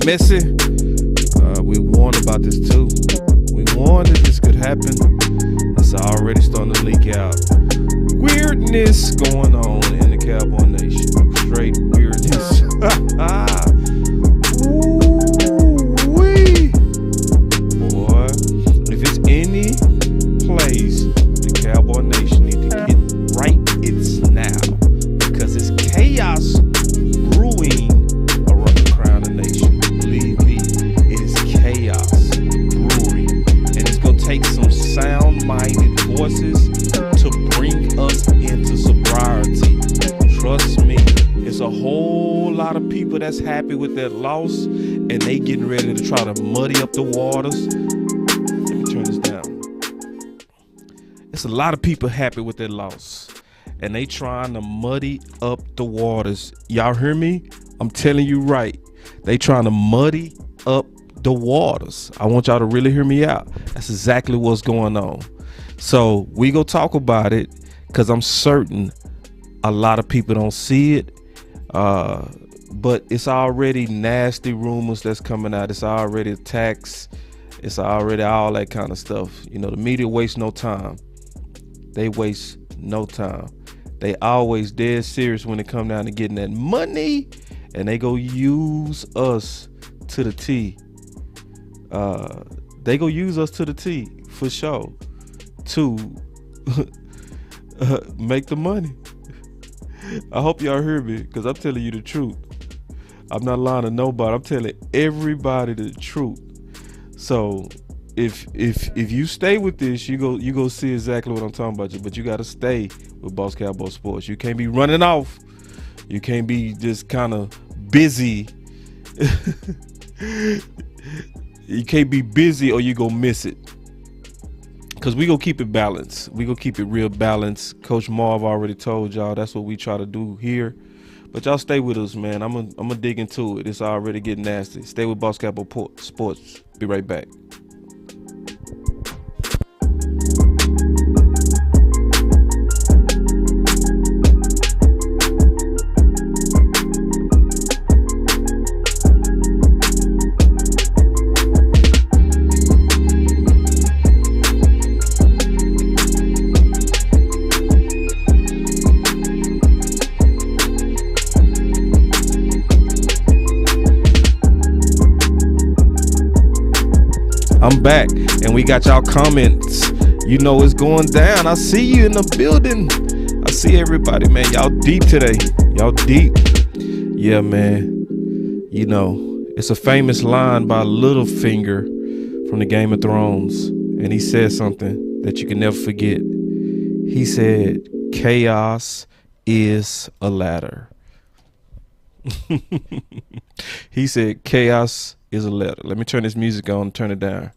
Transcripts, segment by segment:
messy. We warned about this too. We warned that this could happen. It's already starting to leak out. Weirdness going on in the Cowboy Nation. Straight weirdness. Ooh-wee. Boy, if it's any place the Cowboy Nation need to get right, it's now. Because it's chaos brewing around the nation. Believe me, it is chaos brewing. And it's going to take some sound-minded voices to bring us into sobriety. Trust me, it's a whole lot of people that's happy with that loss, and they getting ready to try to muddy up the waters. Let me turn this down. It's a lot of people happy with that loss, and they trying to muddy up the waters. Y'all hear me? I'm telling you right. They trying to muddy up the waters. I want y'all to really hear me out. That's exactly what's going on. So we go talk about it, because I'm certain a lot of people don't see it. But it's already nasty rumors that's coming out. It's already attacks. It's already all that kind of stuff. You know, the media wastes no time. They waste no time. They always dead serious when it come down to getting that money, and they go use us to the T. They go use us to the T for sure to make the money. I hope y'all hear me, because I'm telling you the truth. I'm not lying to nobody. I'm telling everybody the truth. So if you stay with this, you go see exactly what I'm talking about. But you got to stay with Boss Cowboy Sports. You can't be running off. You can't be just kind of busy. You can't be busy, or you go miss it. Because we gonna keep it balanced. We gonna keep it real balanced. Coach Marv already told y'all that's what we try to do here. But y'all stay with us, man. I'm gonna dig into it. It's already getting nasty. Stay with Boss Cowboy Sports. Be right back. I'm back, and we got y'all comments. You know it's going down. I see you in the building. I see everybody, man. Y'all deep today. Y'all deep. Yeah, man. You know, it's a famous line by Littlefinger from the Game of Thrones, and he said something that you can never forget. He said, "Chaos is a ladder." He said, "Chaos is a ladder." Let me turn this music on and turn it down.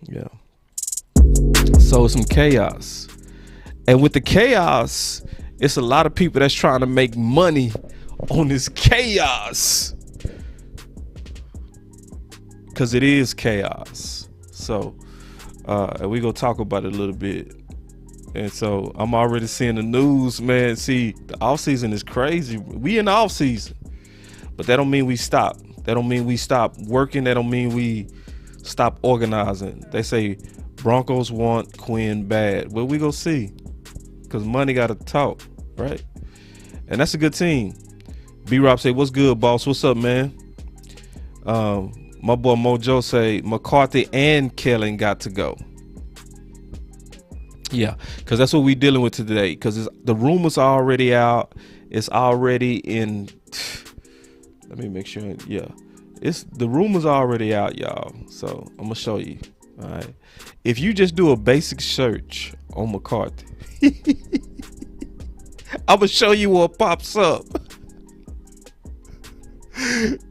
Yeah. So some chaos. And with the chaos, it's a lot of people that's trying to make money on this chaos. Because it is chaos. So, and we gonna talk about it a little bit. And so I'm already seeing the news, man. See, the off season is crazy. We in the off season. But that don't mean we stop. That don't mean we stop working. That don't mean we stop organizing. They say Broncos want Quinn bad. Well, we go see, because money got to talk, right? And that's a good team. B-Rob say, "What's good, boss? What's up, man?" My boy Mojo say McCarthy and Kellen got to go. Yeah, because that's what we dealing with today. Because the rumors are already out. It's already in. Let me make sure. Yeah, the rumors are already out, y'all. So I'm gonna show you. All right. If you just do a basic search on McCarthy, I'm gonna show you what pops up.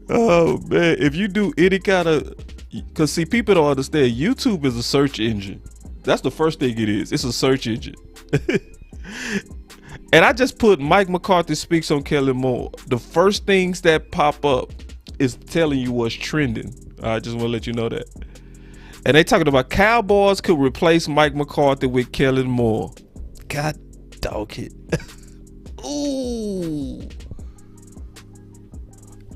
Oh man, if you do any kind of, because see, people don't understand. YouTube is a search engine. That's the first thing it is. It's a search engine. And I just put Mike McCarthy speaks on Kellen Moore. The first things that pop up is telling you what's trending. I just want to let you know that. And they talking about Cowboys could replace Mike McCarthy with Kellen Moore. God dog it. Ooh.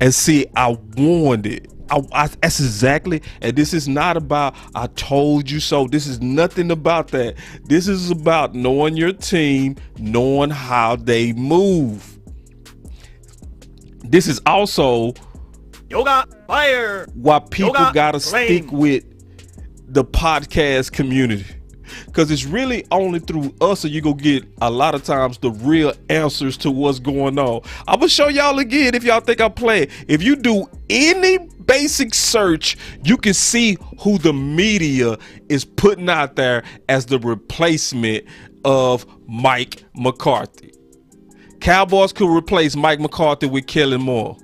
And see, I warned it. That's exactly, and this is not about I told you so. This is nothing about that. This is about knowing your team, knowing how they move. This is also Yoga fire. Why people Yoga gotta flame. stick with the podcast community. Because it's really only through us that you go get a lot of times the real answers to what's going on. I'm gonna show y'all again if y'all think I'm playing. If you do any basic search, you can see who the media is putting out there as the replacement of Mike McCarthy. Cowboys could replace Mike McCarthy with Kellen Moore.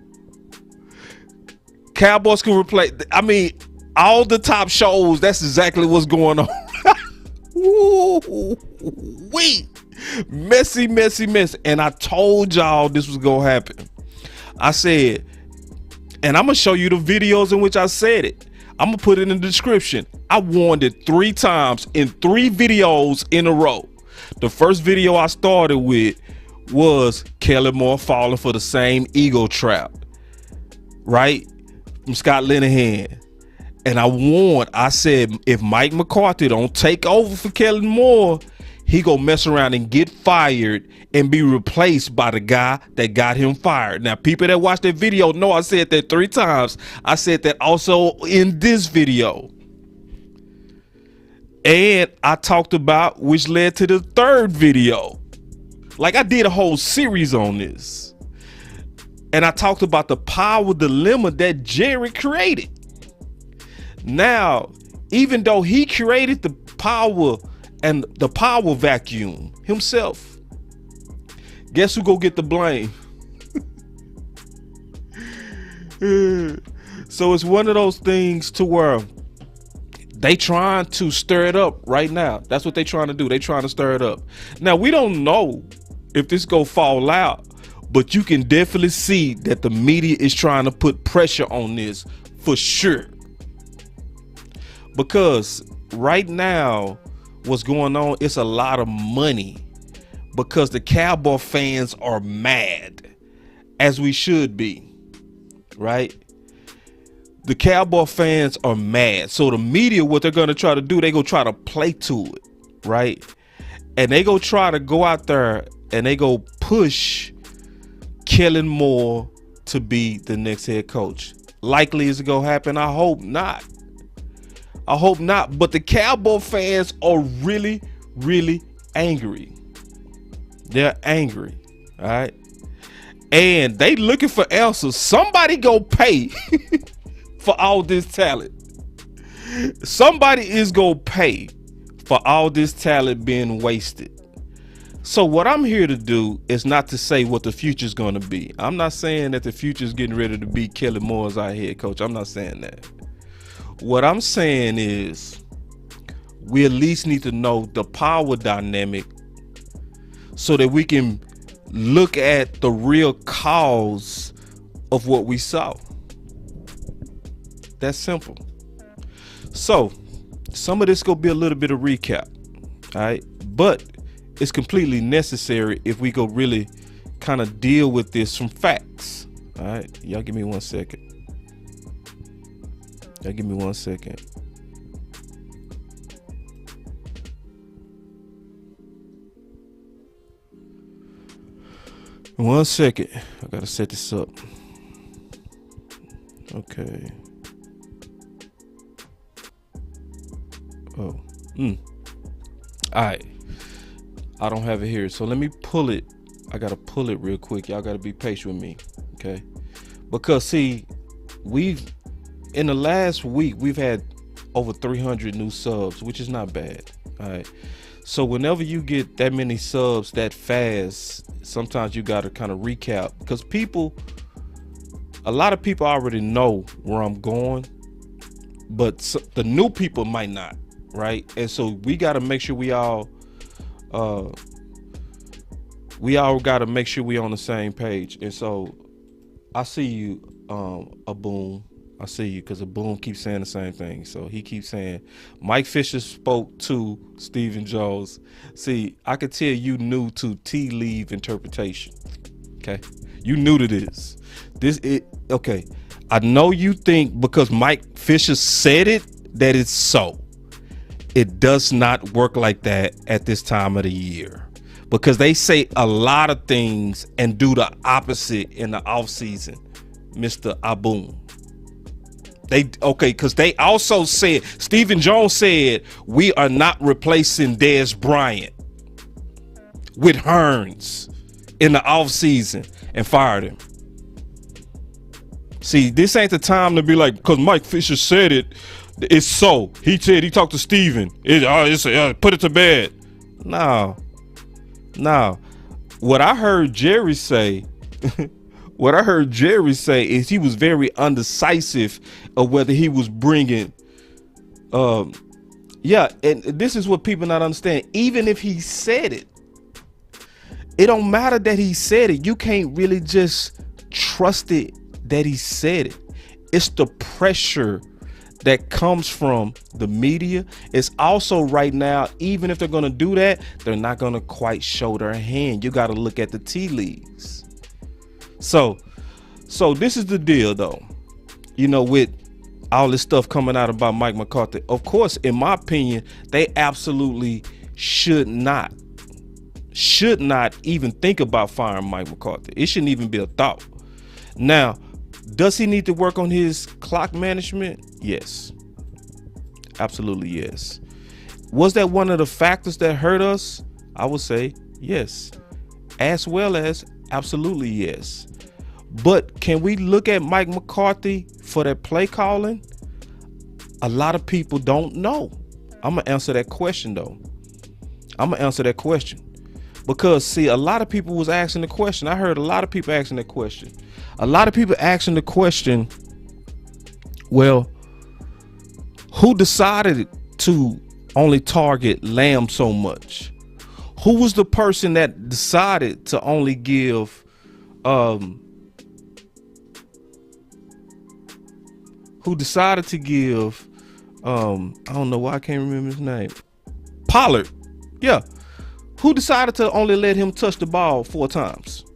Cowboys could replace, I mean, all the top shows, that's exactly what's going on. Ooh, wait, messy. And I told y'all this was gonna happen. I said, and I'm gonna show you the videos in which I said it. I'm gonna put it in the description. I warned it 3 times in 3 videos in a row. The first video I started with was Kellen Moore falling for the same ego trap, right? From Scott Linehan. And I warned, I said, if Mike McCarthy don't take over for Kellen Moore, he gonna mess around and get fired and be replaced by the guy that got him fired. Now, people that watched that video know I said that 3 times. I said that also in this video. And I talked about, which led to the 3rd video. Like, I did a whole series on this. And I talked about the power dilemma that Jerry created. Now, even though he created the power and the power vacuum himself, guess who go get the blame? So it's one of those things to where they trying to stir it up right now. That's what they trying to do. They trying to stir it up. Now, we don't know if this go fall out, but you can definitely see that the media is trying to put pressure on this for sure. Because right now, what's going on, it's a lot of money because the Cowboy fans are mad, as we should be, right? The Cowboy fans are mad. So the media, what they're going to try to do, they go try to play to it, right? And they go try to go out there and they go push Kellen Moore to be the next head coach. Likely is it going to happen? I hope not. I hope not. But the Cowboy fans are really, really angry. They're angry. All right. And they looking for answers. Somebody go pay for all this talent. Somebody is going to pay for all this talent being wasted. So what I'm here to do is not to say what the future is going to be. I'm not saying that the future is getting ready to be Kellen Moore as our head coach. I'm not saying that. What I'm saying is we at least need to know the power dynamic so that we can look at the real cause of what we saw. That's simple. So some of this gonna be a little bit of recap, all right? But it's completely necessary if we go really kind of deal with this from facts. All right, y'all give me 1 second. Y'all give me 1 second. One second. I gotta set this up. Okay. Oh. All right. I don't have it here, so let me pull it. I gotta pull it real quick. Y'all gotta be patient with me, okay? Because see, in the last week we've had over 300 new subs, which is not bad. All right. So whenever you get that many subs that fast, sometimes you gotta kind of recap because a lot of people already know where I'm going, but the new people might not, right? And so we gotta make sure we all gotta make sure we on the same page. And so I see you, a boom. I see you because a boom keeps saying the same thing. So he keeps saying Mike Fisher spoke to Stephen Jones. See, I could tell you new to tea leaf interpretation. Okay, You new to this. Okay. I know you think because Mike Fisher said it that it's so. It does not work like that at this time of the year, because they say a lot of things and do the opposite in the offseason, Mr. Aboom. Because they also said, Stephen Jones said, we are not replacing Dez Bryant with Hearns in the offseason, and fired him. See, this ain't the time to be like, because Mike Fisher said it, it's so. He said, he talked to Steven. Put it to bed. No. What I heard Jerry say, is he was very undecisive of whether he was bringing, and this is what people not understand. Even if he said it, it don't matter that he said it. You can't really just trust it that he said it. It's the pressure that comes from the media. It's also right now, even if they're going to do that, they're not going to quite show their hand. You got to look at the tea leaves. So this is the deal though, with all this stuff coming out about Mike McCarthy. Of course, in my opinion, they absolutely should not even think about firing Mike McCarthy. It shouldn't even be a thought. Now, does he need to work on his clock management? Yes. Absolutely yes. Was that one of the factors that hurt us? I would say yes. As well as absolutely yes. But can we look at Mike McCarthy for that play calling? A lot of people don't know. I'm going to answer that question though. Because see, a lot of people was asking the question. I heard a lot of people asking that question. Well, who decided to only target Lamb so much? Who was the person that decided to only give I don't know why I can't remember his name. Pollard. Yeah. Who decided to only let him touch the ball 4 times?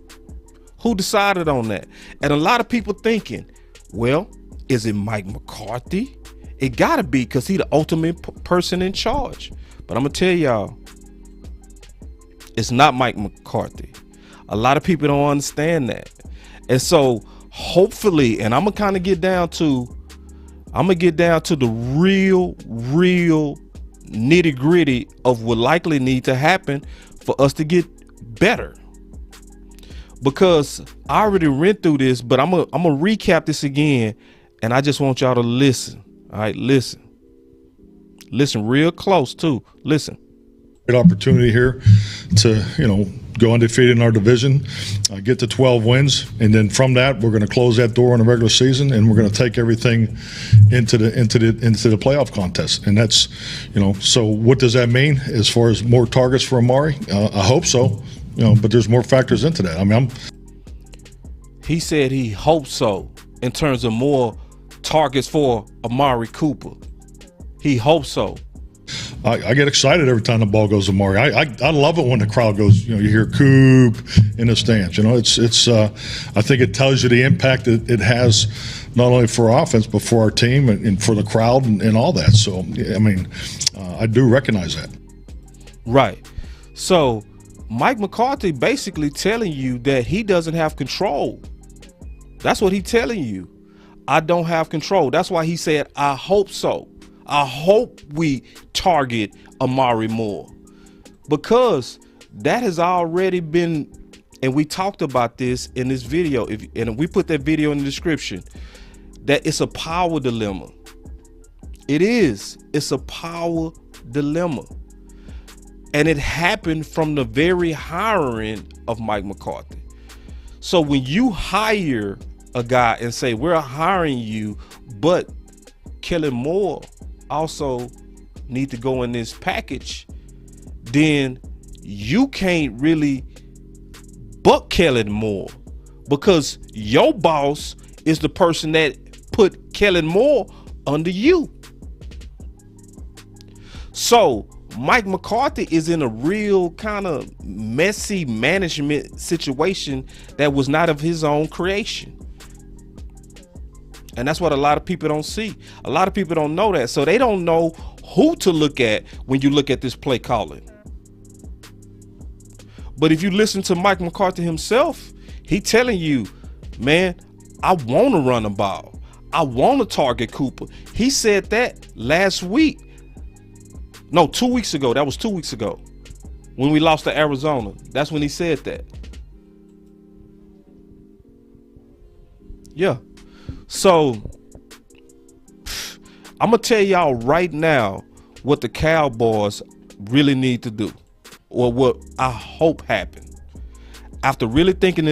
Who decided on that? And a lot of people thinking, well, is it Mike McCarthy? It gotta be, because he the ultimate person in charge. But I'm gonna tell y'all, it's not Mike McCarthy. A lot of people don't understand that. And so hopefully, and I'm gonna get down to the real nitty gritty of what likely need to happen for us to get better. Because I already went through this, but I'm gonna recap this again, and I just want y'all to listen. All right, listen real close too. Listen. Great opportunity here to, go undefeated in our division, get to 12 wins, and then from that we're going to close that door in the regular season, and we're going to take everything into the playoff contest. And that's, so what does that mean as far as more targets for Amari? I hope so, but there's more factors into that. He said he hopes so in terms of more targets for Amari Cooper. He hopes so. I get excited every time the ball goes to Amari. I love it when the crowd goes, you hear Coop in the stands. It's I think it tells you the impact it has, not only for our offense, but for our team and for the crowd and all that. So, I do recognize that. Right. So Mike McCarthy basically telling you that he doesn't have control. That's what he's telling you. I don't have control. That's why he said, I hope so. I hope we target Amari more, because that has already been, and we talked about this in this video, and we put that video in the description, that it's a power dilemma. It is. It's a power dilemma. And it happened from the very hiring of Mike McCarthy. So when you hire a guy and say, we're hiring you, but Kellen Moore also need to go in this package, then you can't really buck Kellen Moore, because your boss is the person that put Kellen Moore under you. So Mike McCarthy is in a real kind of messy management situation that was not of his own creation. And that's what a lot of people don't see. A lot of people don't know that. So they don't know who to look at when you look at this play calling. But if you listen to Mike McCarthy himself, he telling you, man, I want to run the ball. I want to target Cooper. He said that last week. No, 2 weeks ago. That was 2 weeks ago when we lost to Arizona. That's when he said that. Yeah. So I'm going to tell y'all right now what the Cowboys really need to do, or what I hope happened. After really thinking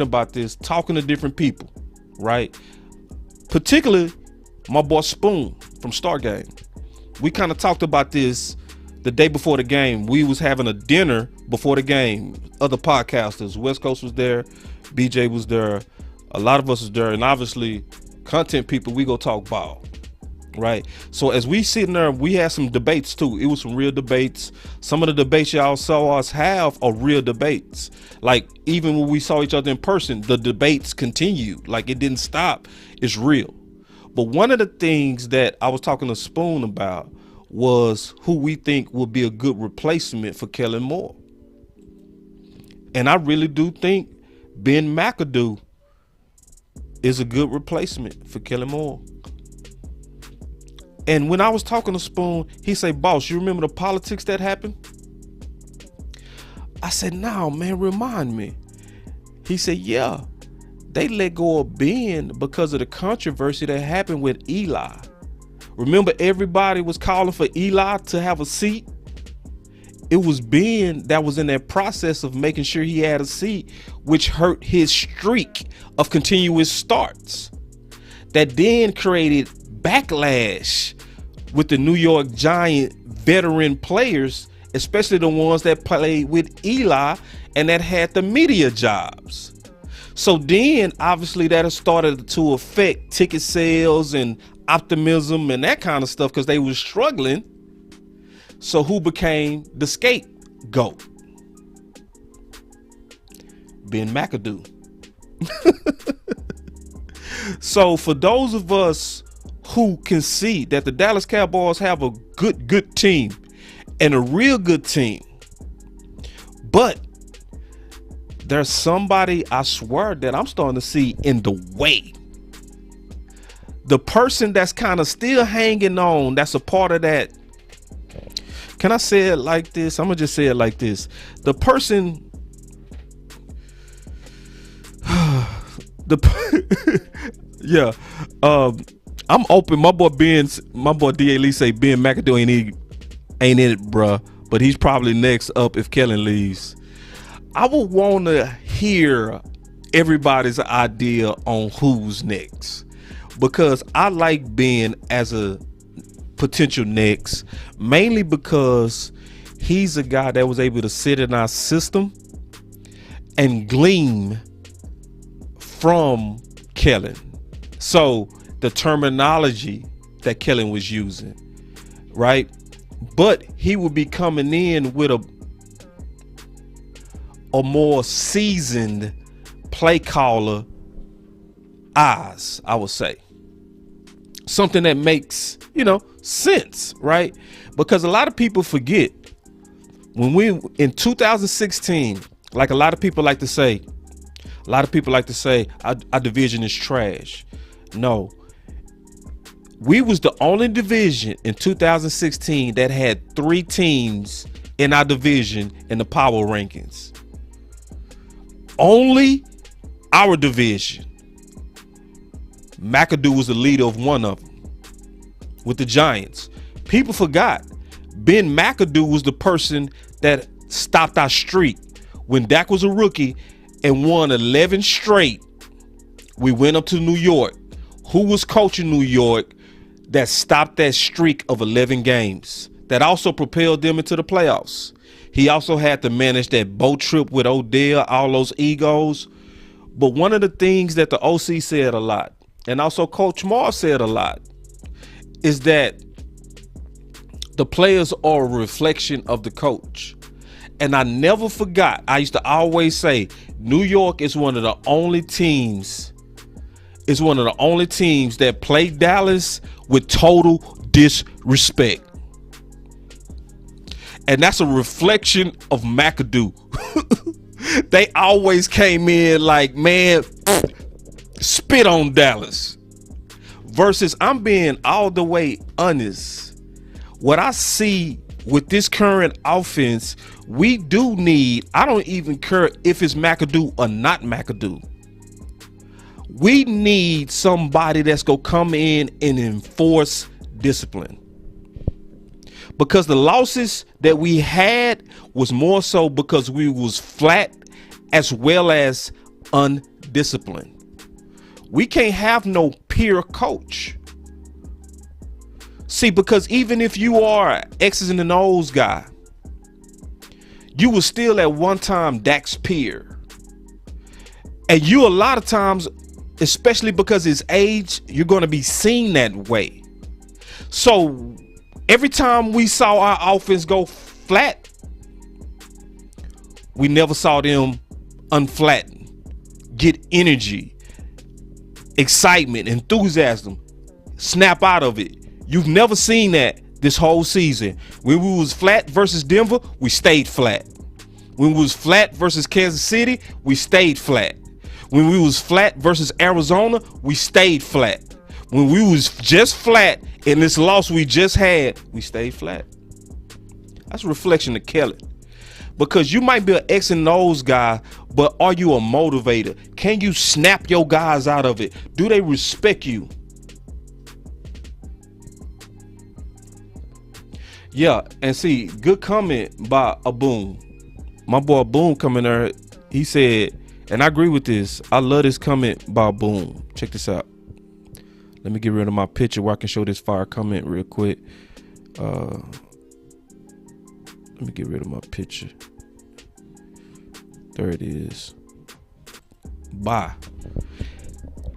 about this, talking to different people, right? Particularly my boy Spoon from Stargame. We kind of talked about this the day before the game. We was having a dinner before the game. Other podcasters, West Coast was there, BJ was there, a lot of us was there, and obviously content people, we go talk ball, right? So as we sitting there, we had some debates too. It was some real debates. Some of the debates y'all saw us have are real debates. Like even when we saw each other in person, the debates continued. Like it didn't stop. It's real. But one of the things that I was talking to Spoon about was who we think would be a good replacement for Kellen Moore. And I really do think Ben McAdoo is a good replacement for Kellen Moore. And when I was talking to Spoon, he said, boss, you remember the politics that happened? I said, no, man, remind me. He said, yeah, they let go of Ben because of the controversy that happened with Eli. Remember, everybody was calling for Eli to have a seat? It was Ben that was in that process of making sure he had a seat, which hurt his streak of continuous starts. That then created backlash with the New York Giant veteran players, especially the ones that played with Eli and that had the media jobs. So then obviously that has started to affect ticket sales and optimism and that kind of stuff because they were struggling. So who became the scapegoat? Ben McAdoo. So for those of us who can see that the Dallas Cowboys have a good team and a real good team, but there's somebody, I swear, that I'm starting to see in the way. The person that's kind of still hanging on, that's a part of that. Can I say it like this? I'm gonna just say it like this. The person, yeah. I'm open. My boy D.A. Lee say Ben McAdoo ain't in it, bruh. But he's probably next up if Kellen leaves. I would want to hear everybody's idea on who's next, because I like Ben as a potential next, mainly because he's a guy that was able to sit in our system and glean from Kellen. So the terminology that Kellen was using, right? But he would be coming in with a more seasoned play caller eyes, I would say. Something that makes, sense, right? Because a lot of people forget when we in 2016, like a lot of people like to say our division is trash. No, we was the only division in 2016 that had 3 teams in our division in the power rankings. Only our division. McAdoo was the leader of one of them with the Giants. People forgot Ben McAdoo was the person that stopped our streak when Dak was a rookie and won 11 straight. We went up to New York. Who was coaching New York that stopped that streak of 11 games that also propelled them into the playoffs? He also had to manage that boat trip with Odell, all those egos. But one of the things that the OC said a lot, and also Coach Moore said a lot, is that The players are a reflection of the coach. And I never forgot, I used to always say, New York is one of the only teams that play Dallas with total disrespect. And that's a reflection of McAdoo. They always came in like, man, spit on Dallas. Versus, I'm being all the way honest. What I see with this current offense, we do need, I don't even care if it's McAdoo or not McAdoo. We need somebody that's going to come in and enforce discipline. Because the losses that we had was more so because we was flat as well as undisciplined. We can't have no peer coach. See, because even if you are X's and O's guy, you were still at one time Dak's peer. And you a lot of times, especially because his age, you're going to be seen that way. So every time we saw our offense go flat, we never saw them unflatten, get energy, excitement, enthusiasm, snap out of it. You've never seen that this whole season. When we was flat versus Denver, we stayed flat. When we was flat versus Kansas City, we stayed flat. When we was flat versus Arizona, we stayed flat. When we was just flat in this loss we just had, we stayed flat. That's a reflection of Kellen. Because you might be an X and O's guy, but are you a motivator? Can you snap your guys out of it? Do they respect you? Yeah, and see, good comment by Aboom. My boy Aboom coming there, he said, and I agree with this. I love this comment by Aboom. Check this out. Let me get rid of my picture where I can show this fire comment real quick. Let me get rid of my picture. There it is. Bye.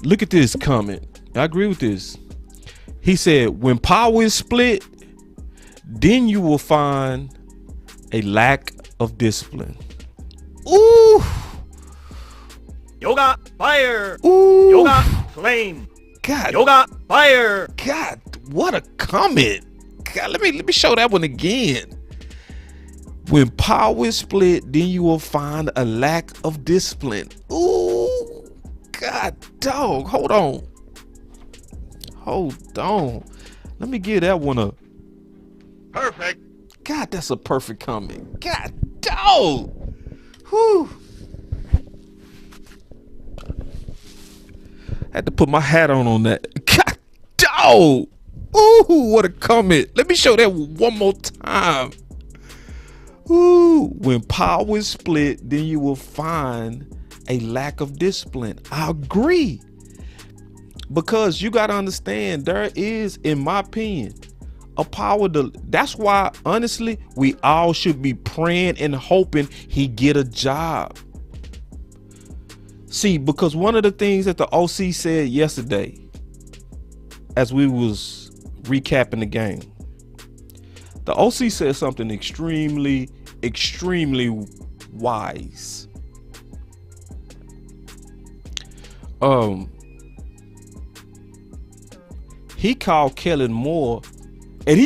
Look at this comment. I agree with this. He said, when power is split, then you will find a lack of discipline. Ooh. Yoga fire. Ooh. Yoga flame. God. Yoga fire. God, what a comment. God, let me show that one again. When power is split, then you will find a lack of discipline. Ooh. God, dog. Hold on. Let me give that one a Perfect. God, that's a perfect comment. God, dog. Whew. Had to put my hat on that. God, dog. Ooh, what a comment. Let me show that one more time. Ooh, when power is split, then you will find a lack of discipline. I agree. Because you got to understand, there is, in my opinion, a power to, that's why honestly we all should be praying and hoping he get a job. See, because one of the things that the OC said yesterday as we was recapping the game, the OC said something extremely wise. He called Kellen Moore. And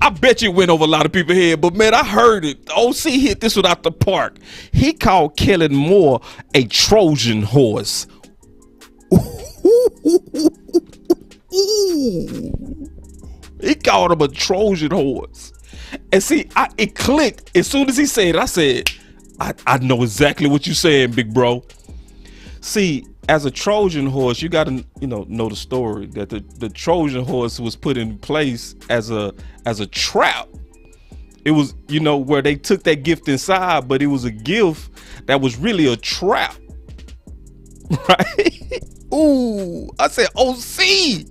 I bet you it went over a lot of people's head, but man, I heard it. The OC hit this one out the park. He called Kellen Moore a Trojan horse. He called him a Trojan horse. And see, it clicked. As soon as he said it, I said, I know exactly what you're saying, big bro. See, as a Trojan horse, you got to know the story that the Trojan horse was put in place as a trap. It was, where they took that gift inside, but it was a gift that was really a trap. Right? Ooh, I said, OC,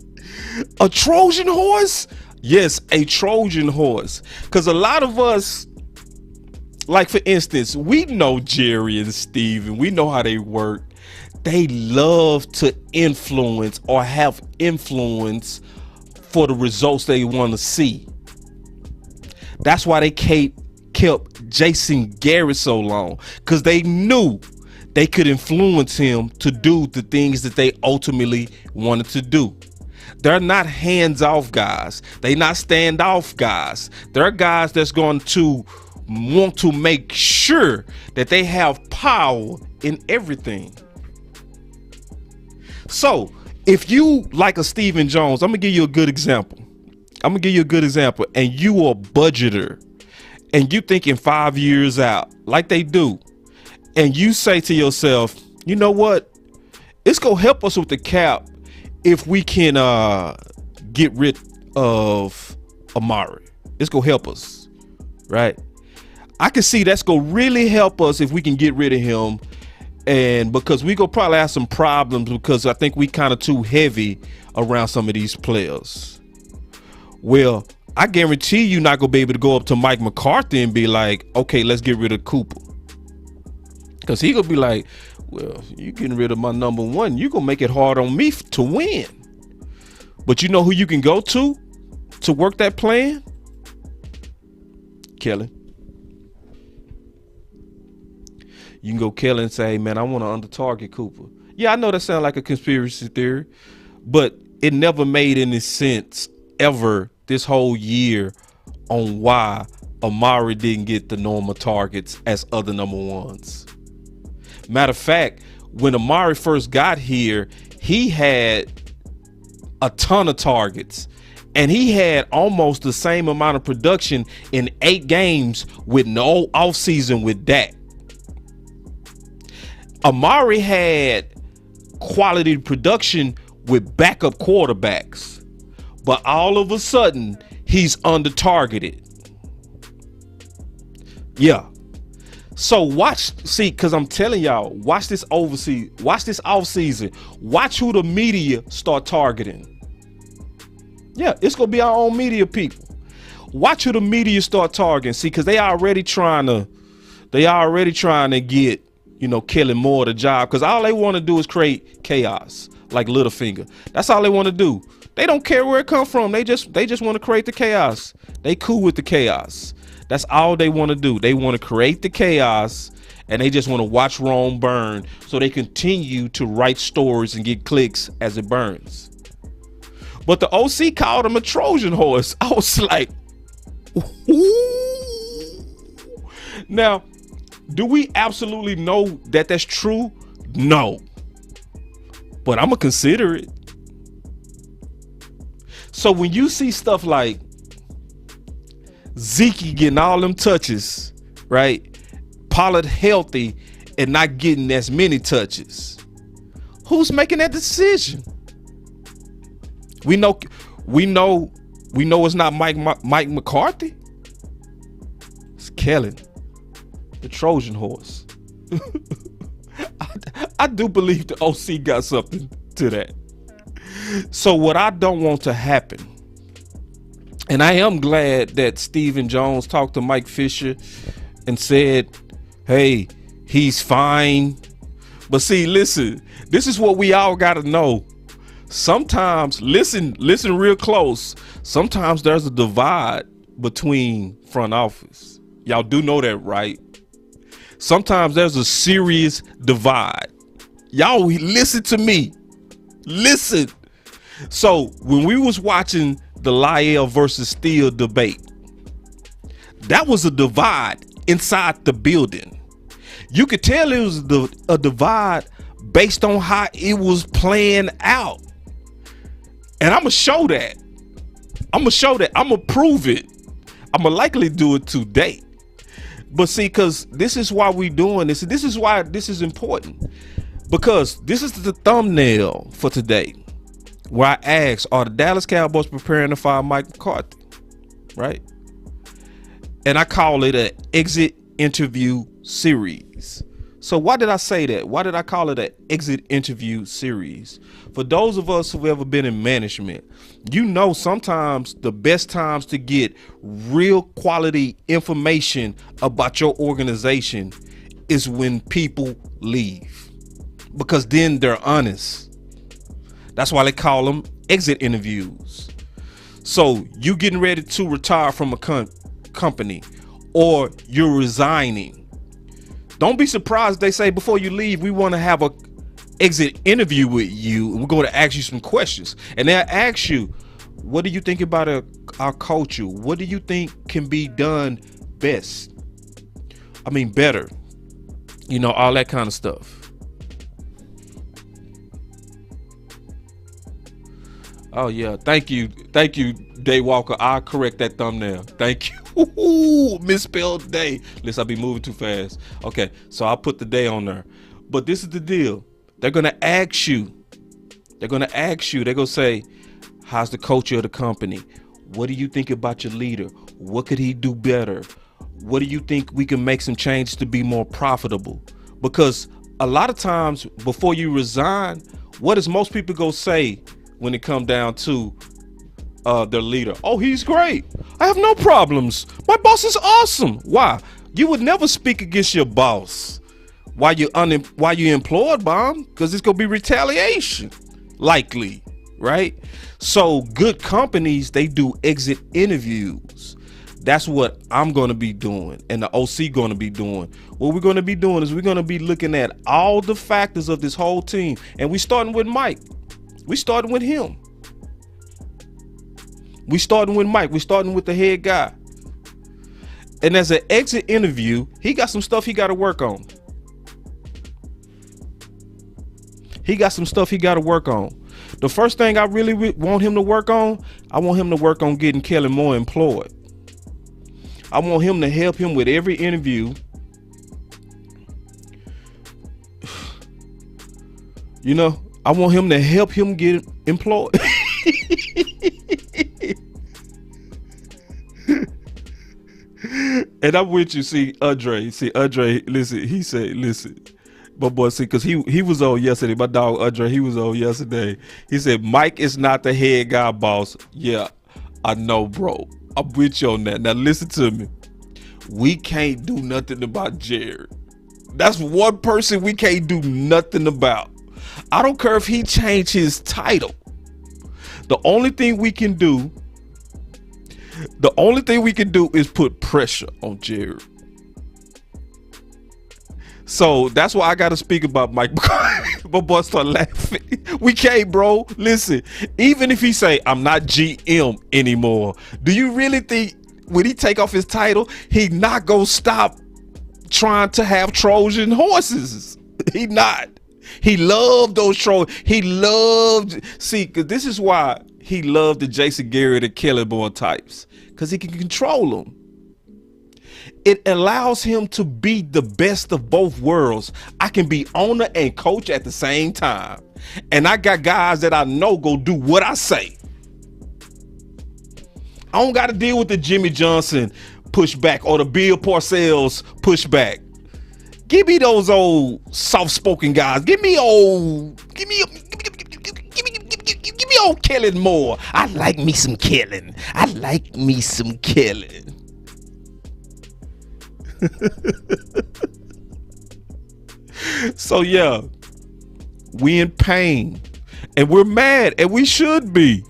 a Trojan horse? Yes, a Trojan horse. Because a lot of us, like for instance, we know Jerry and Steve, and we know how they work. They love to influence or have influence for the results they want to see. That's why they kept Jason Garrett so long, because they knew they could influence him to do the things that they ultimately wanted to do. They're not hands-off guys. They're not standoff guys. They're guys that's going to want to make sure that they have power in everything. So if you like a Stephen Jones, I'm gonna give you a good example. And you are a budgeter and you thinking 5 years out like they do. And you say to yourself, you know what? It's gonna help us with the cap if we can get rid of Amari. It's gonna help us, right? I can see that's gonna really help us if we can get rid of him. And because we gonna probably have some problems because I think we kind of too heavy around some of these players. Well, I guarantee you're not gonna be able to go up to Mike McCarthy and be like, okay, let's get rid of Cooper. Because he gonna be like, well, you getting rid of my number one, you gonna make it hard on me to win. But you know who you can go to work that plan? Kellen. You can go Kellen and say, hey, man, I want to under-target Cooper. Yeah, I know that sounds like a conspiracy theory, but it never made any sense ever this whole year on why Amari didn't get the normal targets as other number ones. Matter of fact, when Amari first got here, he had a ton of targets and he had almost the same amount of production in 8 games with no offseason with Dak. Amari had quality production with backup quarterbacks, but all of a sudden he's under targeted. Yeah. So because I'm telling y'all, watch this off season. Watch who the media start targeting. Yeah, it's gonna be our own media people. Watch who the media start targeting. See, because they already trying to get, Kellen Moore the job, because all they want to do is create chaos, like Littlefinger. That's all they want to do. They don't care where it come from. They just want to create the chaos. They cool with the chaos. That's all they want to do. They want to create the chaos, and they just want to watch Rome burn, so they continue to write stories and get clicks as it burns. But the OC called him a Trojan horse. I was like, ooh. Now, do we absolutely know that that's true? No. But I'm going to consider it. So when you see stuff like Zeke getting all them touches, right? Pollard healthy and not getting as many touches, who's making that decision? We know it's not Mike McCarthy. It's Kellen, the Trojan horse. I do believe the OC got something to that. So what I don't want to happen, and I am glad that Stephen Jones talked to Mike Fisher and said, hey, he's fine. But see, listen, this is what we all got to know. Sometimes, listen real close. Sometimes there's a divide between front office. Y'all do know that, right? Sometimes there's a serious divide. Y'all listen to me. Listen. So when we was watching the Lyell versus Steele debate, that was a divide inside the building. You could tell it was a divide based on how it was playing out. And I'm going to show that. I'm going to prove it. I'm going to likely do it today. But see, because this is why we doing this. This is why this is important. Because this is the thumbnail for today, where I asked, are the Dallas Cowboys preparing to fire Mike McCarthy? Right? And I call it an exit interview series. So why did I say that? Why did I call it an exit interview series? For those of us who've ever been in management, sometimes the best times to get real quality information about your organization is when people leave, because then they're honest. That's why they call them exit interviews. So you getting ready to retire from a company or you're resigning, don't be surprised they say before you leave, we want to have a exit interview with you and we're going to ask you some questions. And they'll ask you, what do you think about our culture? What do you think can be done better? You know, all that kind of stuff. Oh yeah, thank you, Day Walker. I'll correct that thumbnail. Thank you. Ooh, misspelled day. Listen, I'll be moving too fast. Okay, so I'll put the day on there. But this is the deal. They're gonna ask you. They're gonna say, how's the culture of the company? What do you think about your leader? What could he do better? What do you think we can make some changes to be more profitable? Because a lot of times before you resign, what does most people go say when it come down to their leader? Oh, he's great. I have no problems. My boss is awesome. Why? You would never speak against your boss while you employed by him, because it's gonna be retaliation, likely, right? So good companies, they do exit interviews. That's what I'm going to be doing and the OC going to be doing. What we're going to be doing is we're going to be looking at all the factors of this whole team. And we starting with Mike. We starting with him. We starting with Mike. We starting with the head guy. And as an exit interview, he got some stuff he got to work on. The first thing I really want him to work on, I want him to work on getting Kellen more employed. I want him to help him with every interview. You know, I want him to help him get employed. And I'm with you. See, Andre, listen, he said, listen. But boy, see, because he was on yesterday. My dog Andre, he was on yesterday. He said, Mike is not the head guy, boss. Yeah, I know, bro. I'm with you on that. Now listen to me. We can't do nothing about Jared. That's one person we can't do nothing about. I don't care if he changed his title. The only thing we can do is put pressure on Jared. So that's why I got to speak about Mike McCarthy. My boy start laughing. We can't, bro. Listen, even if he say, I'm not GM anymore, do you really think when he take off his title, he not gonna stop trying to have Trojan horses? He not. He loved those Trojans. Because this is why he loved the Jason Garrett and Kellen types, because he can control them. It allows him to be the best of both worlds. I can be owner and coach at the same time. And I got guys that I know go do what I say. I don't got to deal with the Jimmy Johnson pushback or the Bill Parcells pushback. Give me those old soft-spoken guys. Give me old Kellen Moore. I like me some Kellen. So yeah, we in pain and we're mad, and we should be.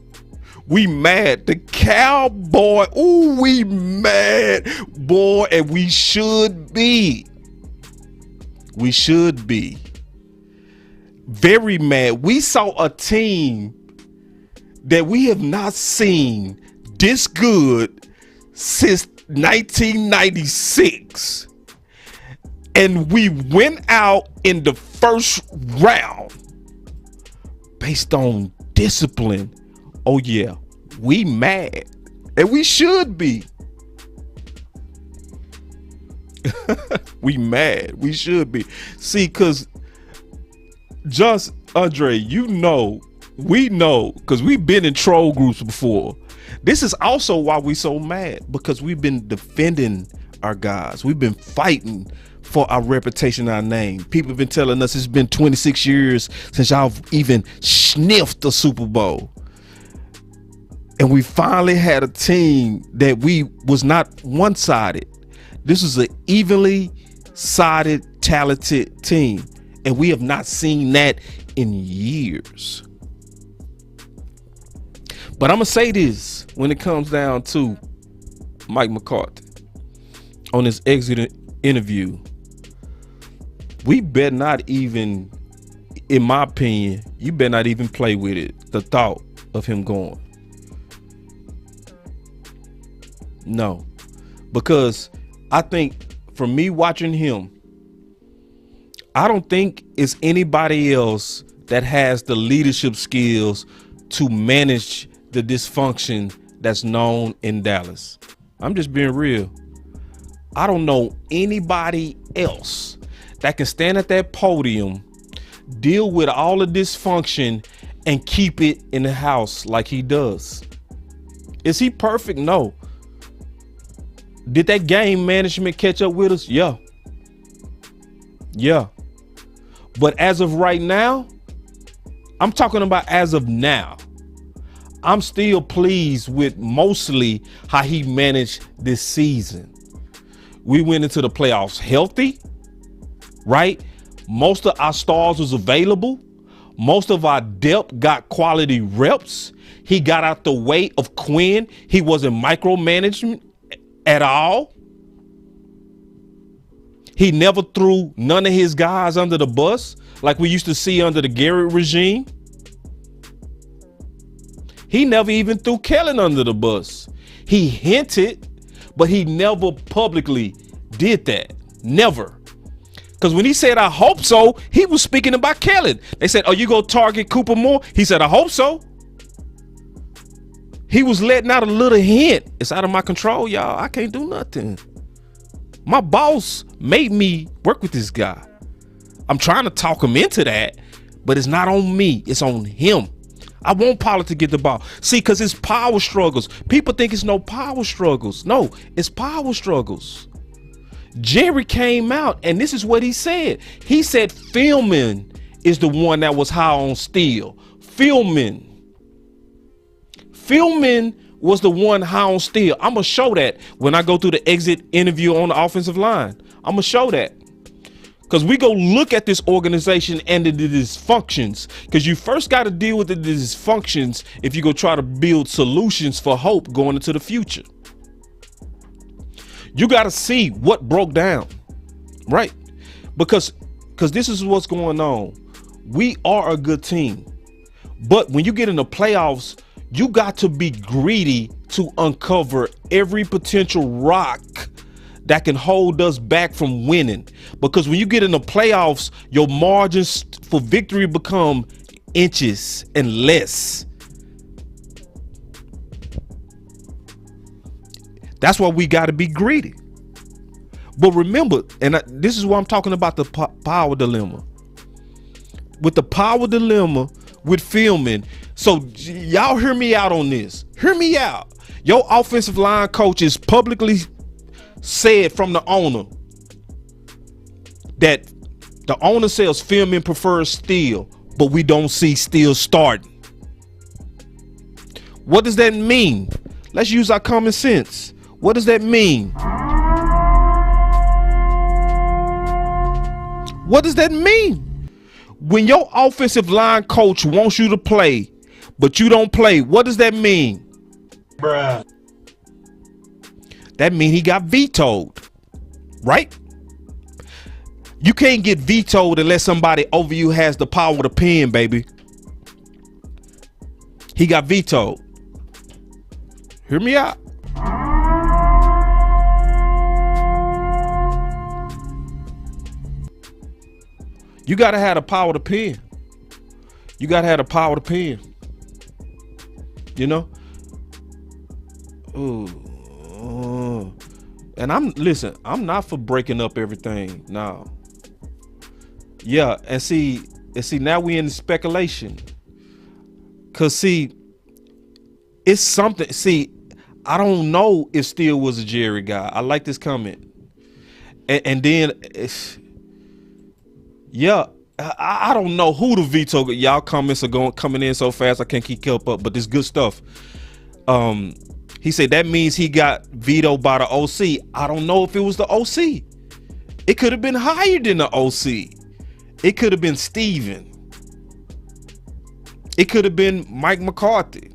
We mad. The Cowboy, ooh, we mad, boy, and we should be. We should be very mad. We saw a team that we have not seen this good since 1996, and we went out in the first round based on discipline. Oh yeah, we mad, and we should be. We mad, we should be. See, because just Andre, you know, we know, because we've been in troll groups before. This is also why we so mad, because we've been defending our guys. We've been fighting for our reputation, our name. People have been telling us it's been 26 years since y'all even sniffed the Super Bowl. And we finally had a team that we was not one-sided. This was an evenly sided, talented team. And we have not seen that in years. But I'm going to say this when it comes down to Mike McCarthy. on his exit interview, we better not even, in my opinion, you better not even play with it. The thought of him going. No, because I think from me watching him, I don't think it's anybody else that has the leadership skills to manage the dysfunction that's known in Dallas. I'm just being real. I don't know anybody else that can stand at that podium, deal with all the dysfunction, and keep it in the house like he does. Is he perfect? No. Did that game management catch up with us? Yeah. Yeah. But as of right now, I'm talking about as of now, I'm still pleased with mostly how he managed this season. We went into the playoffs healthy, right? Most of our stars was available. Most of our depth got quality reps. He got out the way of Quinn. He wasn't micromanagement at all. He never threw none of his guys under the bus like we used to see under the Garrett regime. He never even threw Kellen under the bus. He hinted, but he never publicly did that. Never. Because when he said, I hope so, he was speaking about Kellen. They said, oh, you go target Cooper more? He said, I hope so. He was letting out a little hint. It's out of my control, y'all. I can't do nothing. My boss made me work with this guy. I'm trying to talk him into that, but it's not on me. It's on him. I want Pollard to get the ball. See, because it's power struggles. People think it's no power struggles. No, it's power struggles. Jerry came out, and this is what he said. He said Philman is the one that was high on steel. Philman was the one high on steel. I'm going to show that when I go through the exit interview on the offensive line. I'm going to show that. Because we go look at this organization and the dysfunctions. Because you first got to deal with the dysfunctions if you go try to build solutions for hope going into the future. You got to see what broke down, right? Because this is what's going on. We are a good team. But when you get in the playoffs, you got to be greedy to uncover every potential rock that can hold us back from winning. Because when you get in the playoffs, your margins for victory become inches and less. That's why we got to be greedy. But remember, and this is what I'm talking about, the power dilemma. With the power dilemma with Philman. So y'all hear me out on this. Hear me out. Your offensive line coach is publicly said from the owner that the owner says Philman prefers Steele, but we don't see Steele starting. What does that mean? Let's use our common sense. What does that mean? What does that mean? When your offensive line coach wants you to play, but you don't play, what does that mean? Bruh. That means he got vetoed, right? You can't get vetoed unless somebody over you has the power to pen, baby. He got vetoed. Hear me out. You got to have the power to pen. You got to have the power to pen. You know? Ooh. And I'm not for breaking up everything. No. Yeah, and see, now we in speculation. Cause see, it's something. See, I don't know if Steele was a Jerry guy. I like this comment. And then it's, yeah, I don't know who the veto. Y'all comments are coming in so fast I can't keep up. But this good stuff. He said that means he got vetoed by the OC. I don't know if it was the OC. It could have been higher than the OC. It could have been Steven. It could have been Mike McCarthy.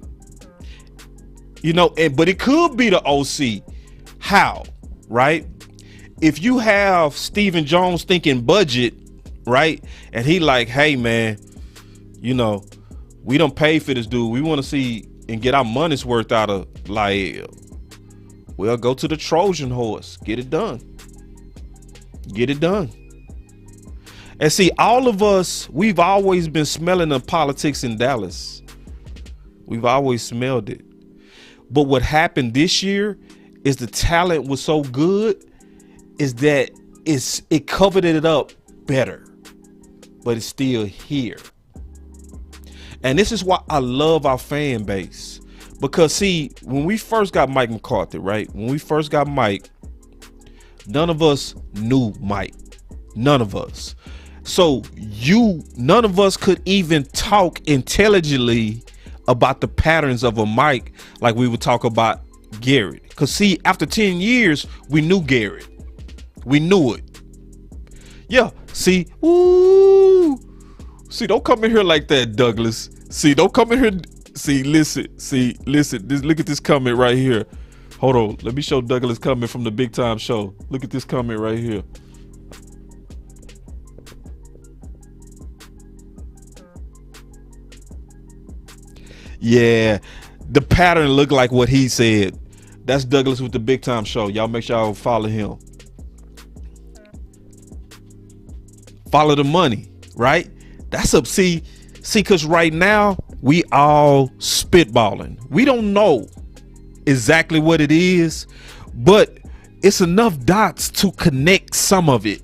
You know, but it could be the OC. How? Right? if you have Stephen Jones thinking budget, right? And he like, hey man, you know, we don't pay for this dude. We want to see and get our money's worth out of, like, well, go to the Trojan horse. Get it done. Get it done. And see, all of us, we've always been smelling the politics in Dallas. We've always smelled it. But what happened this year is the talent was so good is that it covered it up better, but it's still here. And this is why I love our fan base, because see, when we first got Mike McCarthy, right? When we first got Mike, none of us knew Mike. None of us. So none of us could even talk intelligently about the patterns of a Mike like we would talk about Garrett. Because see, after 10 years, we knew Garrett. We knew it. Yeah, see, ooh. See, don't come in here like that, Douglas. See, don't come in here. See, listen. Look at this comment right here. Hold on. Let me show Douglas comment from the Big Time Show. Look at this comment right here. Yeah, the pattern looked like what he said. That's Douglas with the Big Time Show. Y'all make sure y'all follow him. Follow the money, right? That's up. See, because right now we all spitballing. We don't know exactly what it is, but it's enough dots to connect some of it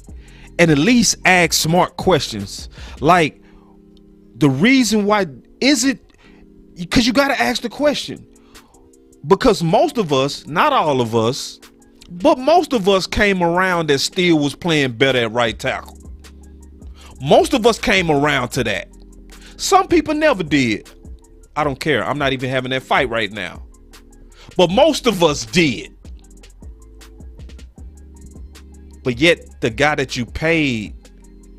and at least ask smart questions. Like, the reason why is it? Because you got to ask the question. Because most of us, not all of us, but most of us came around that still was playing better at right tackle. Most of us came around to that. Some people never did. I don't care. I'm not even having that fight right now. But most of us did. But yet the guy that you paid,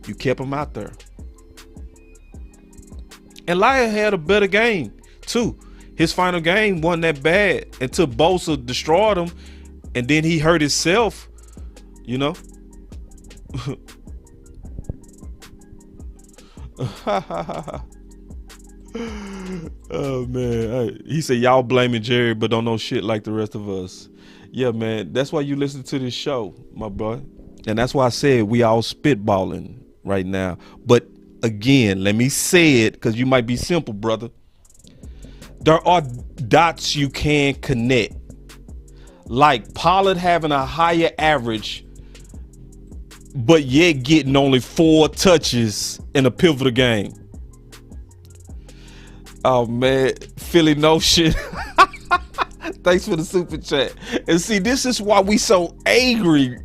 you kept him out there. And Lyle had a better game too. His final game wasn't that bad until Bosa destroyed him, and then he hurt himself, you know. Oh man, he said y'all blaming Jerry but don't know shit like the rest of us. Yeah man, that's why you listen to this show, my boy. And that's why I said we all spitballing right now. But again, let me say it, because you might be simple, brother. There are dots you can connect, like Pollard having a higher average but yet getting only 4 touches in a pivotal game. Oh man, Philly Notion. Thanks for the super chat. And see, this is why we so angry,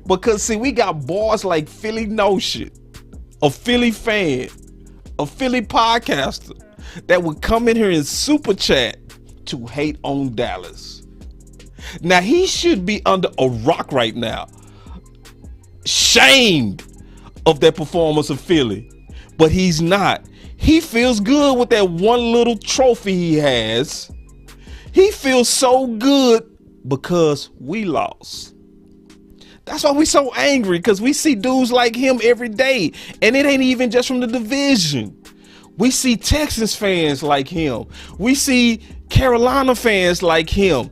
because see, we got boys like Philly Notion, a Philly fan, a Philly podcaster, that would come in here and super chat to hate on Dallas. Now he should be under a rock right now, shamed of that performance of Philly, but he's not. He feels good with that one little trophy he has. He feels so good because we lost. That's why we so angry, because we see dudes like him every day, and it ain't even just from the division. We see Texas fans like him. We see Carolina fans like him.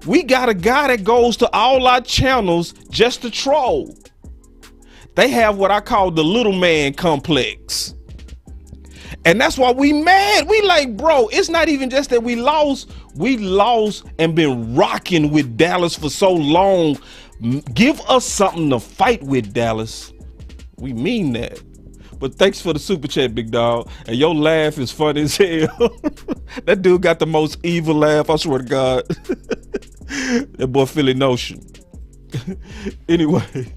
We got a guy that goes to all our channels just to troll. They have what I call the little man complex. And that's why we mad. We like, bro, it's not even just that we lost. We lost and been rocking with Dallas for so long. Give us something to fight with, Dallas. We mean that. But thanks for the super chat, big dog. And your laugh is funny as hell. That dude got the most evil laugh, I swear to God. That boy Philly Notion. Anyway.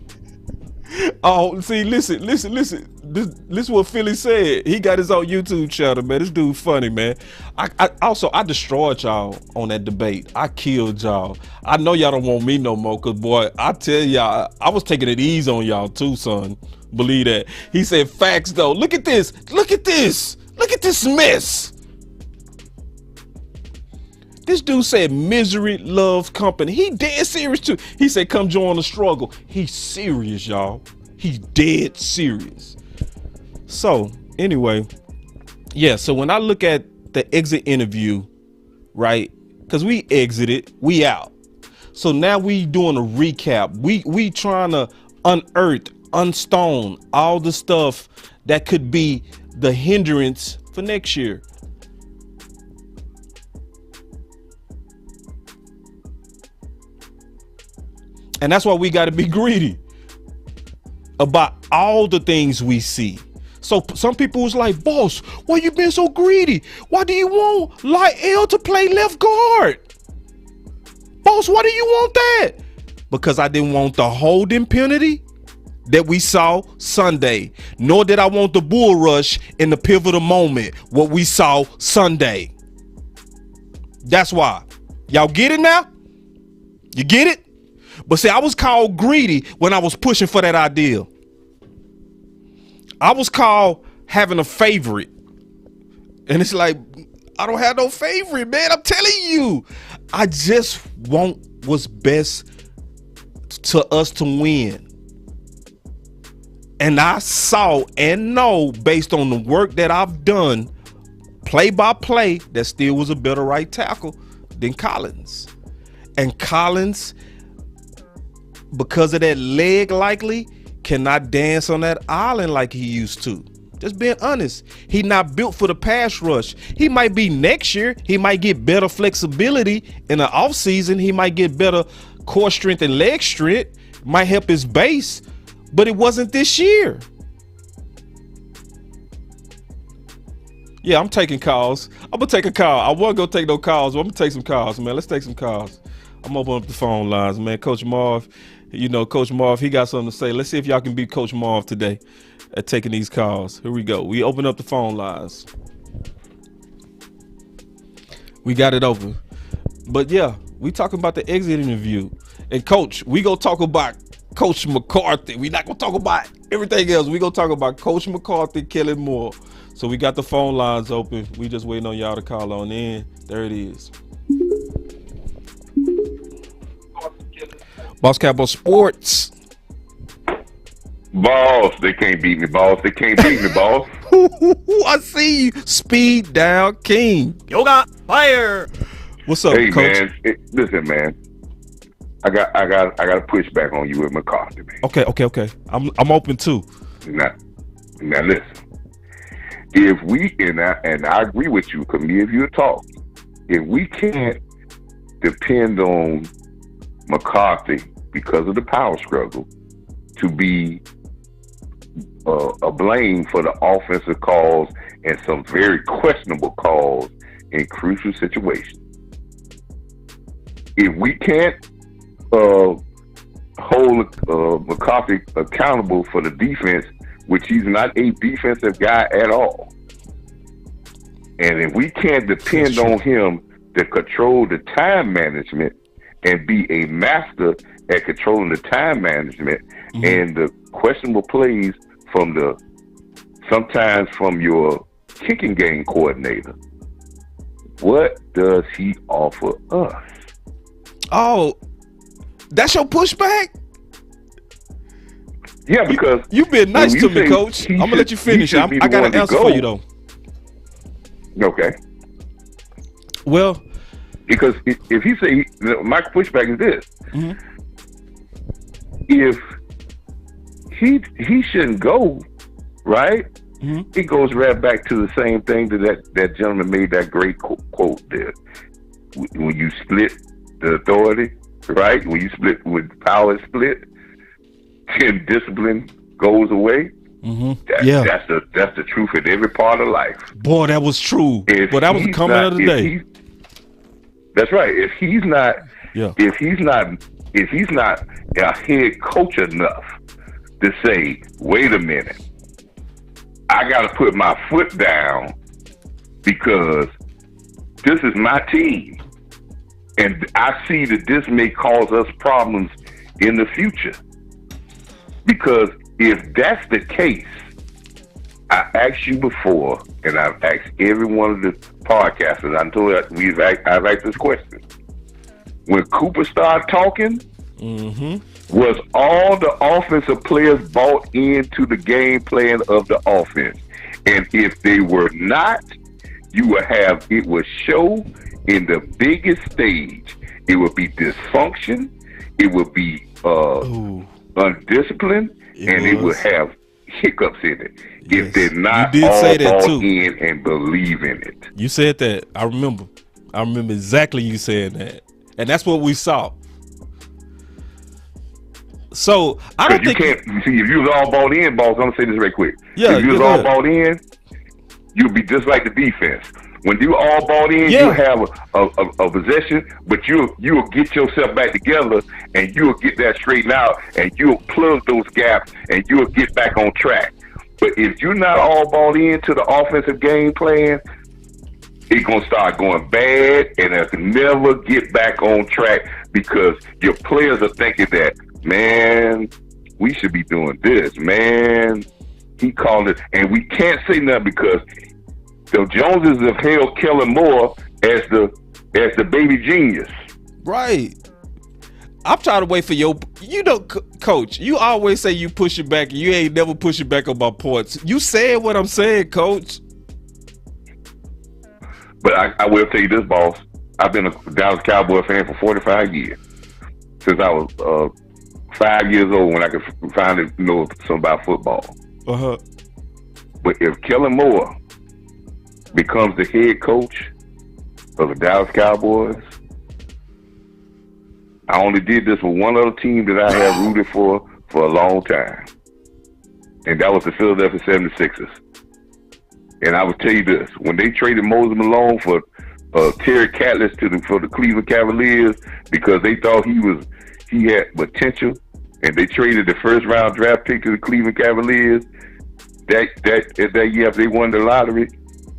Oh, see, listen. This is what Philly said. He got his own YouTube channel, man. This dude funny, man. I destroyed y'all on that debate. I killed y'all. I know y'all don't want me no more, because, boy, I tell y'all, I was taking it easy on y'all too, son. Believe that. He said facts, though. Look at this. Look at this. Look at this mess. This dude said misery loves company. He dead serious too. He said, come join the struggle. He's serious, y'all. He's dead serious. So anyway, yeah. So when I look at the exit interview, right? Because we exited, we out. So now we doing a recap. We trying to unearth, unstone all the stuff that could be the hindrance for next year. And that's why we got to be greedy about all the things we see. So some people was like, boss, why you been so greedy? Why do you want Lyle to play left guard? Boss, why do you want that? Because I didn't want the holding penalty that we saw Sunday, nor did I want the bull rush in the pivotal moment, what we saw Sunday. That's why. Y'all get it now? You get it? But see, I was called greedy when I was pushing for that ideal. I was called having a favorite. And it's like, I don't have no favorite, man. I'm telling you. I just want what's best to us to win. And I saw and know, based on the work that I've done, play by play, that still was a better right tackle than Collins. And Collins, because of that leg, likely cannot dance on that island like he used to. Just being honest, he not built for the pass rush. He might be next year. He might get better flexibility in the offseason. He might get better core strength and leg strength. Might help his base, but it wasn't this year. Yeah, I'm taking calls. I'm gonna take a call. I wasn't gonna take no calls, but I'm gonna take some calls, man. Let's take some calls. I'm opening up the phone lines, man. Coach Marv, you know, Coach Marv, he got something to say. Let's see if y'all can beat Coach Marv today at taking these calls. Here we go. We open up the phone lines. We got it open. But yeah, we talking about the exit interview. And Coach, we gonna talk about Coach McCarthy. We not gonna talk about everything else. We gonna talk about Coach McCarthy, Kellen Moore. So we got the phone lines open. We just waiting on y'all to call on in. There it is. Boss Cowboy Sports. Boss, they can't beat me, boss. They can't beat me, boss. I see you. Speed down king. Yoga fire. What's up, Hey, Coach? man. Listen, man. I got to push back on you with McCarthy, man. Okay. I'm open too. Now listen. If we and I agree with you, because me and you talk. If we can't depend on McCarthy because of the power struggle to be a blame for the offensive calls and some very questionable calls in crucial situations. If we can't hold McCarthy accountable for the defense, which he's not a defensive guy at all, and if we can't depend on him to control the time management and be a master at controlling the time management and the questionable plays sometimes from your kicking game coordinator, what does he offer us? Oh, that's your pushback? Yeah, because you've been nice to me, Coach. I'm gonna let you finish. I got an answer for you though. Okay. Well, because if he say my pushback is this: if he shouldn't go, right? It goes right back to the same thing that gentleman made that great quote there. When you split the authority, right? When you split, when power is split, then discipline goes away. That's the truth in every part of life. Boy, that was true. But that was the comment of the day. That's right. If he's not a head coach enough to say, wait a minute, I got to put my foot down because this is my team. And I see that this may cause us problems in the future. Because if that's the case, I asked you before, and I've asked every one of the podcasters, I've asked this question. When Cooper started talking, was all the offensive players bought into the game plan of the offense? And if they were not, you would have, it would show in the biggest stage. It would be dysfunction, it would be undisciplined, it would have hiccups in it. Yes. If they're not all bought in and believe in it. You said that. I remember exactly you saying that. And that's what we saw. So I don't think you can't see if you was all bought in, boss. I'm gonna say this right quick. Yeah, if you was all bought in, you'll be just like the defense. When you all bought in, you have a possession, but you'll get yourself back together and you'll get that straightened out and you'll plug those gaps and you'll get back on track. But if you're not all bought into the offensive game plan, it's gonna start going bad and it'll never get back on track because your players are thinking that, man, we should be doing this, man. He called it, and we can't say nothing because the Joneses have held Kellen more as the baby genius. Right. I'm trying to wait for Coach, you always say you push it back. You ain't never push it back on my points. You said what I'm saying, Coach. But I will tell you this, boss. I've been a Dallas Cowboy fan for 45 years. Since I was 5 years old when I could finally know something about football. But if Kellen Moore becomes the head coach of the Dallas Cowboys, I only did this with one other team that I have rooted for a long time. And that was the Philadelphia 76ers. And I will tell you this, when they traded Moses Malone for Terry Catlett for the Cleveland Cavaliers because they thought he had potential, and they traded the first round draft pick to the Cleveland Cavaliers, that year after they won the lottery,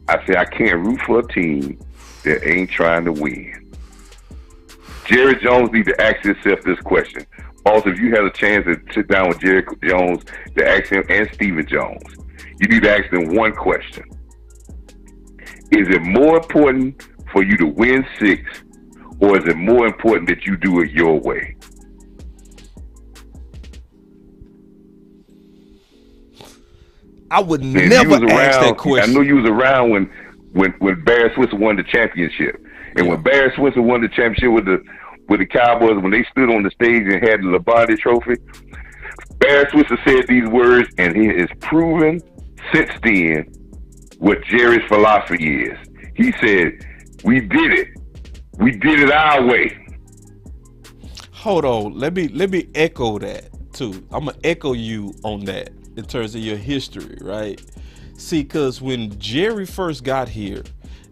I said I can't root for a team that ain't trying to win. Jerry Jones needs to ask himself this question. Also, if you had a chance to sit down with Jerry Jones to ask him and Stephen Jones, you need to ask them one question. Is it more important for you to win 6, or is it more important that you do it your way? I would never ask that question. I knew you was around when Barry Switzer won the championship. And when Barry Switzer won the championship with the Cowboys, when they stood on the stage and had the Lombardi Trophy, Barry Switzer said these words, and he has proven since then what Jerry's philosophy is. He said, we did it. We did it our way. Hold on. Let me echo that too. I'm going to echo you on that in terms of your history, right? See, because when Jerry first got here,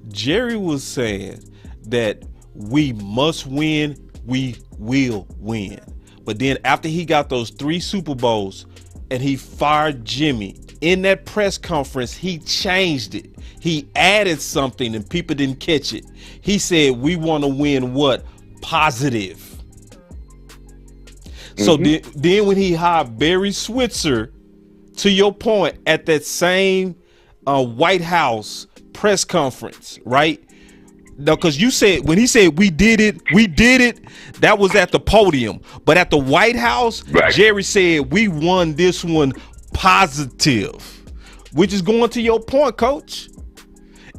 Jerry was saying that we must win, we will win. But then after he got those 3 Super Bowls and he fired Jimmy, in that press conference, he changed it. He added something and people didn't catch it. He said, we want to win what? Positive. So then when he hired Barry Switzer, to your point, at that same White House press conference, right? No, because you said, when he said we did it, that was at the podium. But at the White House, right, Jerry said we won this one positive, which is going to your point, Coach,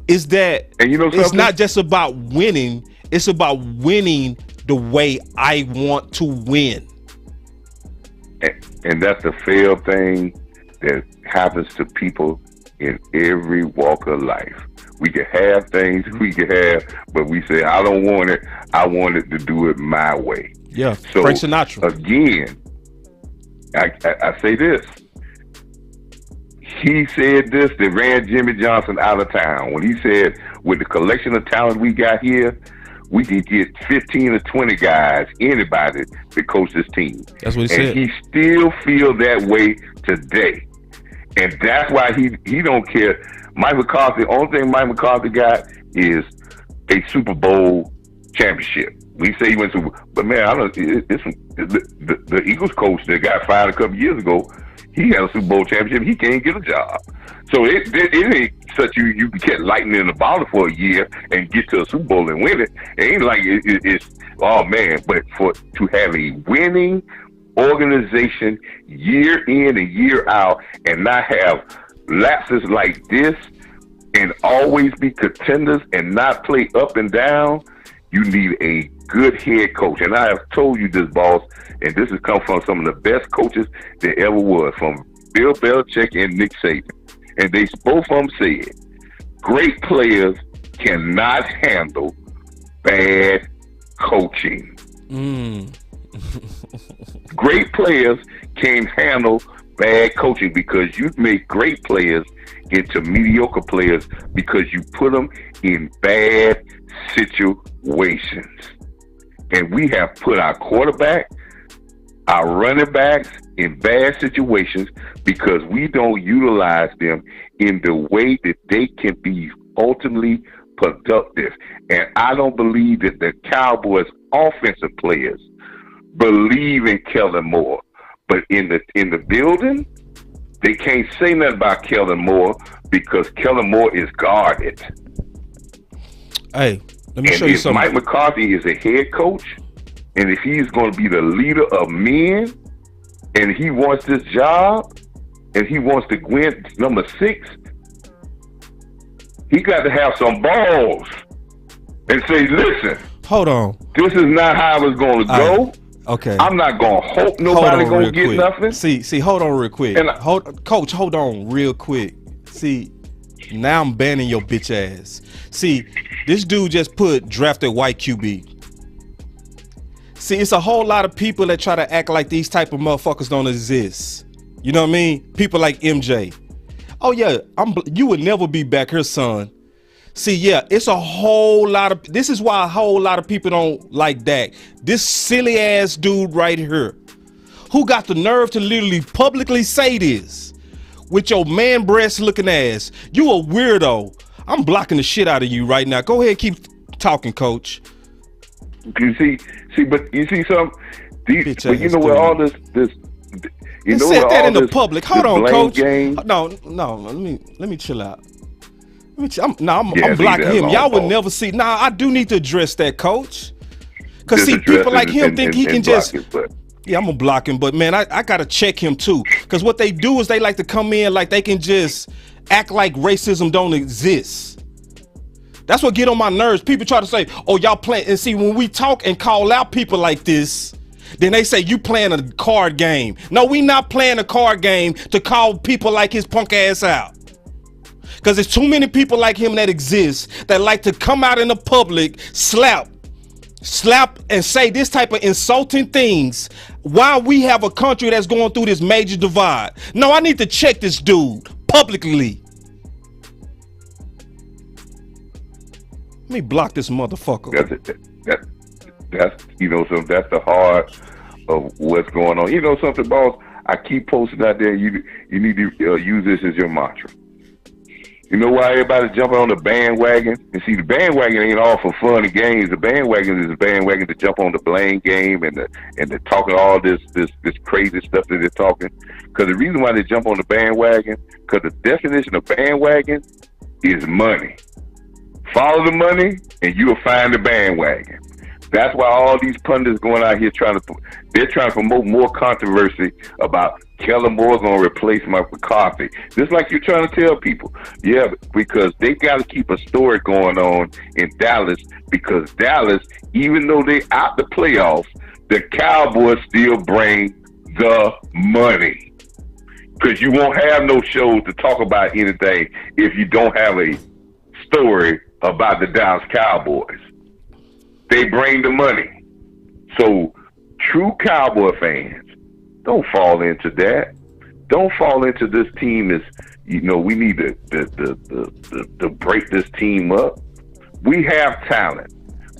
is that, and you know, it's not just about winning, it's about winning the way I want to win. And that's a fair thing that happens to people in every walk of life. We can have things we can have, but we say, I don't want it. I want it to do it my way. Yeah, so Frank Sinatra. Again, I say this. He said this that ran Jimmy Johnson out of town when he said, with the collection of talent we got here, we can get 15 or 20 guys, anybody, to coach this team. That's what he said. And he still feels that way today. And that's why he don't care. Mike McCarthy, the only thing Mike McCarthy got is a Super Bowl championship. We say he went to, but man, I don't. The Eagles coach that got fired a couple years ago, he had a Super Bowl championship. He can't get a job. So it ain't such you can get lightning in the bottle for a year and get to a Super Bowl and win it. It ain't like it's oh man, but to have a winning organization year in and year out and not have lapses like this and always be contenders and not play up and down, you need a good head coach. And I have told you this, boss, and this has come from some of the best coaches there ever was, from Bill Belichick and Nick Saban. And they both of them said, great players cannot handle bad coaching. Great players can't handle bad coaching because you make great players into mediocre players because you put them in bad situations. And we have put our quarterback, our running backs in bad situations because we don't utilize them in the way that they can be ultimately productive. And I don't believe that the Cowboys offensive players believe in Kellen Moore. But in the building, they can't say nothing about Kellen Moore because Kellen Moore is guarded. Hey, let me show you something. Mike McCarthy is a head coach, and if he's going to be the leader of men, and he wants this job, and he wants to win number 6, he got to have some balls and say, listen, hold on, this is not how it's going to go. Okay, I'm not going to hope nobody going to get quick. nothing. See, hold on real quick. Coach, hold on real quick. See, now I'm banning your bitch ass. See, this dude just drafted white QB. See, it's a whole lot of people that try to act like these type of motherfuckers don't exist. You know what I mean? People like MJ. Oh yeah, you would never be back here, son. See, yeah, it's a whole lot of, this is why a whole lot of people don't like Dak. This silly ass dude right here, who got the nerve to literally publicly say this with your man breast looking ass. You a weirdo. I'm blocking the shit out of you right now. Go ahead, keep talking, coach. You see, but you see some, but you know what all this, you know said what that all in the this, public. Hold on, coach. Game? No, let me chill out. I'm blocking him. Y'all would never see. Nah, I do need to address that, coach. Because see, people like him think he can just. Yeah, I'm gonna block him, but man, I gotta check him too. Because what they do is they like to come in like they can just act like racism don't exist. That's what get on my nerves. People try to say, "Oh, y'all playing," and see when we talk and call out people like this, then they say you playing a card game. No, we not playing a card game to call people like his punk ass out. Because there's too many people like him that exist that like to come out in the public, slap, and say this type of insulting things while we have a country that's going through this major divide. No, I need to check this dude publicly. Let me block this motherfucker. That's you know, so that's the heart of what's going on. You know something, boss? I keep posting out there. You need to use this as your mantra. You know why everybody's jumping on the bandwagon? And see, the bandwagon ain't all for fun and games. The bandwagon is the bandwagon to jump on the blame game and the talking all this crazy stuff that they're talking. Because the reason why they jump on the bandwagon, because the definition of bandwagon is money. Follow the money, and you'll find the bandwagon. That's why all these pundits going out here trying to promote more controversy about Kellen Moore going to replace Mike McCarthy. Just like you're trying to tell people. Yeah, because they got to keep a story going on in Dallas, because Dallas, even though they out the playoffs, the Cowboys still bring the money. Because you won't have no shows to talk about anything if you don't have a story about the Dallas Cowboys. They bring the money. So true Cowboy fans, don't fall into that. Don't fall into this team as, you know, we need to break this team up. We have talent.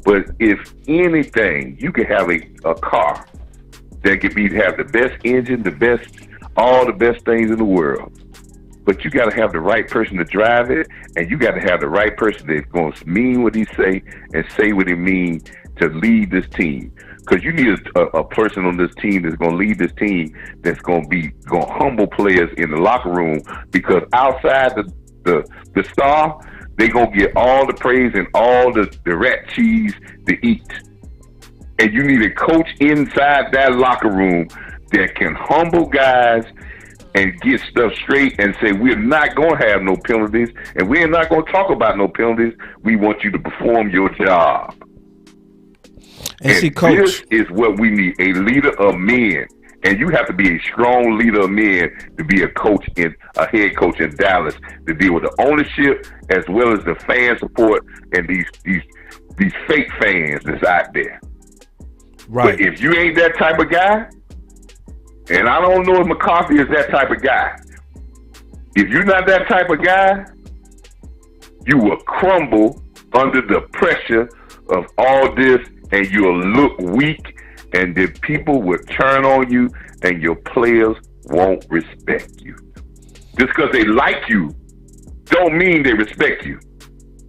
But if anything, you could have a car that could have the best engine, all the best things in the world. But you got to have the right person to drive it, and you got to have the right person that's going to mean what he say and say what he mean to lead this team. because you need a person on this team that's going to lead this team, that's going to humble players in the locker room, because outside the star, they going to get all the praise and all the rat cheese to eat. And you need a coach inside that locker room that can humble guys and get stuff straight and say, we're not going to have no penalties, and we're not going to talk about no penalties. We want you to perform your job. And see, Coach, this is what we need, a leader of men. And you have to be a strong leader of men to be a head coach in Dallas, to deal with the ownership as well as the fan support and these fake fans that's out there. Right. But if you ain't that type of guy, and I don't know if McCarthy is that type of guy, if you're not that type of guy, you will crumble under the pressure of all this, and you'll look weak, and the people will turn on you, and your players won't respect you. Just because they like you don't mean they respect you.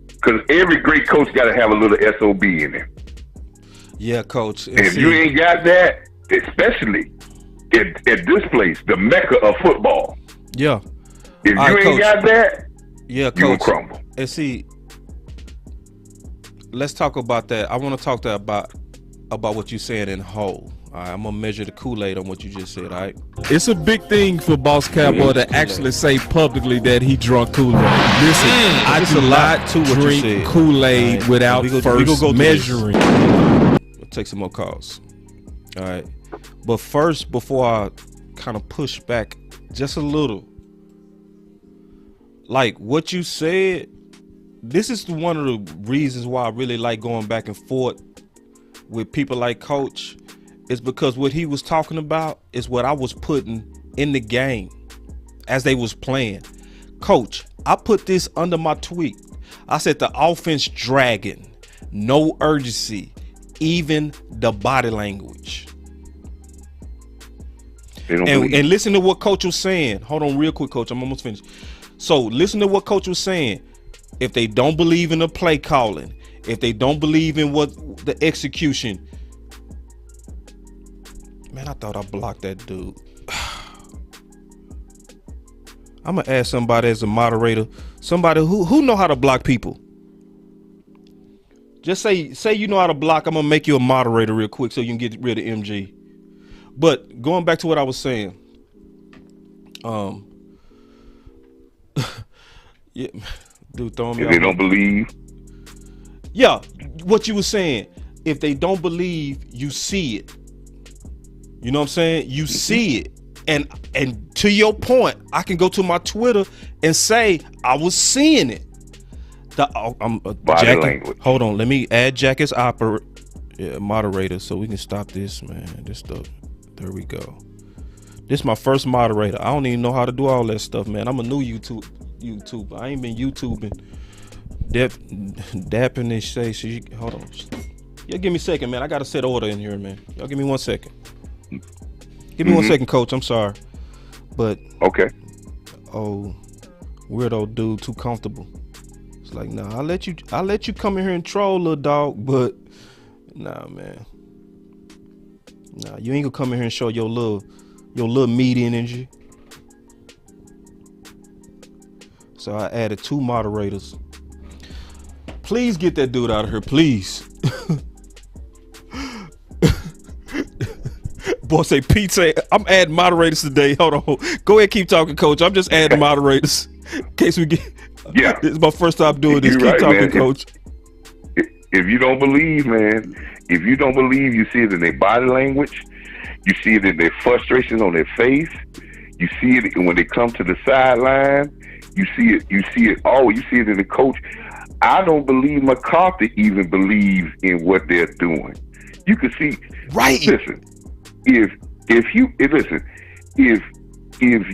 Because every great coach got to have a little SOB in there. Yeah, Coach. And if you ain't got that, especially at this place, the mecca of football. Yeah. If you ain't got that, yeah, Coach, you will crumble. And see, let's talk about that. I want to talk about what you said in whole. All right, I'm going to measure the Kool-Aid on what you just said, all right? It's a big thing for Boss Cowboy to actually say publicly that he drunk Kool-Aid. Listen, I do not drink Kool-Aid without first measuring. We'll take some more calls. All right. But first, before I kind of push back just a little, like what you said, this is one of the reasons why I really like going back and forth with people like Coach, is because what he was talking about is what I was putting in the game as they was playing. Coach, I put this under my tweet. I said the offense dragging, no urgency, even the body language. And listen to what Coach was saying. Hold on real quick, Coach. I'm almost finished. So listen to what Coach was saying. If they don't believe in the play calling, if they don't believe in what the execution. Man, I thought I blocked that dude. I'm going to ask somebody as a moderator, somebody who know how to block people. Just say you know how to block. I'm going to make you a moderator real quick so you can get rid of MG. But going back to what I was saying, yeah, dude, throwing me. If they don't believe, yeah, what you were saying. If they don't believe, you see it. You know what I'm saying? You see it, and to your point, I can go to my Twitter and say I was seeing it. Body language. Hold on, let me add Jack as moderator so we can stop this, man. This stuff. There we go. This is my first moderator. I don't even know how to do all that stuff, man. I'm a new YouTuber. I ain't been YouTubing. Dapping and say, hold on. Y'all give me a second, man. I got to set order in here, man. Y'all give me 1 second. Give me 1 second, Coach. I'm sorry. But. Okay. Oh, weirdo dude, too comfortable. It's like, nah, I'll let you come in here and troll, little dog, but nah, man. Nah, you ain't gonna come in here and show your little meaty energy. So I added 2 moderators. Please get that dude out of here, please. Boy, say Pete say I'm adding moderators today. Hold on, go ahead, keep talking, Coach. I'm just adding moderators in case we get. Yeah, this is my first time doing this. Keep talking, man. Coach. If you don't believe, man, if you don't believe, you see it in their body language. You see it in their frustrations on their face. You see it when they come to the sideline. You see it. You see it. Oh, you see it in the coach. I don't believe McCarthy even believes in what they're doing. You can see. Right. Listen, if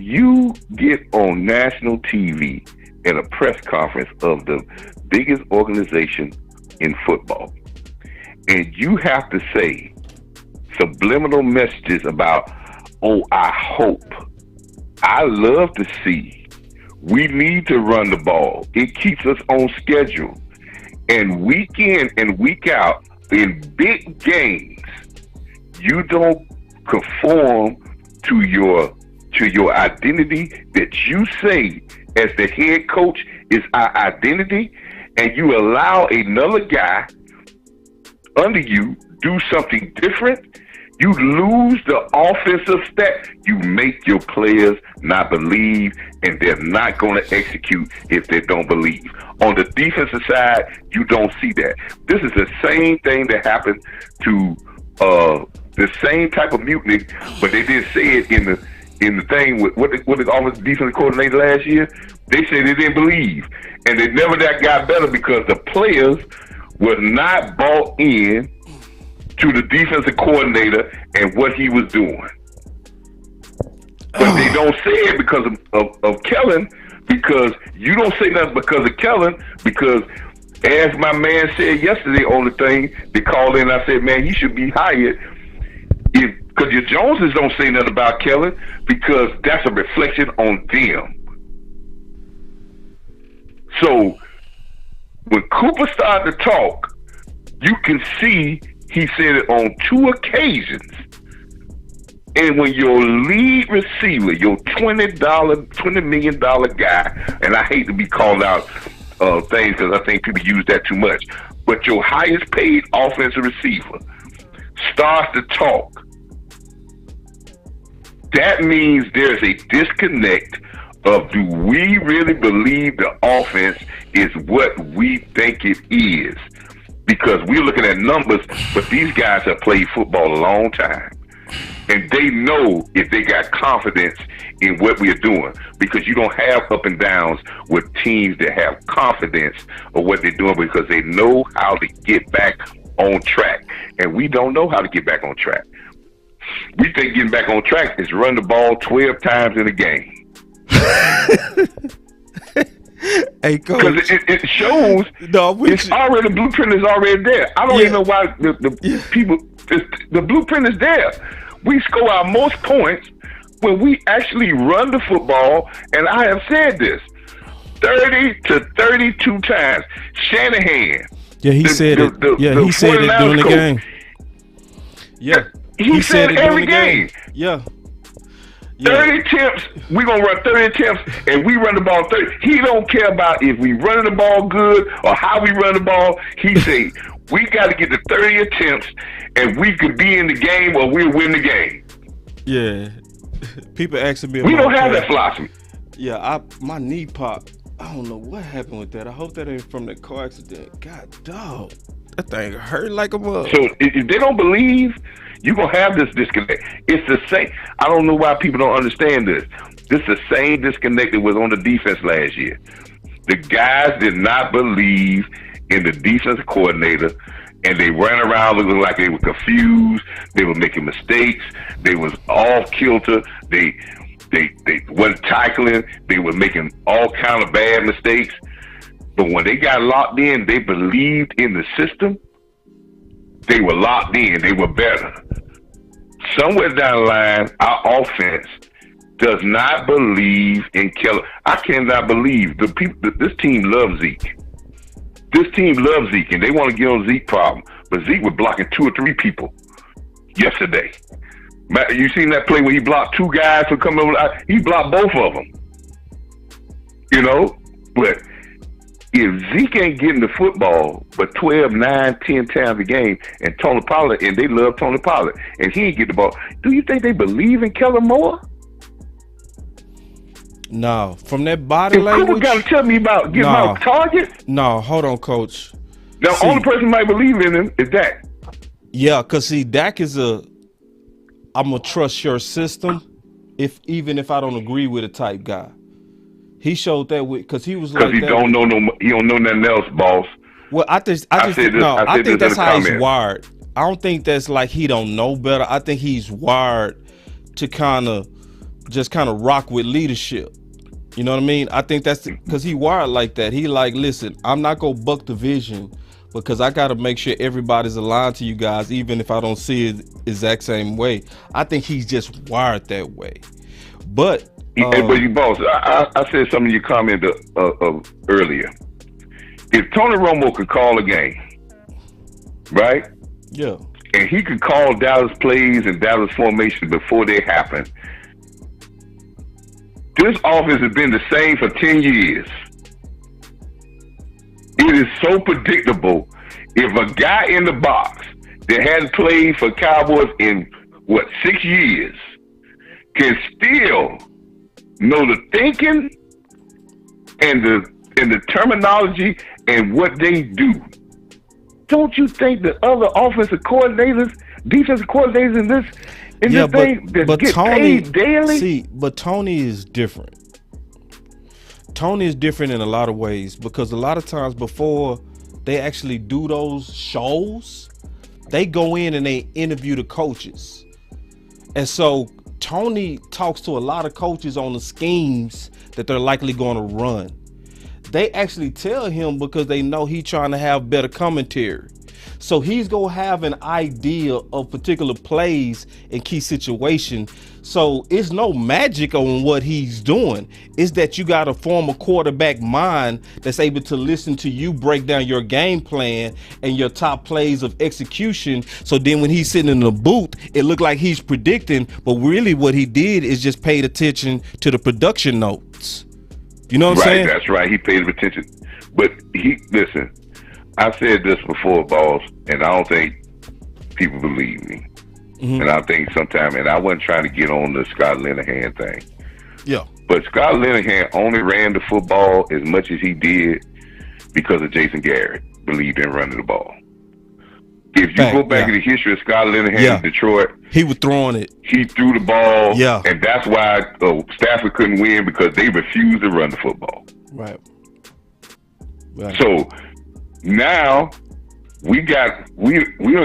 you get on national TV at a press conference of the biggest organization in football, and you have to say subliminal messages about, oh, I hope, I love to see, we need to run the ball, it keeps us on schedule, and week in and week out in big games, you don't conform to your identity that you say as the head coach is our identity, and you allow another guy under you do something different, you lose the offensive stat. You make your players not believe, and they're not going to execute if they don't believe. On the defensive side, you don't see that. This is the same thing that happened to the same type of mutiny, but they didn't say it in the thing with what the offensive defensive coordinator last year. They said they didn't believe, and they never got better because the players were not bought in to the defensive coordinator and what he was doing. But they don't say it because of Kellen, because you don't say nothing because of Kellen, because as my man said yesterday on the thing, they called in and I said, man, he should be hired. Because your Joneses don't say nothing about Kellen because that's a reflection on them. So when Cooper started to talk, you can see he said it on 2 occasions. And when your lead receiver, your $20 million guy, and I hate to be called out things because I think people use that too much, but your highest paid offensive receiver starts to talk, that means there's a disconnect of, do we really believe the offense is what we think it is? Because we're looking at numbers, but these guys have played football a long time. And they know if they got confidence in what we're doing, because you don't have up and downs with teams that have confidence of what they're doing because they know how to get back on track. And we don't know how to get back on track. We think getting back on track is run the ball 12 times in a game. Hey, Coach. Because it shows it's already, the blueprint is already there. I don't even know why the people, the blueprint is there. We score our most points when we actually run the football, and I have said this 30 to 32 times. Shanahan. Yeah, he said it. He said it during the game. Yeah. He said it every game. Yeah. 30 attempts, we're going to run 30 attempts, and we run the ball 30. He don't care about if we running the ball good or how we run the ball. He say, we got to get to 30 attempts, and we could be in the game or we'll win the game. Yeah. People asking me. We don't have that philosophy. Yeah, my knee popped. I don't know what happened with that. I hope that ain't from that car accident. God, dog. That thing hurt like a mug. So if they don't believe, you're going to have this disconnect. It's the same. I don't know why people don't understand this. This is the same disconnect that was on the defense last year. The guys did not believe in the defensive coordinator, and they ran around looking like they were confused. They were making mistakes. They was off kilter. They wasn't tackling. They were making all kind of bad mistakes. But when they got locked in, they believed in the system. They were locked in. They were better. Somewhere down the line, our offense does not believe in Kellen. I cannot believe the people. This team loves Zeke. This team loves Zeke, and they want to get on Zeke problem. But Zeke was blocking 2 or 3 people yesterday. You seen that play where he blocked 2 guys for coming over? He blocked both of them. You know, but if Zeke ain't getting the football but 12, 9, 10 times a game, and Tony Pollard, and they love Tony Pollard, and he ain't get the ball, do you think they believe in Kellen more? No. From that body language. Cooper got to tell me about getting out target. No, hold on, Coach. The only person who might believe in him is Dak. Yeah, because see, Dak is I'm going to trust your system even if I don't agree with a type guy. He showed that because he was like, because he don't know nothing else, boss. Well, I think that's how he's wired. I don't think that's like he don't know better. I think he's wired to kind of rock with leadership. You know what I mean? I think that's because he wired like that. He like, listen, I'm not gonna buck the vision because I got to make sure everybody's aligned to you guys, even if I don't see it exact same way. I think he's just wired that way. But you boss, I said something in your comment earlier. If Tony Romo could call a game, right? Yeah. and he could call Dallas plays and Dallas formation before they happen. This offense has been the same for 10 years. It is so predictable. If a guy in the box that hadn't played for Cowboys in, 6 years can still know the thinking and the terminology and what they do, don't you think the other offensive coordinators, defensive coordinators in this thing that get paid daily? See, but Tony is different. Tony is different in a lot of ways, because a lot of times before they actually do those shows, they go in and they interview the coaches. And so Tony talks to a lot of coaches on the schemes that they're likely going to run. They actually tell him because they know he's trying to have better commentary. So he's going to have an idea of particular plays and key situations. So it's no magic on what he's doing. It's that you got to form a quarterback mind that's able to listen to you break down your game plan and your top plays of execution. So then when he's sitting in the booth, it looked like he's predicting, but really what he did is just paid attention to the production notes. You know what I'm saying? That's right. He paid attention. But listen, I said this before, boss, and I don't think people believe me. Mm-hmm. And I think sometimes, and I wasn't trying to get on the Scott Linehan thing. Yeah. But Scott Linehan only ran the football as much as he did because of Jason Garrett believed in running the ball. If you go back in the history of Scott Linehan in Detroit, he was throwing it. He threw the ball, and that's why Stafford couldn't win, because they refused to run the football. Right. So now we done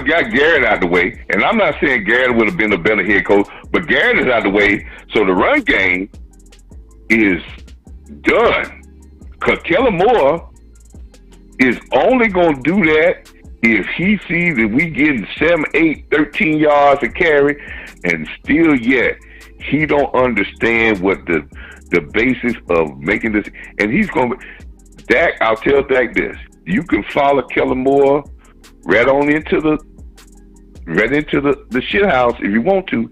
got Garrett out the way, and I'm not saying Garrett would have been a better head coach, but Garrett is out the way, so the run game is done. Because Kellen Moore is only going to do that if he sees that we getting 7, 8, 13 yards a carry, and still yet he don't understand what the basis of making this. And he's going to Dak. I'll tell Dak this: you can follow Kellen Moore right into the shit house if you want to,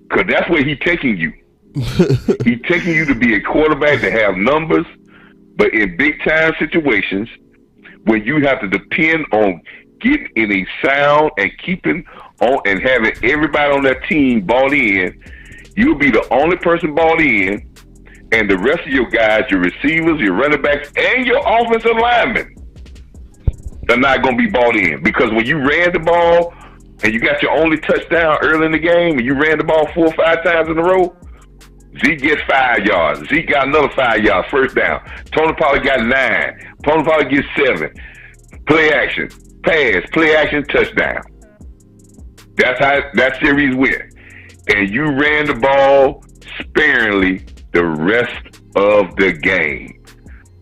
because that's where he's taking you. He's taking you to be a quarterback to have numbers, but in big time situations, when you have to depend on getting in a sound and keeping on and having everybody on that team bought in, you'll be the only person bought in, and the rest of your guys, your receivers, your running backs, and your offensive linemen are not going to be bought in. Because when you ran the ball and you got your only touchdown early in the game and you ran the ball 4 or 5 times in a row, Zeke gets 5 yards. Zeke got another 5 yards, first down. Tony Pollard got 9. Tony Pollard gets 7. Play action, pass, play action, touchdown. That's how that series went. And you ran the ball sparingly the rest of the game.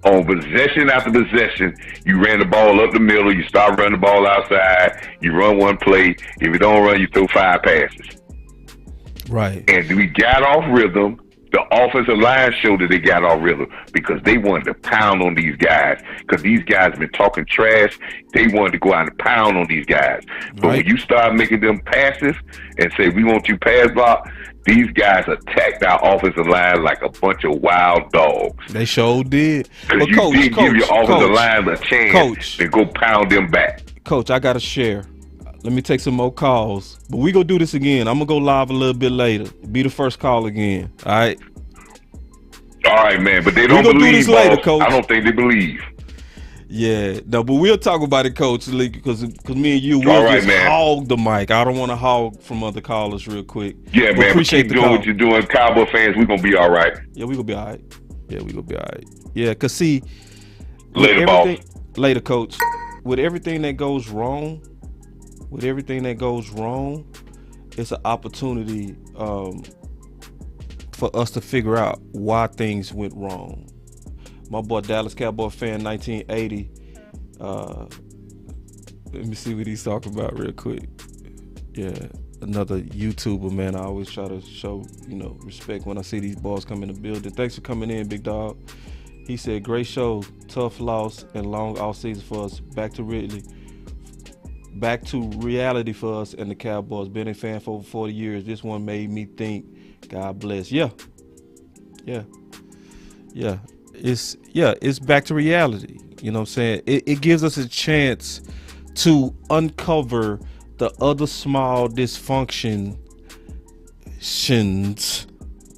On possession after possession, you ran the ball up the middle, you start running the ball outside, you run one play. If you don't run, you throw 5 passes. Right. And we got off rhythm. The offensive line showed that they got off rhythm because they wanted to pound on these guys, because these guys have been talking trash. They wanted to go out and pound on these guys. But when you start making them passes and say, we want you pass block, these guys attacked our offensive line like a bunch of wild dogs. They sure did. Because you didn't give your offensive line a chance to go pound them back. Coach, I got to share. Let me take some more calls. But we going to do this again. I'm going to go live a little bit later. Be the first call again. All right? All right, man. But they don't believe, do this later, Coach. I don't think they believe. Yeah. No, but we'll talk about it, Coach, because me and you will just hog the mic. I don't want to hog from other callers real quick. Yeah, man. Appreciate keep doing what you're doing. Cowboy fans, we're going to be all right. Yeah, we're going to be all right. Yeah, we're going to be all right. Yeah, because see. Later, boss. Later, Coach. With everything that goes wrong, it's an opportunity for us to figure out why things went wrong. My boy Dallas Cowboy fan 1980. Let me see what he's talking about real quick. Yeah, another YouTuber, man. I always try to show, respect when I see these boys come in the building. Thanks for coming in, big dog. He said, great show, tough loss and long off season for us. Back to Ridley. back to reality for us and the Cowboys. Been a fan for over 40 years. This one made me think, God bless. Yeah. It's back to reality. You know what I'm saying? It gives us a chance to uncover the other small dysfunctions,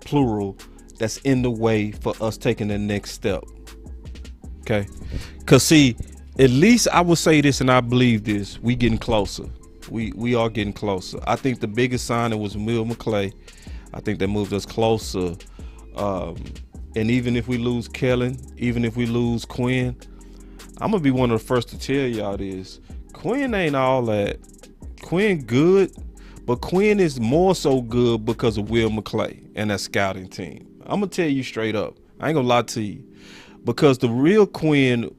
plural, that's in the way for us taking the next step. Okay? Because see, at least I would say this, and I believe this, we getting closer. We are getting closer. I think the biggest sign, it was Will McClay. I think that moved us closer. And even if we lose Kellen, even if we lose Quinn, I'm going to be one of the first to tell y'all this. Quinn ain't all that. Quinn good, but Quinn is more so good because of Will McClay and that scouting team. I'm going to tell you straight up. I ain't going to lie to you. Because the real Quinn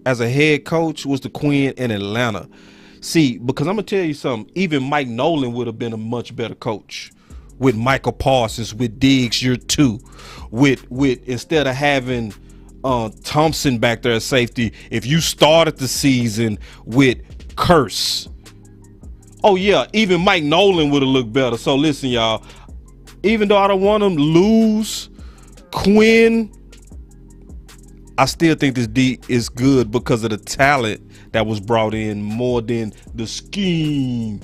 as a head coach was the Quinn in Atlanta. See, because I'm going to tell you something. Even Mike Nolan would have been a much better coach. With Michael Parsons, with Diggs year 2, with instead of having Thompson back there at safety, if you started the season with Curse. Oh yeah, even Mike Nolan would have looked better. So listen, y'all, even though I don't want them to lose Quinn, I still think this D is good because of the talent that was brought in more than the scheme.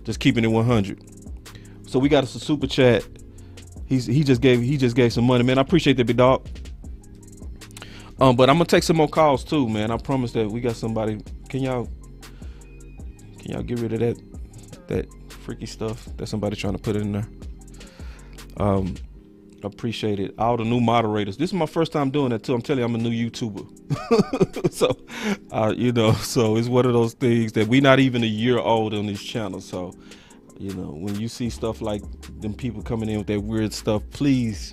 Just keeping it 100. So we got us a super chat. He just gave some money, man. I appreciate that, big dog. But I'm gonna take some more calls too, man. I promise that we got somebody. Can y'all get rid of that freaky stuff that somebody trying to put in there? Appreciate it. All the new moderators. This is my first time doing that too. I'm telling you, I'm a new YouTuber. So so it's one of those things that we not even a year old on this channel. So when you see stuff like them people coming in with that weird stuff, please,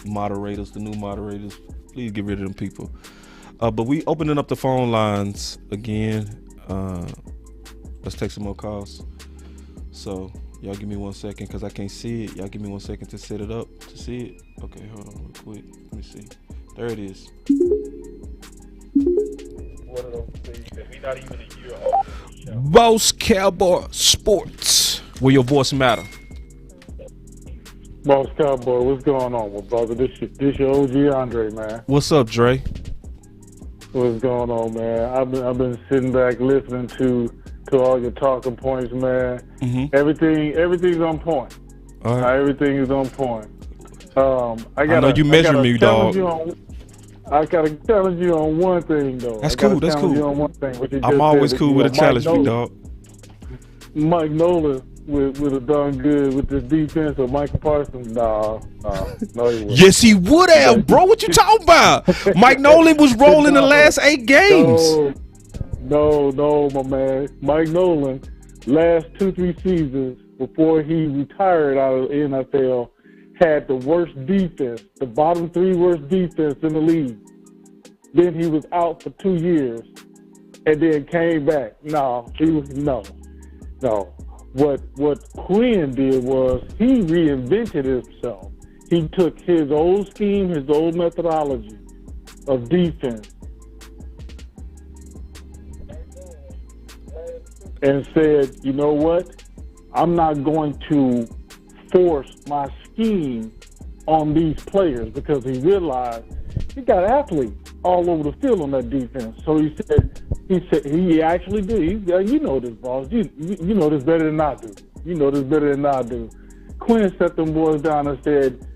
moderators, the new moderators, please get rid of them people. But we opening up the phone lines again. Let's take some more calls. So y'all give me 1 second because I can't see it. Y'all give me 1 second to set it up to see it. Okay, hold on real quick. Let me see. There it is. One of those things that we not even a year old. Boss Cowboy Sports, where your voice matter. Boss Cowboy, what's going on, brother? This your OG Andre, man. What's up, Dre? What's going on, man? I've been sitting back listening to all your talking points, man. Mm-hmm. Everything's on point. All right. Everything is on point. I know you measure me, dog. I gotta challenge you on one thing, though. That's cool. That's cool. You on one thing, I'm always cool with a challenge, me, dog. Mike Nolan would have done good with this defense, or Michael Parsons. No, he wouldn't. Yes, he would have, bro. What you talking about? Mike Nolan was rolling the last 8 games. No, my man. Mike Nolan, last 2-3 seasons before he retired out of the NFL, had the worst defense, the bottom 3 worst defense in the league. Then he was out for 2 years and then came back. No. What Quinn did was he reinvented himself. He took his old scheme, his old methodology of defense, and said, you know what? I'm not going to force my scheme on these players, because he realized he got athletes all over the field on that defense. So he he actually did. You know this, boss. You know this better than I do. Quinn set them boys down and said,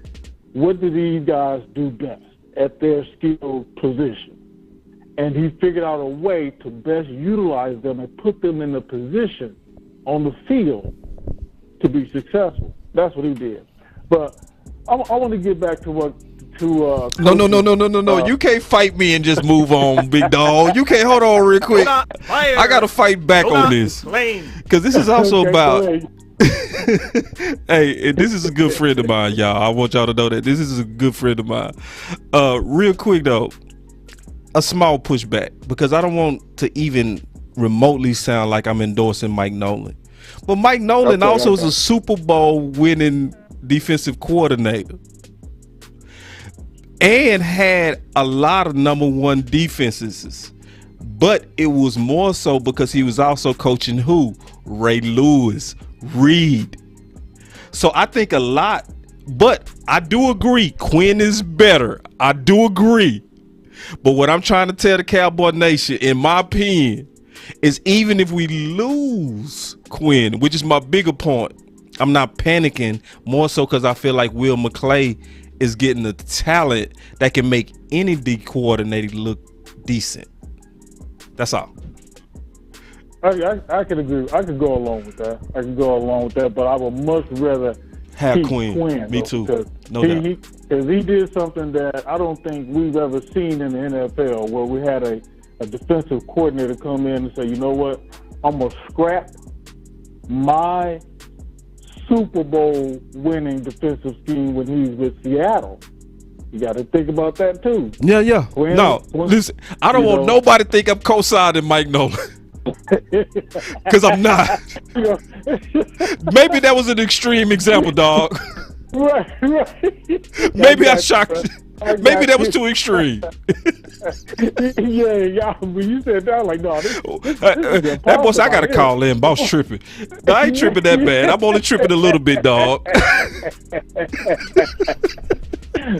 what do these guys do best at their skilled position? And he figured out a way to best utilize them and put them in a position on the field to be successful. That's what he did. But I want to get back to what No. You can't fight me and just move on, big dog. You can't. Hold on real quick. I got to fight back on this. Because this is also about... Hey, this is a good friend of mine, y'all. I want y'all to know that this is a good friend of mine. Real quick, though, a small pushback, because I don't want to even remotely sound like I'm endorsing Mike Nolan. But Mike Nolan also is a Super Bowl winning defensive coordinator and had a lot of number 1 defenses But it was more so because he was also coaching who? Ray Lewis, Reed. So I think a lot, but I do agree Quinn is better. I do agree. But what I'm trying to tell the Cowboy Nation, in my opinion, is even if we lose Quinn, which is my bigger point, I'm not panicking, more so because I feel like Will McClay is getting the talent that can make any D coordinator look decent. That's all. I can agree. I could go along with that. But I would much rather have keep Quinn. Me too. No doubt. Because he did something that I don't think we've ever seen in the NFL, where we had a defensive coordinator come in and say, you know what, I'm going to scrap my Super Bowl winning defensive scheme when he's with Seattle. You got to think about that too. Yeah. Listen, I don't want nobody to think I'm co-signing Mike Nolan. Because I'm not. Maybe that was an extreme example, dog. Right. Maybe I shocked. Maybe that was too extreme. Yeah. When you said that, like, no, that boss, I gotta call in. Boss tripping. No, I ain't tripping that bad. I'm only tripping a little bit, dog.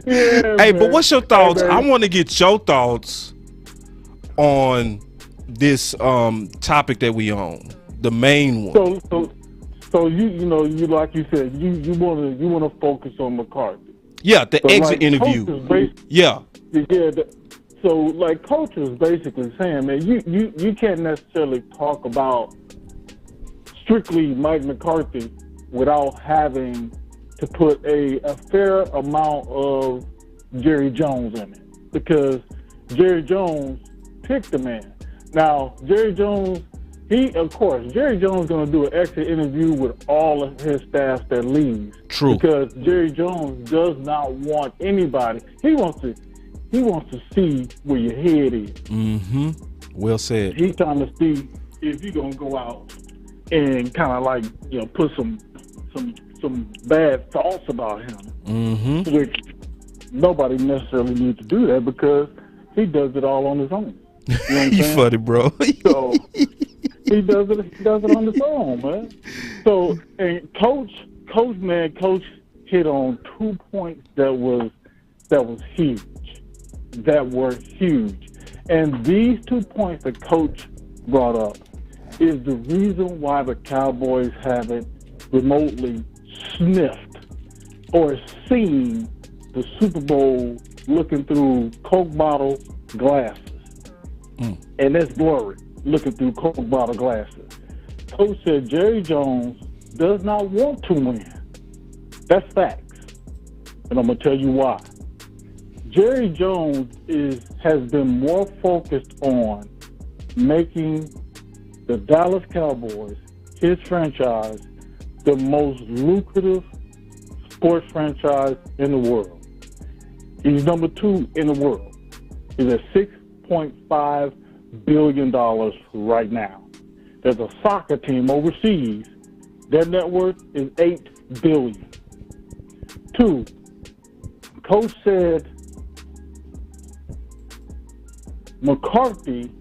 Hey, but what's your thoughts? I want to get your thoughts on this topic that we on, the main one. So you like you said, you want to focus on McCarthy. Yeah, the exit interview. Yeah. So like Coach was basically saying, man, you can't necessarily talk about strictly Mike McCarthy without having to put a fair amount of Jerry Jones in it, because Jerry Jones picked the man. Now, Jerry Jones is going to do an exit interview with all of his staff that leaves. True. Because Jerry Jones does not want anybody. He wants to see where your head is. Mm-hmm. Well said. He's trying to see if you're going to go out and kind of like, put some bad thoughts about him. Mm-hmm. Which nobody necessarily needs to do that, because he does it all on his own. You know what I'm you saying? funny, bro. So he does it on his own, man. So, and Coach hit on 2 points that were huge. And these 2 points that Coach brought up is the reason why the Cowboys haven't remotely sniffed or seen the Super Bowl looking through Coke bottle glasses. And that's blurry, looking through Coke bottle glasses. Coach said Jerry Jones does not want to win. That's facts. And I'm going to tell you why. Jerry Jones has been more focused on making the Dallas Cowboys, his franchise, the most lucrative sports franchise in the world. He's number 2 in the world. He's at $6.5 billion right now. There's a soccer team overseas. Their net worth is $8 billion. 2, Coach said McCarthy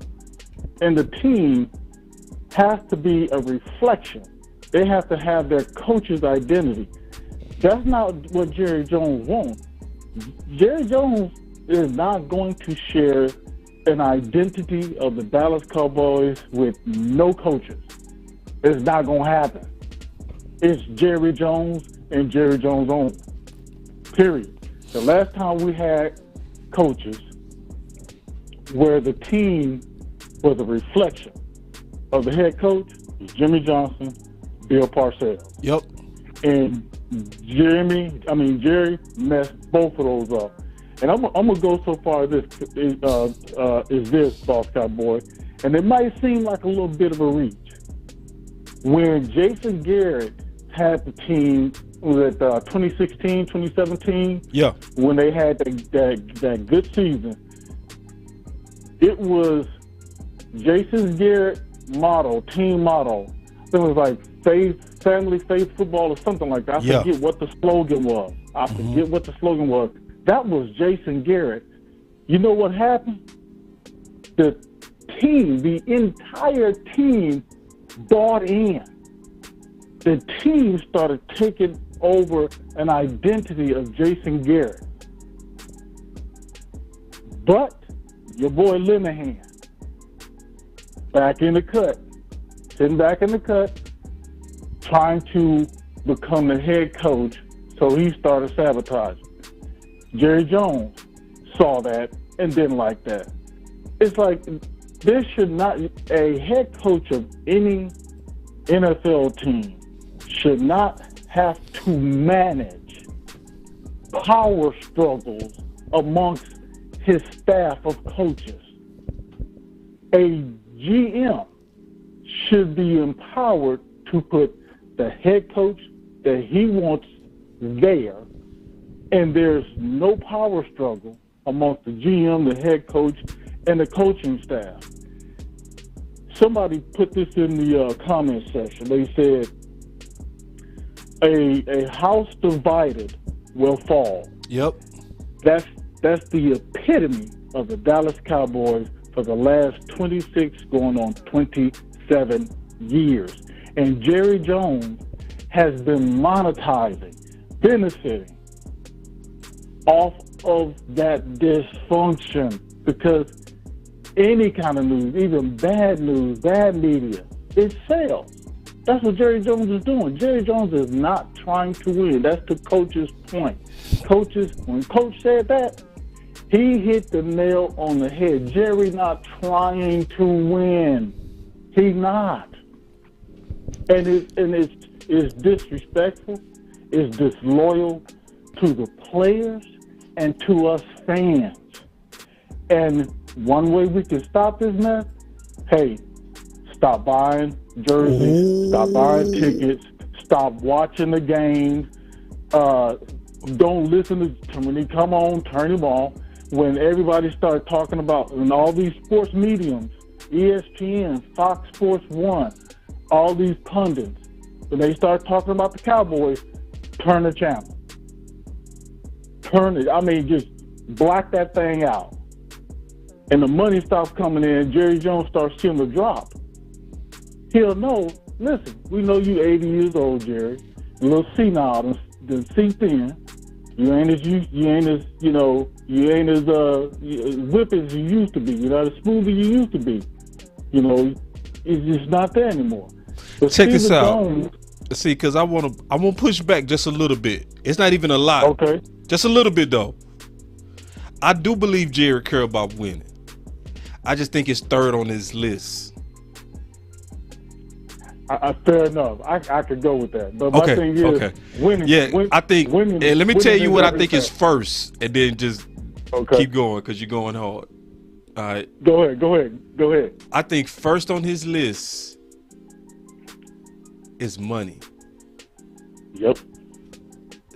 and the team has to be a reflection. They have to have their coach's identity. That's not what Jerry Jones wants. Jerry Jones is not going to share an identity of the Dallas Cowboys with no coaches. It's not going to happen. It's Jerry Jones and Jerry Jones only. Period. The last time we had coaches where the team was a reflection of the head coach was Jimmy Johnson, Bill Parcells. Yep. And Jerry messed both of those up. And I'm gonna go so far as this Boss Cowboy, and it might seem like a little bit of a reach. When Jason Garrett had the team, was it 2016, 2017? Yeah. When they had that good season, it was Jason Garrett motto, team motto. It was like family, faith, football, or something like that. I forget what the slogan was. That was Jason Garrett. You know what happened? The team, the entire team bought in. The team started taking over an identity of Jason Garrett. But your boy Linehan, back in the cut, sitting back in the cut, trying to become the head coach, so he started sabotaging. Jerry Jones saw that and didn't like that. It's like there should not, a head coach of any NFL team should not have to manage power struggles amongst his staff of coaches. A GM should be empowered to put the head coach that he wants there, and there's no power struggle amongst the GM, the head coach, and the coaching staff. Somebody put this in the comment section. They said, a house divided will fall. Yep. That's the epitome of the Dallas Cowboys for the last 26 going on 27 years. And Jerry Jones has been monetizing, benefiting off of that dysfunction, because any kind of news, even bad news, bad media, it sells. That's what Jerry Jones is doing. Jerry Jones is not trying to win. That's the coach's point. When Coach said that, he hit the nail on the head. Jerry not trying to win. He's not. And it's disrespectful. It's disloyal to the players and to us fans. And one way we can stop this mess, hey, stop buying jerseys, stop buying tickets, stop watching the games. Don't listen to when he come on, turn him on. When everybody started talking about, and all these sports mediums, ESPN, Fox Sports 1, all these pundits, when they start talking about the Cowboys, turn the channel. Just black that thing out. And the money stops coming in, Jerry Jones starts seeing the drop. He'll know, listen, we know you 80 years old, Jerry. A little senile, then seeped in. You ain't as whip as you used to be. You're not as smooth as you used to be. It's just not there anymore. But check this out. See, because I want to push back just a little bit. It's not even a lot. Okay. Just a little bit though. I do believe Jerry care about winning. I just think it's third on his list. Fair enough. I could go with that. But my thing is winning. Yeah, I think. Winning, and let me tell you what I think is first, and then just keep going because you're going hard. All right. Go ahead. I think first on his list is money. Yep.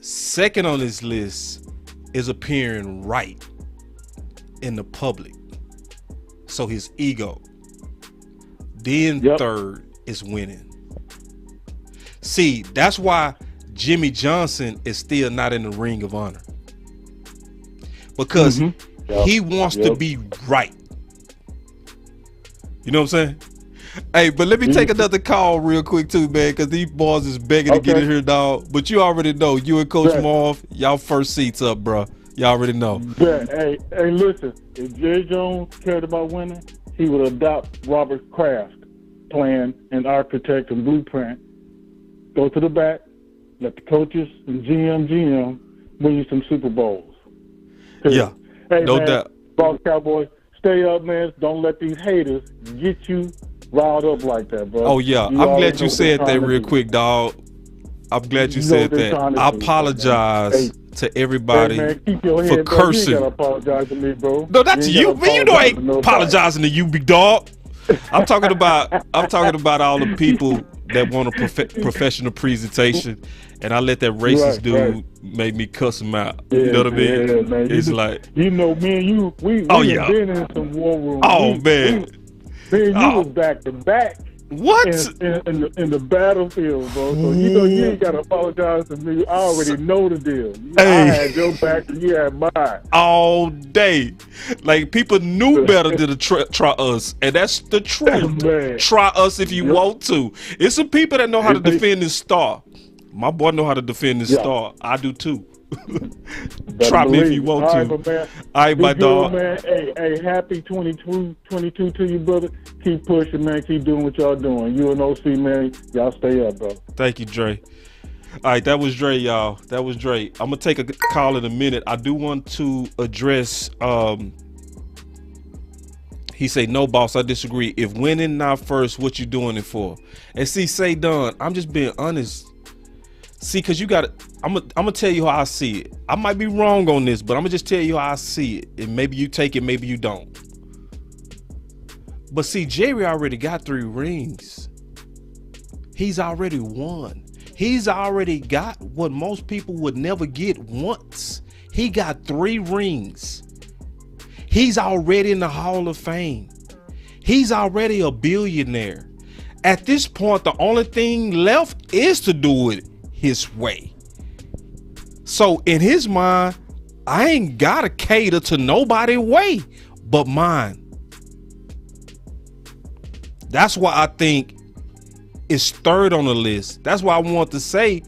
Second on his list is appearing right in the public. So his ego. Then third is winning. See, that's why Jimmy Johnson is still not in the Ring of Honor. Because he wants to be right. You know what I'm saying? Hey, but let me take another call real quick too, man, because these boys is begging to get in here, dog. But you already know, you and Coach Marv, y'all first seats up, bro. Y'all already know. Hey, listen, if Jerry Jones cared about winning, he would adopt Robert Kraft plan and architect and blueprint. Go to the back, let the coaches and GM win you some Super Bowls. Yeah, hey, no man, doubt. Boss Cowboy, stay up, man. Don't let these haters get you riled up like that, bro. Oh, yeah. I'm glad you said that real quick, dog. I'm glad you said that. I apologize to everybody for cursing. You ain't gotta apologize to me, bro. No, that's you. Man, you know I ain't apologizing to you, big dog. I'm talking about all the people that want a professional presentation, and I let that racist dude make me cuss him out. Yeah, you know what I mean? Yeah, man. It's like, me and you, we been in some war rooms. Oh, man. Me and you was back to back What? In the battlefield, bro. So you ain't gotta apologize to me. I already know the deal. I had your back and you had mine. All day. Like, people knew better than to try us. And that's the truth. Try us if you want to. It's some people that know how to defend this star. My boy know how to defend this star. I do too. Try me if you want to. All right, my dog. Man. Hey, happy 22 to you, brother. Keep pushing, man. Keep doing what y'all doing. You and OC, man. Y'all stay up, bro. Thank you, Dre. All right, that was Dre, y'all. That was Dre. I'm gonna take a call in a minute. I do want to address. He say, "No, boss, I disagree. If winning not first, what you doing it for?" And see, say done. I'm just being honest. See, cause you got to. I'm gonna tell you how I see it. I might be wrong on this, but I'm gonna just tell you how I see it. And maybe you take it, maybe you don't. But see, Jerry already got 3 rings. He's already won. He's already got what most people would never get once. He got 3 rings. He's already in the Hall of Fame. He's already a billionaire. At this point, the only thing left is to do it his way. So in his mind, I ain't gotta cater to nobody's way but mine. That's why I think it's 3rd on the list. That's why I want to say,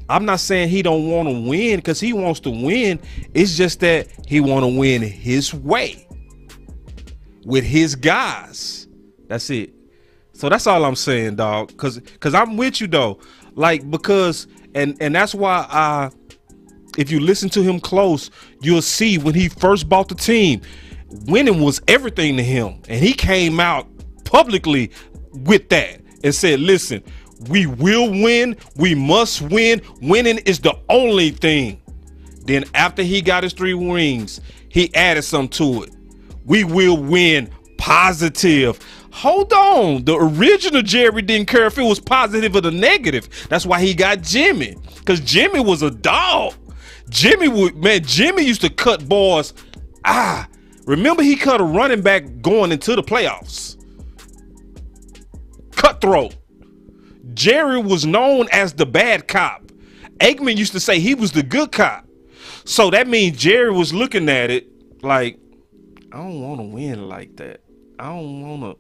I'm not saying he don't want to win, because he wants to win. It's just that he want to win his way with his guys. That's it. So that's all I'm saying, dog. Cause I'm with you though. Like, because and that's why if you listen to him close, you'll see when he first bought the team, winning was everything to him. And he came out publicly with that and said, listen, we will win. We must win. Winning is the only thing. Then after he got his 3 rings, he added some to it. We will win positive. Hold on. The original Jerry didn't care if it was positive or the negative. That's why he got Jimmy. Because Jimmy was a dog. Jimmy used to cut boys. Remember he cut a running back going into the playoffs. Cutthroat. Jerry was known as the bad cop. Aikman used to say he was the good cop. So that means Jerry was looking at it like, I don't want to win like that. I want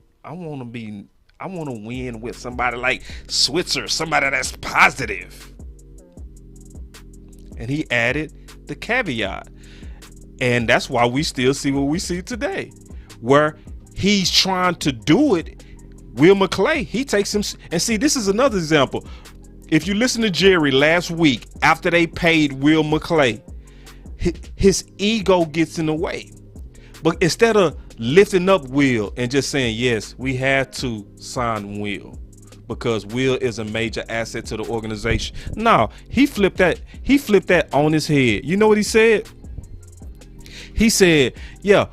to win with somebody like Switzer, somebody that's positive. And he added the caveat. And that's why we still see what we see today, where he's trying to do it. Will McClay, he takes him. And see, this is another example. If you listen to Jerry last week, after they paid Will McClay, his ego gets in the way. But instead of lifting up Will and just saying, yes, we had to sign Will because Will is a major asset to the organization. No, he flipped that on his head. You know what he said? He said, yeah,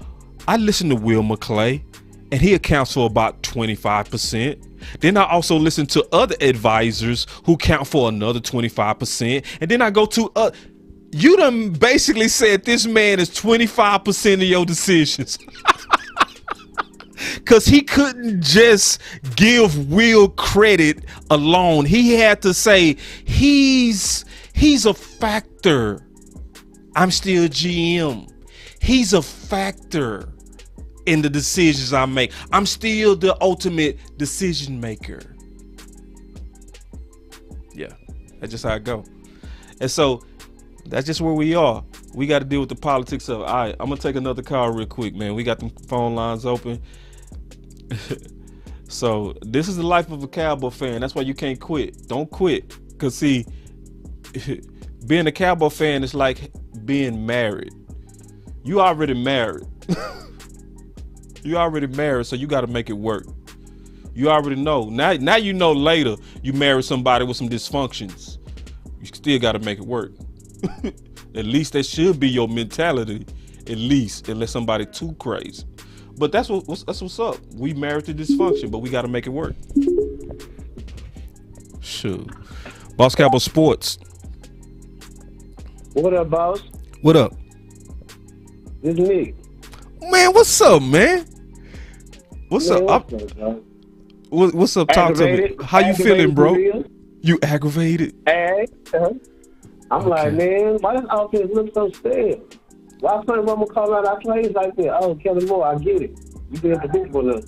I listened to Will McClay and he accounts for about 25%. Then I also listen to other advisors who count for another 25%. And then I go to you done basically said this man is 25% of your decisions. Because he couldn't just give Will credit alone. He had to say he's a factor. I'm still GM. He's a factor in the decisions I make. I'm still the ultimate decision maker. Yeah, that's just how it go. And so that's just where we are. We got to deal with the politics of, all right, I'm going to take another call real quick, man. We got the phone lines open. So this is the life of a Cowboy fan. That's why you can't quit. Don't quit. Because see, being a Cowboy fan is like being married. You already married. You already married, so you got to make it work. You already know. Now you know later you married somebody with some dysfunctions. You still got to make it work. At least that should be your mentality. At least, unless somebody too crazy. But that's what's up. We married to dysfunction, but we got to make it work. Shoot. Boss Cowboy Sports. What up, boss? What up? It's me. Man, what's up, man? What's up? What's up? Talk to me. How you feeling, bro? You aggravated? I'm like, man, why does offense look so stale? Why couldn't Roman call out our plays like that? Oh, Kellen Moore, I get it. You being predictable now.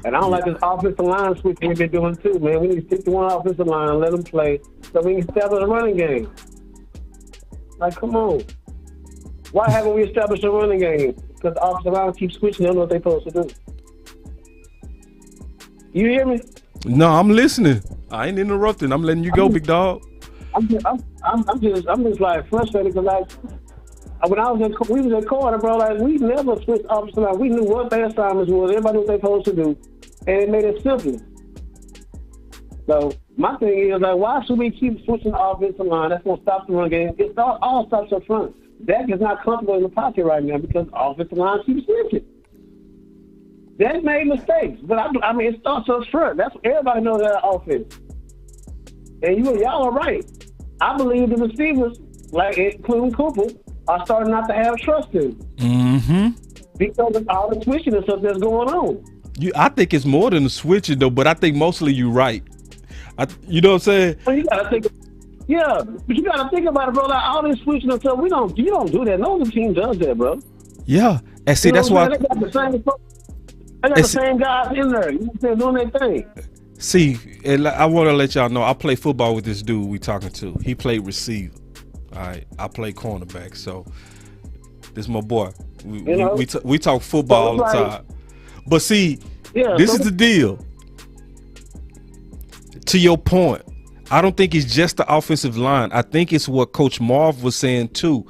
And I don't like this offensive line switch we've been doing too, man. We need to stick to one offensive line and let them play so we can establish a running game. Like, come on. Why haven't we established a running game? Because the offensive line keeps switching. They don't know what they're supposed to do. You hear me? No, I'm listening. I ain't interrupting. I'm letting you go, big dog. I'm just like frustrated because like when we was at corner, bro, like we never switched offensive line. We knew what their assignments was. Everybody knew what they supposed to do, and it made it simple. So my thing is like, why should we keep switching the offensive line? That's gonna stop the run game. It all stops up front. Dak is not comfortable in the pocket right now because the offensive line keeps switching. Dak made mistakes, but I mean it starts up front. That's what everybody knows that offense. And y'all are right. I believe the receivers, like including Cooper, are starting not to have trust in him. Mm-hmm. Because of all the switching and stuff that's going on. I think it's more than the switching though, but I think mostly you're right. You know what I'm saying? Well, you gotta think. Yeah, but you gotta think about it, bro. Like all this switching and stuff, you don't do that. No other team does that, bro. Yeah, and see that's why they got the same guys in there. You know what I'm saying, doing their thing. See, and I want to let y'all know I play football with this dude we talking to. He played receiver. All right, I play cornerback. So this is my boy. We talk football all the time. But see, this is the deal. To your point, I don't think it's just the offensive line. I think it's what Coach Marv was saying too.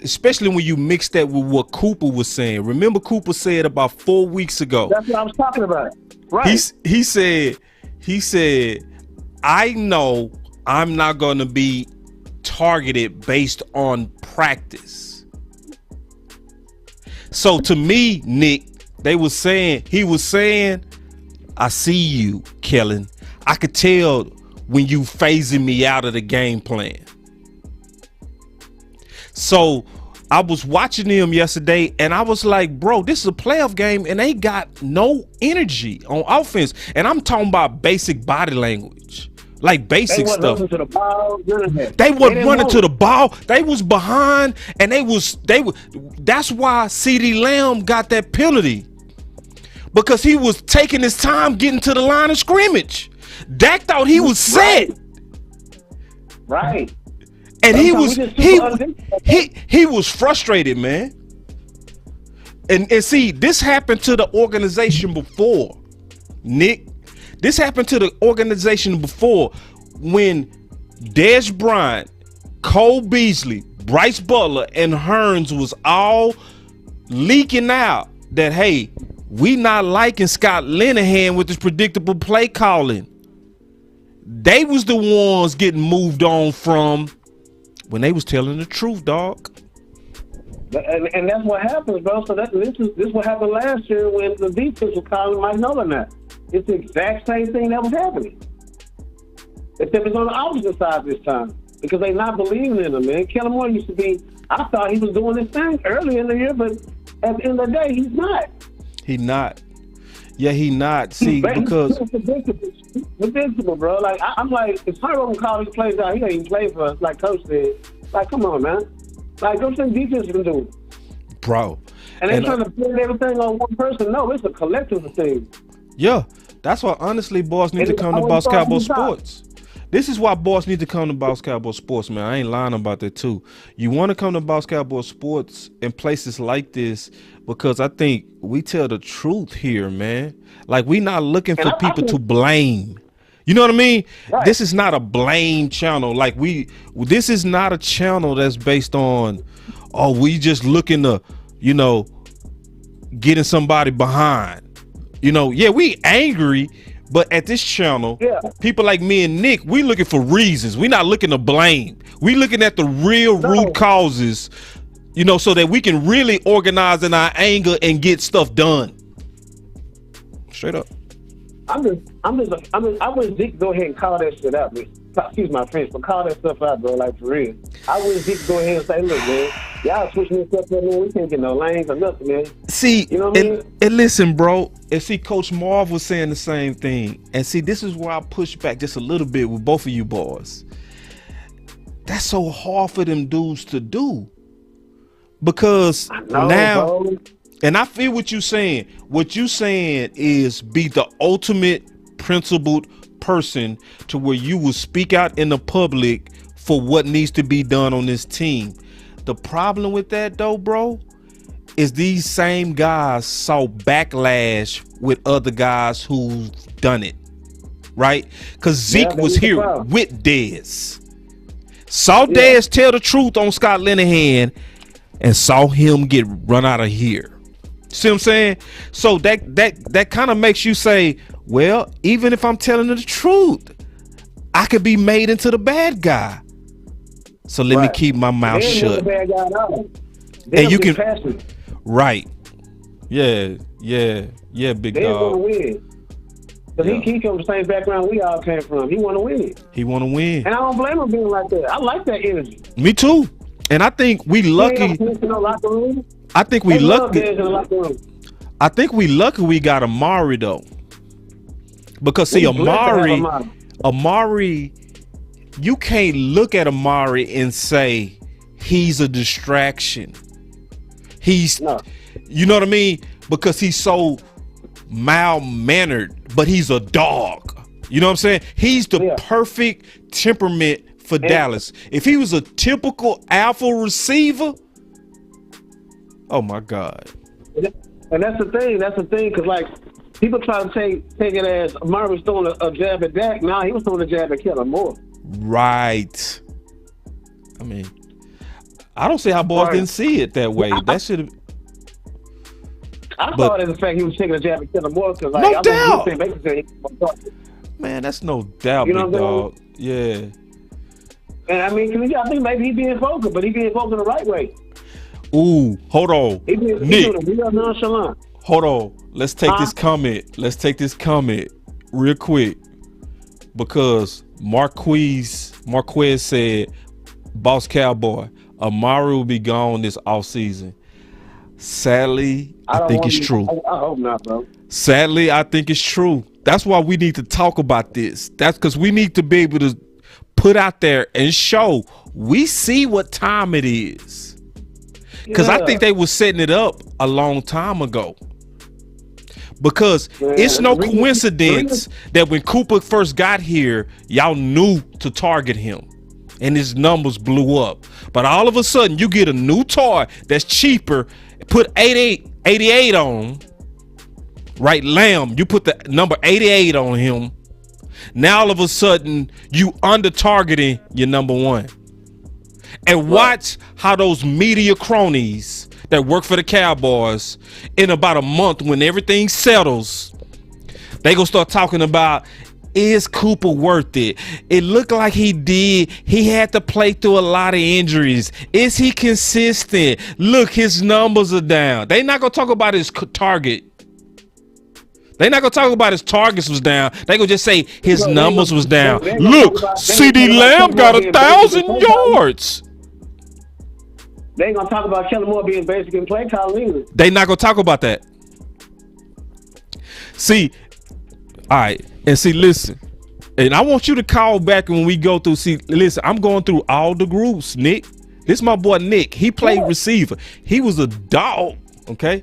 Especially when you mix that with what Cooper was saying. Remember Cooper said about 4 weeks ago. That's what I was talking about. Right. He said, I know I'm not going to be targeted based on practice. So to me, Nick, he was saying, I see you, Kellen. I could tell when you phasing me out of the game plan. So I was watching them yesterday and I was like, bro, this is a playoff game and they got no energy on offense. And I'm talking about basic body language, like basic stuff. To the ball, they wasn't running to the ball. They was behind and that's why CeeDee Lamb got that penalty, because he was taking his time getting to the line of scrimmage. Dak thought he was set. Right. And he was frustrated, man. And see, this happened to the organization before, Nick. This happened to the organization before when Dez Bryant, Cole Beasley, Bryce Butler, and Hearns was all leaking out that, hey, we not liking Scott Linehan with his predictable play calling. They was the ones getting moved on from when they was telling the truth, dog. And that's what happens, bro. So this is what happened last year when the defense was calling Mike Nolan out. It's the exact same thing that was happening. Except it's on the opposite side this time because they not believing in him, man. Kellen Moore used to be, I thought he was doing this thing early in the year, but at the end of the day, he's not. He not. Yeah, he not. See, because predictable, bro. Like I'm like, if Tyrone Collins plays out, he ain't even play for us, like Coach said. Like, come on, man. Like, go think defense can do, bro. And they trying to put everything on one person. No, it's a collective thing. Yeah, that's why honestly, boys need to come to Boss Cowboy Sports. This is why boss need to come to Boss Cowboy Sports, man. I ain't lying about that too. You want to come to Boss Cowboy Sports in places like this because I think we tell the truth here, man. Like, we not looking for people to blame. You know what I mean? Right. This is not a blame channel. Like, this is not a channel that's based on, oh, we just looking to, getting somebody behind. Yeah, we angry. But at this channel, people like me and Nick, we looking for reasons. We not looking to blame. We looking at the real root causes, so that we can really organize in our anger and get stuff done. Straight up. I wish Zeke go ahead and call that shit out. Excuse my French, but call that stuff out, bro. Like, for real. I wish Zeke go ahead and say, look, man, y'all switching this stuff up, man. We can't get no lanes or nothing, man. see, You know what I mean? and listen, bro. And see, Coach Marv was saying the same thing. And see, this is where I push back just a little bit with both of you boys. That's so hard for them dudes to do. Because now, bro. And I feel what you're saying. What you're saying is be the ultimate principled person to where you will speak out in the public for what needs to be done on this team. The problem with that, though, bro, is these same guys saw backlash with other guys who've done it, right? Because Zeke was here with Dez. Saw Dez tell the truth on Scott Linehan and saw him get run out of here. See what I'm saying? So that kind of makes you say, well, even if I'm telling the truth, I could be made into the bad guy. So let me keep my mouth shut. And you can, right? Yeah, big they dog. Want to win. But he from the same background we all came from. He want to win. He want to win. And I don't blame him being like that. I like that energy. Me too. And I think we lucky. I think we lucky. I think we lucky we got Amari though. Because see, Amari, you can't look at Amari and say he's a distraction. You know what I mean? Because he's so mild-mannered, but he's a dog. You know what I'm saying? He's the perfect temperament for Dallas. If he was a typical alpha receiver, oh my God. And that's the thing, because like people try to take it as Amari was throwing a jab at Dak. Now he was throwing a jab at Kellen more. Right. I mean, I don't see how boys didn't see it that way. That should have. I thought as a fact he was taking a jab at Kellen more because no doubt. Man, that's no doubt, big dog. Yeah. And I mean, I think maybe he being vocal, but he being vocal the right way. Ooh, hold on, Nick. Real nonchalant. Hold on. Let's take this comment real quick because Marquez said, "Boss Cowboy, Amari will be gone this offseason." Sadly, I think it's true. I hope not, bro. Sadly, I think it's true. That's why we need to talk about this. That's because we need to be able to put out there and show we see what time it is. Because I think they were setting it up a long time ago. Because it's no coincidence that when Cooper first got here, y'all knew to target him. And his numbers blew up. But all of a sudden, you get a new toy that's cheaper, put 88 on, right? Lamb, you put the number 88 on him. Now all of a sudden, you under-targeting your number one. And watch how those media cronies that work for the Cowboys, in about a month when everything settles, they gonna start talking about, is Cooper worth it? It looked like he had to play through a lot of injuries. Is he consistent? Look, his numbers are down. They not gonna talk about his target. They not gonna talk about his targets was down. They gonna just say his numbers was down. Look, CD Lamb got 1,000 yards. They ain't gonna talk about Kellen Moore being basic in play calling either. They not gonna talk about that. See, all right, and see, listen, and I want you to call back when we go through. See, listen, I'm going through all the groups, Nick. This is my boy Nick. He played receiver. He was a dog. Okay.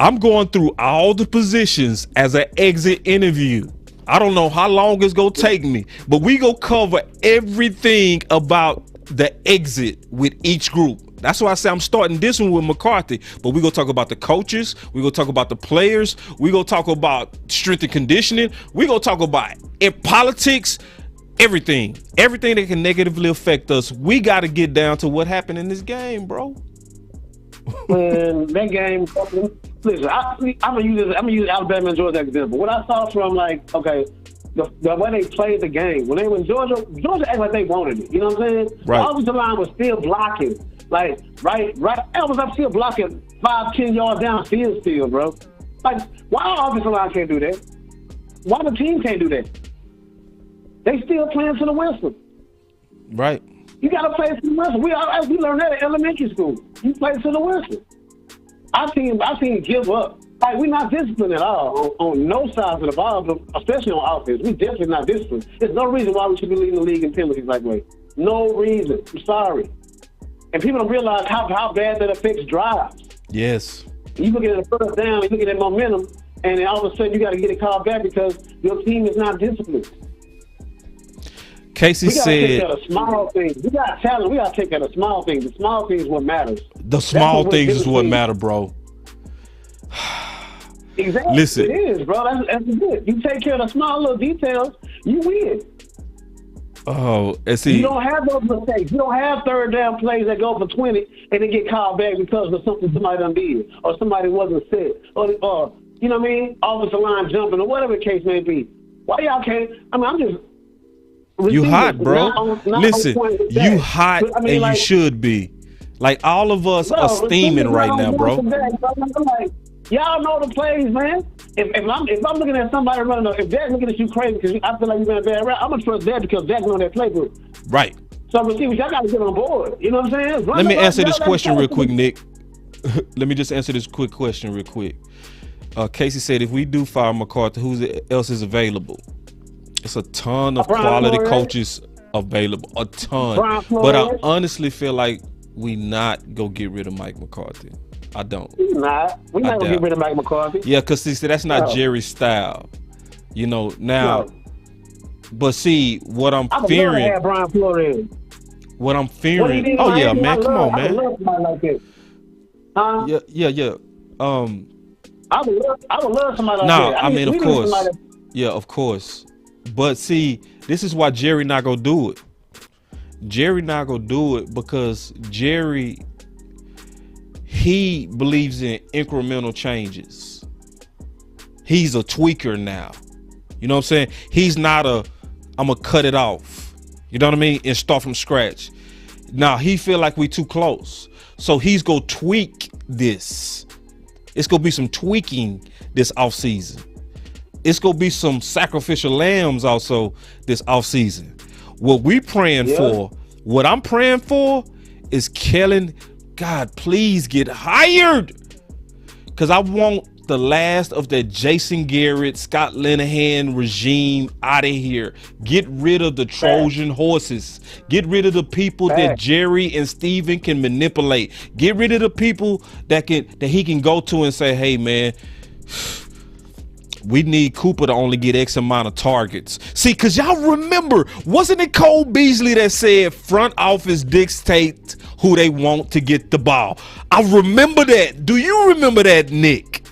I'm going through all the positions as an exit interview. I don't know how long it's gonna take me, but we gonna cover everything about the exit with each group. That's why I say I'm starting this one with McCarthy, but we gonna talk about the coaches, we gonna talk about the players, we gonna talk about strength and conditioning, we gonna talk about politics, everything that can negatively affect us. We gotta get down to what happened in this game, bro. Man, that game. Listen, I'm gonna use Alabama and Georgia as an example. What I saw from the way they played the game when they were in Georgia acted like they wanted it. You know what I'm saying? Right. The offensive line was still blocking, like right. I was up still blocking 5-10 yards downfield, still, bro. Like, why our offensive line can't do that? Why the team can't do that? They still playing to the whistle. Right. You gotta play to the whistle. We learned that in elementary school. You play to the whistle. I seen him give up. Like, we're not disciplined at all on no sides of the ball, especially on offense. We definitely not disciplined. There's no reason why we should be leading the league in penalties like that. No reason. I'm sorry. And people don't realize how bad that affects drives. Yes. You look at the first down, you look at that momentum, and then all of a sudden you got to get it called back because your team is not disciplined. Casey said, take out a small thing. We got talent. We got to take out a small thing. The small thing is what matters. The small things is what matter, bro. Exactly. Listen. It is, bro. That's good. You take care of the small little details, you win. Oh, and see, you don't have those mistakes. You don't have third down plays that go for 20 and then get called back because of something somebody done did or somebody wasn't set or you know what I mean? Offensive line jumping or whatever the case may be. Why y'all can't? I mean, I'm just. You hot, bro. Listen, you hot, but, I mean, and like, you should be. Like, all of us are steaming right now, bro. Like, y'all know the plays, man. If I'm looking at somebody running, if Dad's looking at you crazy because I feel like you're going a bad route, I'm going to trust Dad because Dad's on that playbook. Right. So, receivers, y'all got to get on board. You know what I'm saying? Let me answer this question real quick, Nick. Let me just answer this quick question real quick. Casey said, if we do fire McCarthy, who else is available? It's a ton of quality coaches available, a ton. But I honestly feel like we not go get rid of Mike McCarthy. I don't. We're not going to get rid of Mike McCarthy. Yeah, because see, that's not Jerry's style. You know, now. No. But see, what I'm fearing. I would Brian Flores. What I'm fearing. Oh, yeah, man. Come on, man. I would love somebody like that. Huh? Yeah. I would love somebody like that. No, I mean, of course. Yeah, of course. But see, this is why Jerry not gonna do it. Jerry not gonna do it because Jerry, he believes in incremental changes. He's a tweaker now. You know what I'm saying? He's not I'm gonna cut it off. You know what I mean? And start from scratch. Now he feel like we too close. So he's gonna tweak this. It's gonna be some tweaking this offseason. It's gonna be some sacrificial lambs also this offseason. What we praying for, what I'm praying for is Kellen, God, please get hired. Cause I want the last of that Jason Garrett, Scott Linehan regime out of here. Get rid of the Trojan horses. Get rid of the people that Jerry and Steven can manipulate. Get rid of the people that he can go to and say, hey man, we need Cooper to only get X amount of targets. See, because y'all remember, wasn't it Cole Beasley that said front office dictates who they want to get the ball? I remember that. Do you remember that, Nick?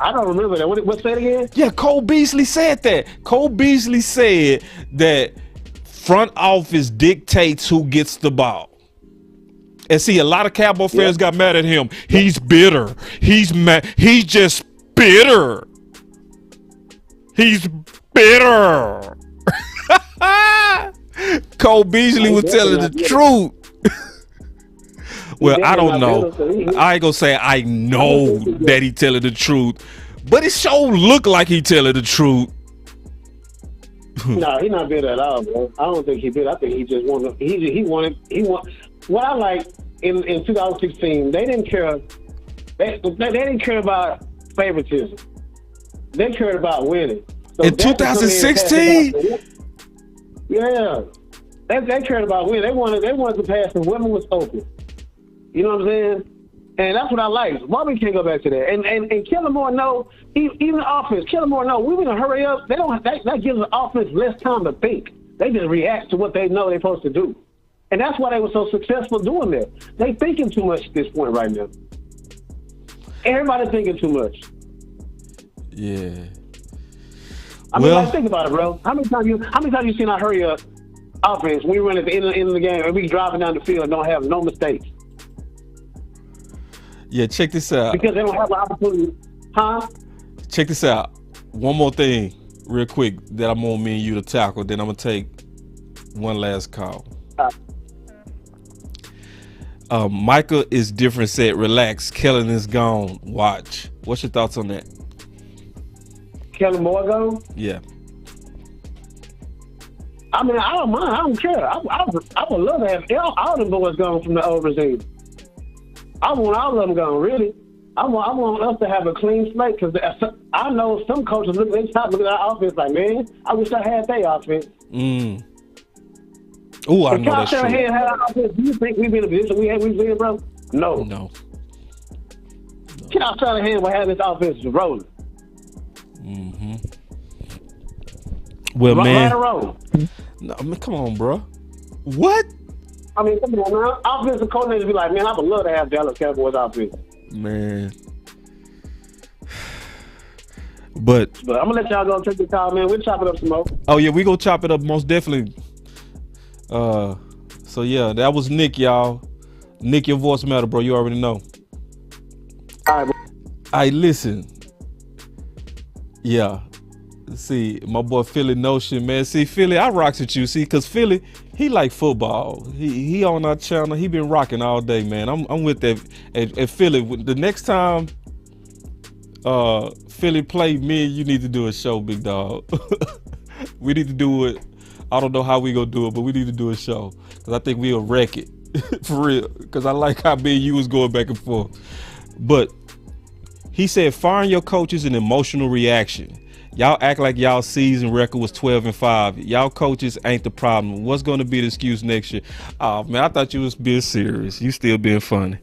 I don't remember that. What say it again? Yeah, Cole Beasley said that. Cole Beasley said that front office dictates who gets the ball. And see, a lot of Cowboy fans got mad at him. He's bitter. He's mad. He's just bitter. He's bitter. Cole Beasley was telling the truth. Well, I don't know. I ain't gonna say I know that he telling the truth, but it sure look like he telling the truth. No, he's not bitter at all, bro. I don't think he bitter. I think he just wanted. He wanted. What I like in 2016, they didn't care. They didn't care about favoritism. They cared about winning. So in 2016? Yeah. They cared about winning. They wanted to pass the women was open. You know what I'm saying? And that's what I like. Why we can't go back to that? And Kellen Moore know, even the offense, Kellen Moore know, we want to hurry up. That gives the offense less time to think. They just react to what they know they're supposed to do. And that's why they were so successful doing that. They thinking too much at this point right now. Everybody thinking too much. Yeah. I mean, like, think about it, bro. How many times you seen our hurry up offense? We run at the end of the game and we driving down the field and don't have no mistakes. Yeah, check this out. Because they don't have an opportunity. Huh? Check this out. One more thing real quick that I'm on me and you to tackle. Then I'm going to take one last call. Micah is different said, relax. Kellen is gone. Watch. What's your thoughts on that? Kellen Moore gone? Yeah. I mean, I don't mind. I don't care. I would love to have all the boys gone from the old regime. I want all of them gone, really. I want us to have a clean slate because I know some coaches look at our offense like, man, I wish I had their offense. Oh, I know that's true. Had our offense, do you think we'd be in a position we've been, bro? No. Kyle Shanahan will have this offense rolling. Well, man. No, I mean, come on, bro. What? I mean, come on, man. Offensive coordinators be like, man, I would love to have Dallas Cowboys offense. Man. But I'm going to let y'all go and take the call, man. We'll chop it up some more. Oh, yeah, we going to chop it up most definitely. So, yeah, that was Nick, y'all. Nick, your voice matter, bro. You already know. All right, bro. All right, listen. Yeah. See, my boy Philly Notion, man. See, Philly, I rocks with you. See, because Philly, he like football. He on our channel. He been rocking all day, man. I'm with that. And Philly, the next time Philly play, me and you need to do a show, big dog. We need to do it. I don't know how we gonna do it, but we need to do a show. Because I think we'll wreck it. For real. Because I like how me and you was going back and forth. But he said, firing your coach is an emotional reaction. Y'all act like y'all season record was 12-5. Y'all coaches ain't the problem. What's going to be the excuse next year? Oh, man, I thought you was being serious. You still being funny.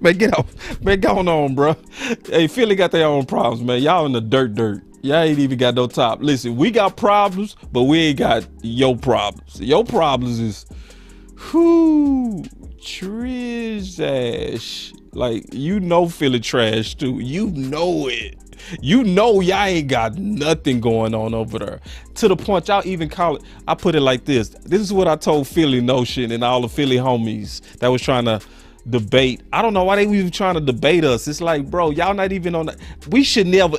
Man, get off. Man, go on, bro. Hey, Philly got their own problems, man. Y'all in the dirt. Y'all ain't even got no top. Listen, we got problems, but we ain't got your problems. Your problems is, trash. Like, you know Philly trash, too. You know it. You know y'all ain't got nothing going on over there. To the point y'all even call it, I put it like this. This is what I told Philly Notion and all the Philly homies that was trying to debate. I don't know why they were even trying to debate us. It's like, bro, y'all not even on that. We should never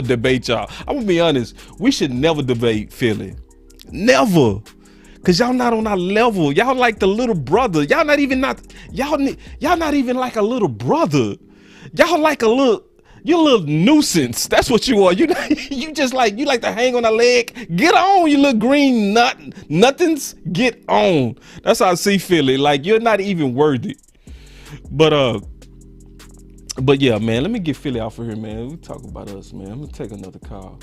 debate y'all. I'm gonna be honest. We should never debate Philly. Never. Cause y'all not on our level. Y'all like the little brother. Y'all not even like a little brother. Y'all like you're a little nuisance. That's what you are. You like to hang on a leg. Get on, you little green nut. Nothing's get on. That's how I see Philly. Like, you're not even worthy. But yeah, man. Let me get Philly off of here, man. We talk about us, man. I'm gonna take another call.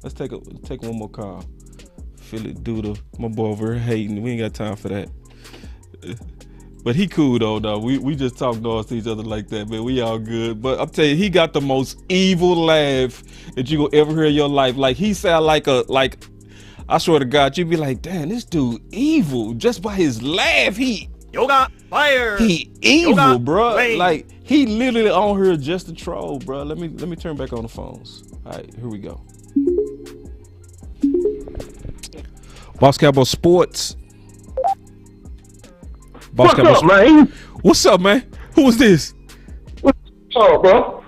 Let's take one more call. Philly Doodle, my boy over here hating. We ain't got time for that. But he cool though. We just talk noise to each other like that, man. We all good. But I'm telling you, he got the most evil laugh that you gonna ever hear in your life. Like, he sound like I swear to God, you'd be like, damn, this dude evil just by his laugh. Yoga fire. He evil, Yoga bro. flame. Like, he literally on here just to troll, bro. Let me turn back on the phones. All right, here we go. Boss Cowboy Sports. What's up, man? What's up, man? Who is this? What's up, bro?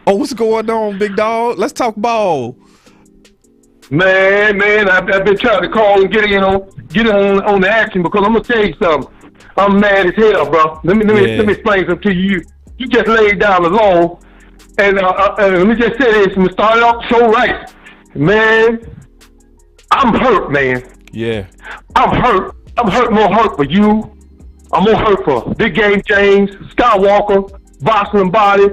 Oh, what's going on, big dog? Let's talk ball. Man, I've been trying to call and get in on the action because I'm gonna tell you something. I'm mad as hell, bro. Let me explain something to you. You just laid down the law, and let me just say this. We started off the show right, man. I'm hurt, man. Yeah. I'm hurt. More hurt for you. I'm more hurt for Big Game James, Skywalker, Boston Body,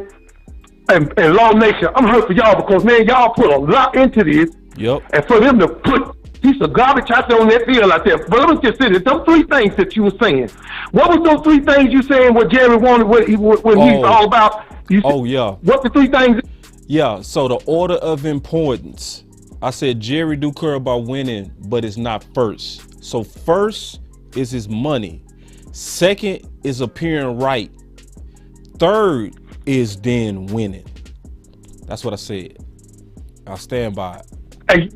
and Law Nation. I'm hurt for y'all because, man, y'all put a lot into this. Yep. And for them to put piece of garbage out there on that field out there. But let me just say this. Those three things that you were saying. What was those three things you saying what Jerry wanted when he was all about? Yeah. What the three things? Yeah, so the order of importance. I said Jerry do care about winning, but it's not first. So first is his money. Second is appearing right. Third is then winning. That's what I said. I'll stand by it. Hey,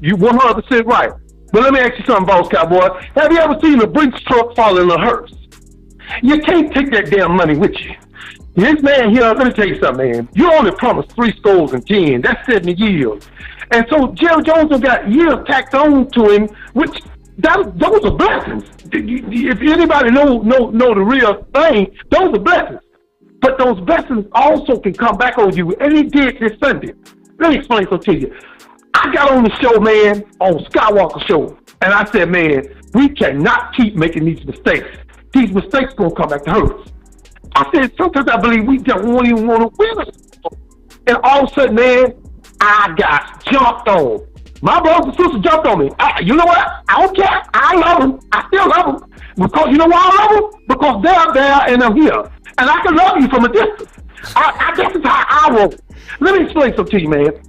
you 100% right. But let me ask you something, Boss Cowboy. Have you ever seen a Brinks truck fall in a hearse? You can't take that damn money with you. This man here, let me tell you something, man. You only promised 10. That's 70 years. And so Jerry Jones has got years tacked on to him, which those are blessings. If anybody know the real thing, those are blessings. But those blessings also can come back on you, and he did this Sunday. Let me explain something to you. I got on the show, man, on Skywalker show, and I said, man, we cannot keep making these mistakes. these mistakes gonna come back to hurt us. I said, sometimes I believe we don't even want to win us. And all of a sudden, man, I got jumped on. My brothers and sisters jumped on me. You know what? I don't care. I love them. I still love them. Because you know why I love them? Because they're there and I'm here. And I can love you from a distance. I guess it's how I roll. Let me explain something to you, man.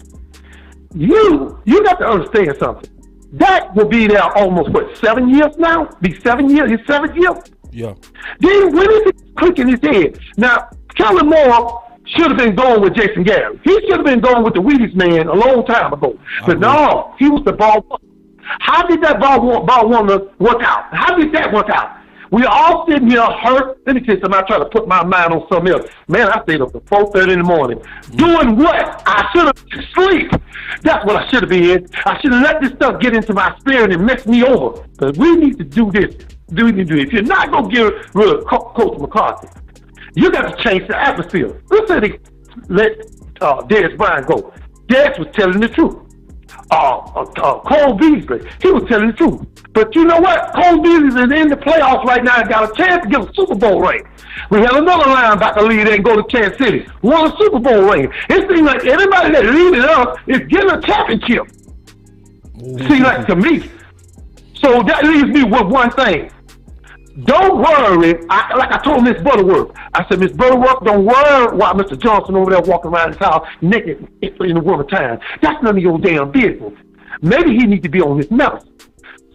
You got to understand something. That will be there almost, 7 years now? Be 7 years? His 7th year? Yeah. Then when is it clicking his head? Now, Kellen Moore should have been going with Jason Garrett. He should have been going with the Wheaties man a long time ago. But no, he was the ball one. How did that ball one work out? How did that work out? We all sitting here hurt. Let me tell you something. I try to put my mind on something else. Man, I stayed up to 4:30 in the morning. Doing what? I should have been asleep. That's what I should have been. I should have let this stuff get into my spirit and mess me over. Because we need to do this. If you're not going to get rid of Coach McCarthy, you got to change the atmosphere. Let's say they let Dez Bryant go. Dez was telling the truth. Cole Beasley, he was telling the truth. But you know what? Cole Beasley is in the playoffs right now and got a chance to get a Super Bowl ring. We had another linebacker lead and go to Kansas City. Won a Super Bowl ring. It seems like everybody that leading us is getting a championship. Seems like to me. So that leaves me with one thing. Don't worry. Like I told Miss Butterworth, I said, Miss Butterworth, don't worry why Mr. Johnson over there walking around his house naked in the winter time. That's none of your damn business. Maybe he needs to be on his medicine.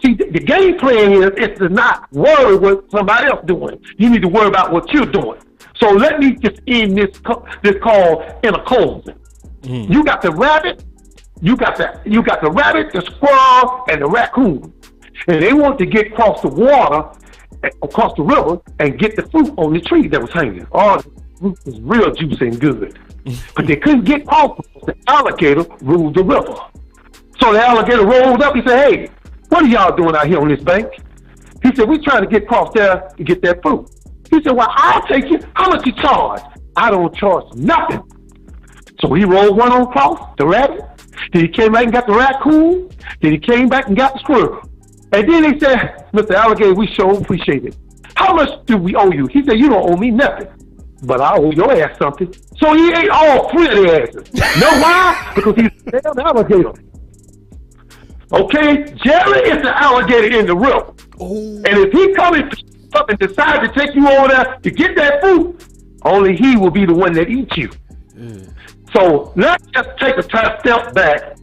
See, the game plan is to not worry what somebody else doing. You need to worry about what you're doing. So let me just end this call in a closing. You got the rabbit, the squirrel, and the raccoon, and they want to get across the water, across the river, and get the fruit on the tree that was hanging. Oh, the fruit was real juicy and good, but they couldn't get across because the alligator ruled the river. So the alligator rolled up. He said, "Hey, what are y'all doing out here on this bank?" He said, "We're trying to get across there to get that fruit." He said, "Well, I'll take you. How much you charge?" "I don't charge nothing." So he rolled one on across, the rabbit. Then he came back and got the raccoon. Then he came back and got the squirrel. And then he said, "Mr. Alligator, we sure appreciate it. How much do we owe you?" He said, "You don't owe me nothing, but I owe your ass something." So he ate all 3 of their asses. Know why? Because he's a damn alligator. Okay? Jerry is the alligator in the river. And if he comes up and decides to take you over there to get that food, only he will be the one that eats you. So let's just take a step back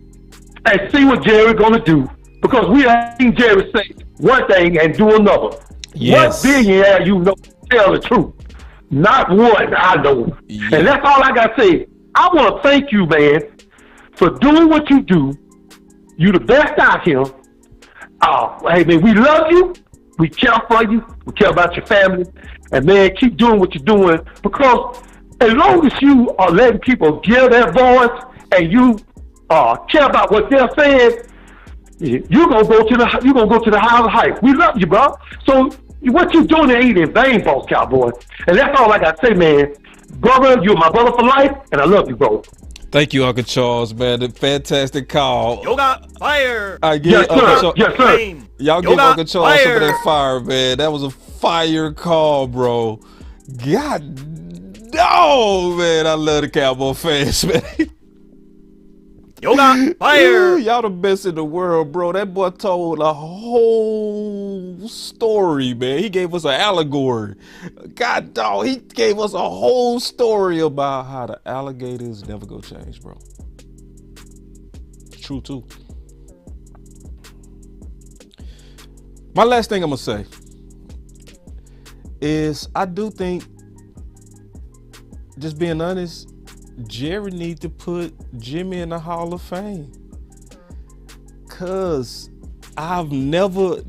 and see what Jerry's going to do. Because we have seen Jerry say one thing and do another. Yes. What billionaire you know tell the truth? Not one I know. Yeah. And that's all I got to say. I want to thank you, man, for doing what you do. You the best out here. Hey, man, we love you. We care for you. We care about your family. And, man, keep doing what you're doing. Because as long as you are letting people give their voice and you care about what they're saying, you're gonna go to the highest height. We love you, bro. So what you doing ain't in vain, Boss Cowboy. And that's all I got to say, man. Brother, you're my brother for life, and I love you, bro. Thank you, Uncle Charles, man. The fantastic call. Yoga fire. I get Yes, sir. Y'all give Uncle Charles some of that fire, man. That was a fire call, bro. God, oh man, I love the Cowboy fans, man. Yoga fire. Y'all the best in the world, bro. That boy told a whole story, man. He gave us an allegory. God dog, he gave us a whole story about how the alligators never go change, bro. True too. My last thing I'm gonna say is I do think, just being honest, Jerry need to put Jimmy in the Hall of Fame. Cause I've never,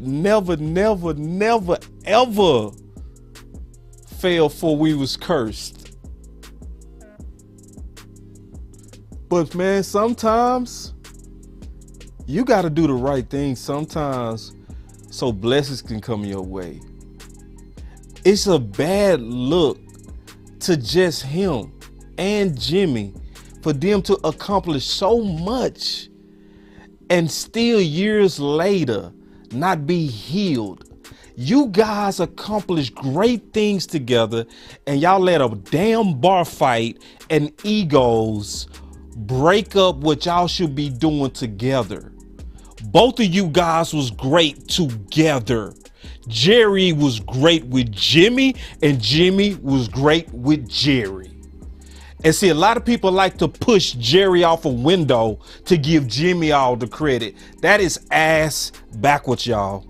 ever failed for we was cursed. But man, sometimes you gotta do the right thing sometimes so blessings can come your way. It's a bad look to just him and Jimmy for them to accomplish so much and still years later not be healed. You guys accomplished great things together, and y'all let a damn bar fight and egos break up what y'all should be doing together. Both of you guys was great together. Jerry was great with Jimmy, and Jimmy was great with Jerry. And see, a lot of people like to push Jerry off a window to give Jimmy all the credit. That is ass backwards, y'all.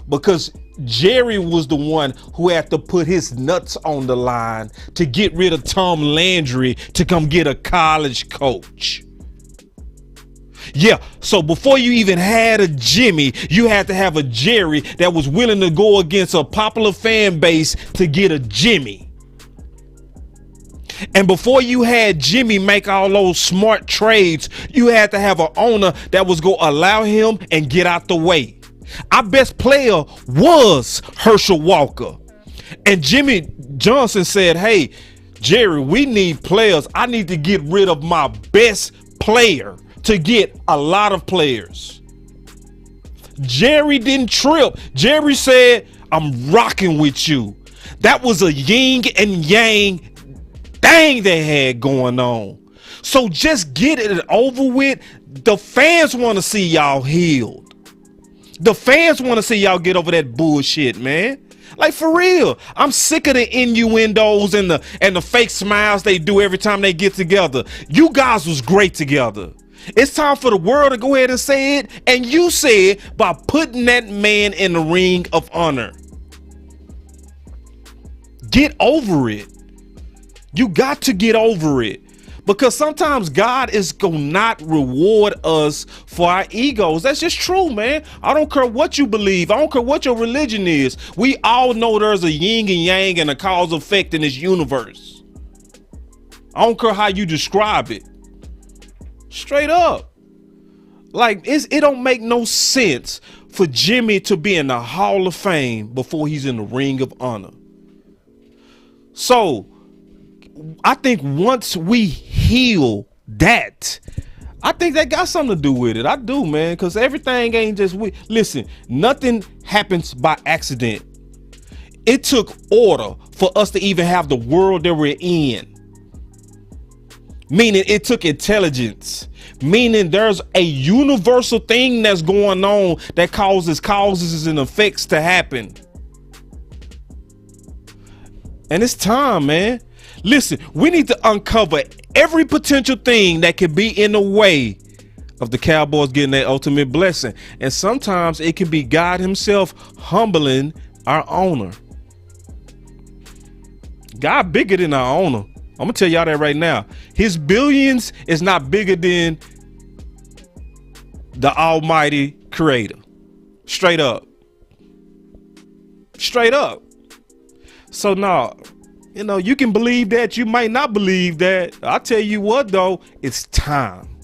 Because Jerry was the one who had to put his nuts on the line to get rid of Tom Landry to come get a college coach. Yeah, so before you even had a Jimmy, you had to have a Jerry that was willing to go against a popular fan base to get a Jimmy. And before you had Jimmy make all those smart trades, you had to have an owner that was going to allow him and get out the way. Our best player was Herschel Walker. And Jimmy Johnson said, hey, Jerry, we need players. I need to get rid of my best player to get a lot of players. Jerry didn't trip. Jerry said, I'm rocking with you. That was a yin and yang thing they had going on. So just get it over with. The fans want to see y'all healed. The fans want to see y'all get over that bullshit, man. Like, for real. I'm sick of the innuendos and the fake smiles they do every time they get together. You guys was great together. It's time for the world to go ahead and say it. And you say it by putting that man in the ring of honor. Get over it. You got to get over it, because sometimes God is gonna not reward us for our egos. That's just true, man. I don't care what you believe. I don't care what your religion is. We all know there's a yin and yang and a cause effect in this universe. I don't care how you describe it. Straight up. Like, it don't make no sense for Jimmy to be in the Hall of Fame before he's in the Ring of Honor. So I think once we heal that, I think that got something to do with it. I do, man, because everything ain't just listen, nothing happens by accident. It took order for us to even have the world that we're in. Meaning it took intelligence. Meaning there's a universal thing that's going on that causes causes and effects to happen. And it's time, man. Listen, we need to uncover every potential thing that could be in the way of the Cowboys getting that ultimate blessing. And sometimes it can be God himself humbling our owner. God bigger than our owner. I'm going to tell y'all that right now. His billions is not bigger than the almighty creator. Straight up. Straight up. So now, you know, you can believe that. You might not believe that. I'll tell you what, though. It's time.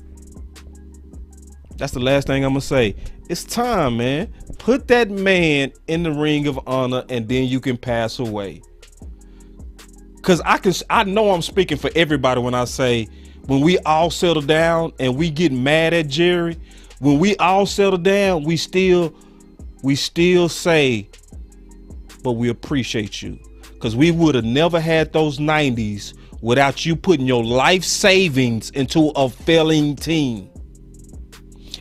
That's the last thing I'm going to say. It's time, man. Put that man in the Ring of Honor, and then you can pass away. Because I know I'm speaking for everybody when I say, when we all settle down and we get mad at Jerry, when we all settle down, we still say, but we appreciate you. Because we would have never had those 90s without you putting your life savings into a failing team.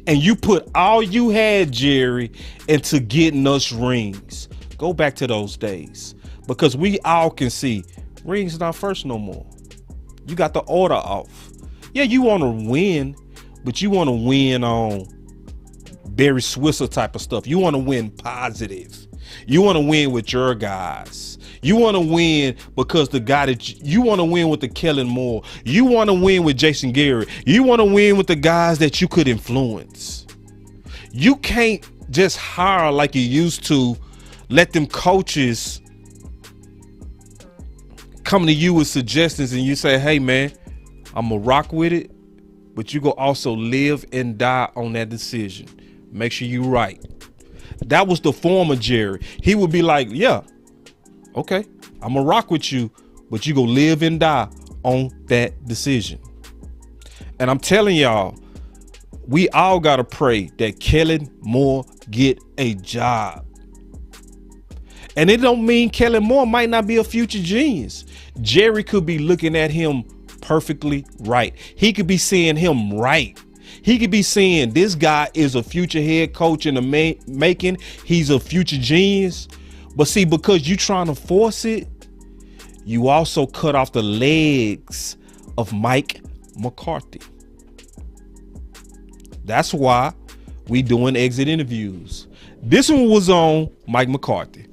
And you put all you had, Jerry, into getting us rings. Go back to those days. Because we all can see rings not first no more. You got the order off. Yeah, you want to win, but you want to win on Barry Switzer type of stuff. You want to win positive. You want to win with your guys. You want to win because the guy that you want to win with the Kellen Moore. You want to win with Jason Garrett. You want to win with the guys that you could influence. You can't just hire like you used to. Let them coaches come to you with suggestions and you say, hey man, I'm gonna rock with it, but you go also live and die on that decision. Make sure you right. That was the former Jerry. He would be like, yeah, okay, I'm gonna rock with you, but you go live and die on that decision. And I'm telling y'all, we all gotta pray that Kellen Moore get a job. And it don't mean Kellen Moore might not be a future genius. Jerry could be looking at him perfectly right. He could be seeing him right. He could be saying this guy is a future head coach in the making. He's a future genius. But see, because you trying to force it, you also cut off the legs of Mike McCarthy. That's why we doing exit interviews. This one was on Mike McCarthy.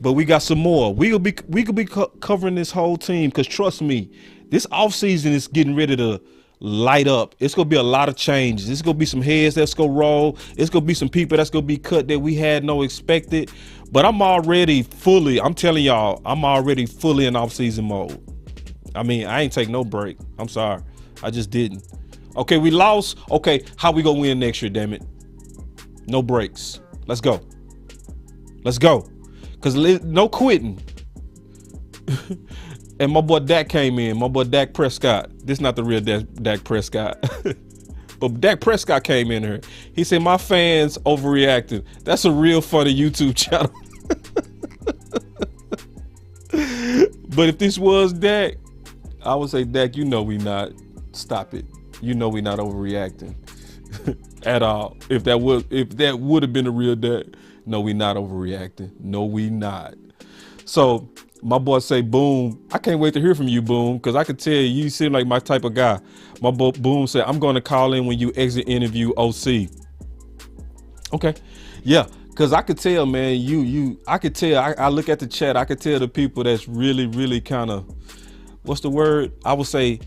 But we got some more. We could be covering this whole team, because trust me, this offseason is getting ready to light up. It's gonna be a lot of changes. It's gonna be some heads that's gonna roll. It's gonna be some people that's gonna be cut that we had no expected. But I'm already fully in offseason mode. I mean, I ain't take no break. I'm sorry, I just didn't. Okay, we lost. Okay, how we gonna win next year? Damn it, no breaks. Let's go. Cause no quitting. And my boy Dak came in. My boy Dak Prescott. This is not the real Dak Prescott. But Dak Prescott came in here. He said, my fans overreacting. That's a real funny YouTube channel. But if this was Dak, I would say, Dak, you know we not. Stop it. You know we not overreacting at all. If that would have been a real Dak. No, we not overreacting. No, we not. So my boy say, Boom, I can't wait to hear from you, Boom, because I could tell you seem like my type of guy. My boy Boom said, I'm going to call in when you exit interview OC. Okay. Yeah, because I could tell, man, I could tell. I look at the chat. I could tell the people that's really, really kind of, what's the word? I would say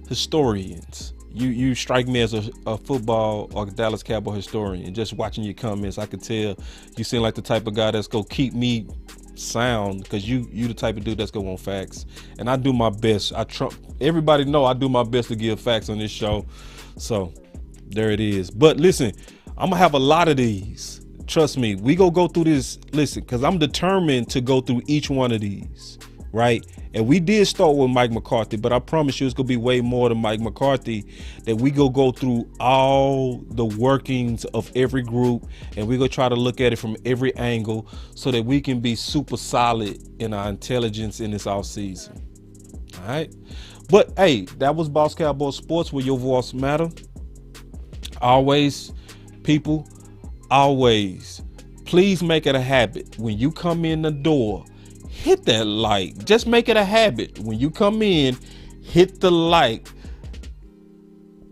historians. You strike me as a football or Dallas Cowboy historian. Just watching your comments, I could tell you seem like the type of guy that's gonna keep me sound, because you the type of dude that's gonna want facts. And I do my best. Everybody know I do my best to give facts on this show. So there it is. But listen, I'm gonna have a lot of these. Trust me, we gonna go through this. Listen, because I'm determined to go through each one of these, right? And we did start with Mike McCarthy, but I promise you it's gonna be way more than Mike McCarthy. That we go through all the workings of every group, and we gonna try to look at it from every angle so that we can be super solid in our intelligence in this off season. All right. But hey, that was Boss Cowboy Sports, where your voice matter. Always, people, always, please make it a habit when you come in the door. Hit that like. Just make it a habit. When you come in, hit the like.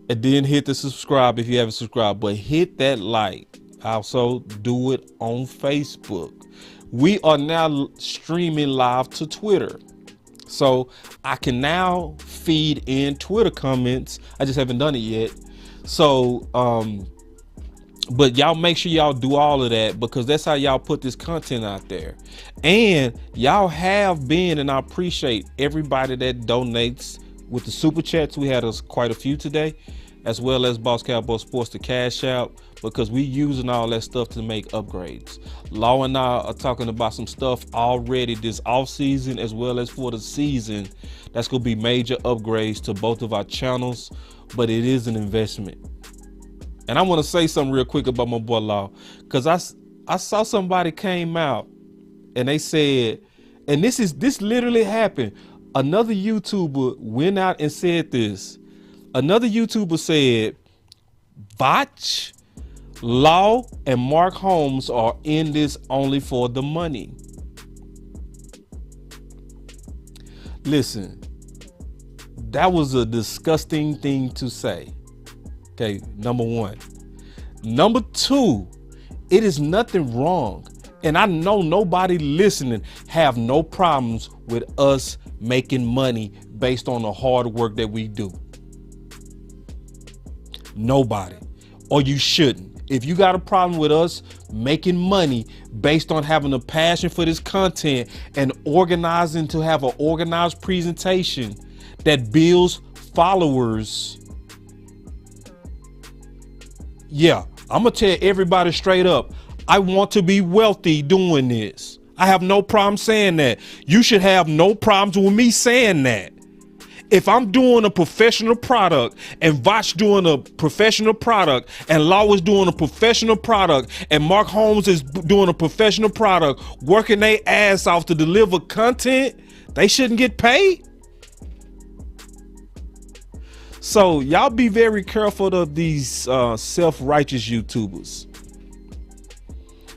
And then hit the subscribe if you haven't subscribed. But hit that like. Also, do it on Facebook. We are now streaming live to Twitter. So I can now feed in Twitter comments. I just haven't done it yet. So, but y'all make sure y'all do all of that, because that's how y'all put this content out there. And y'all have been, and I appreciate everybody that donates with the super chats. We had quite a few today, as well as Boss Cowboy Sports to CashApp, because we using all that stuff to make upgrades. Law and I are talking about some stuff already this off season, as well as for the season. That's going to be major upgrades to both of our channels, but it is an investment. And I want to say something real quick about my boy Law, because I saw somebody came out and they said, and this literally happened. Another YouTuber went out and said this. Another YouTuber said, Botch, Law, and Mark Holmes are in this only for the money. Listen, that was a disgusting thing to say. Okay, number one. Number two, it is nothing wrong. And I know nobody listening have no problems with us making money based on the hard work that we do. Nobody. Or you shouldn't. If you got a problem with us making money based on having a passion for this content and organizing to have an organized presentation that builds followers, yeah, I'm gonna tell everybody straight up, I want to be wealthy doing this. I have no problem saying that. You should have no problems with me saying that. If I'm doing a professional product and Vach doing a professional product and Law is doing a professional product and Mark Holmes is doing a professional product, working their ass off to deliver content, they shouldn't get paid. So y'all be very careful of these self-righteous YouTubers,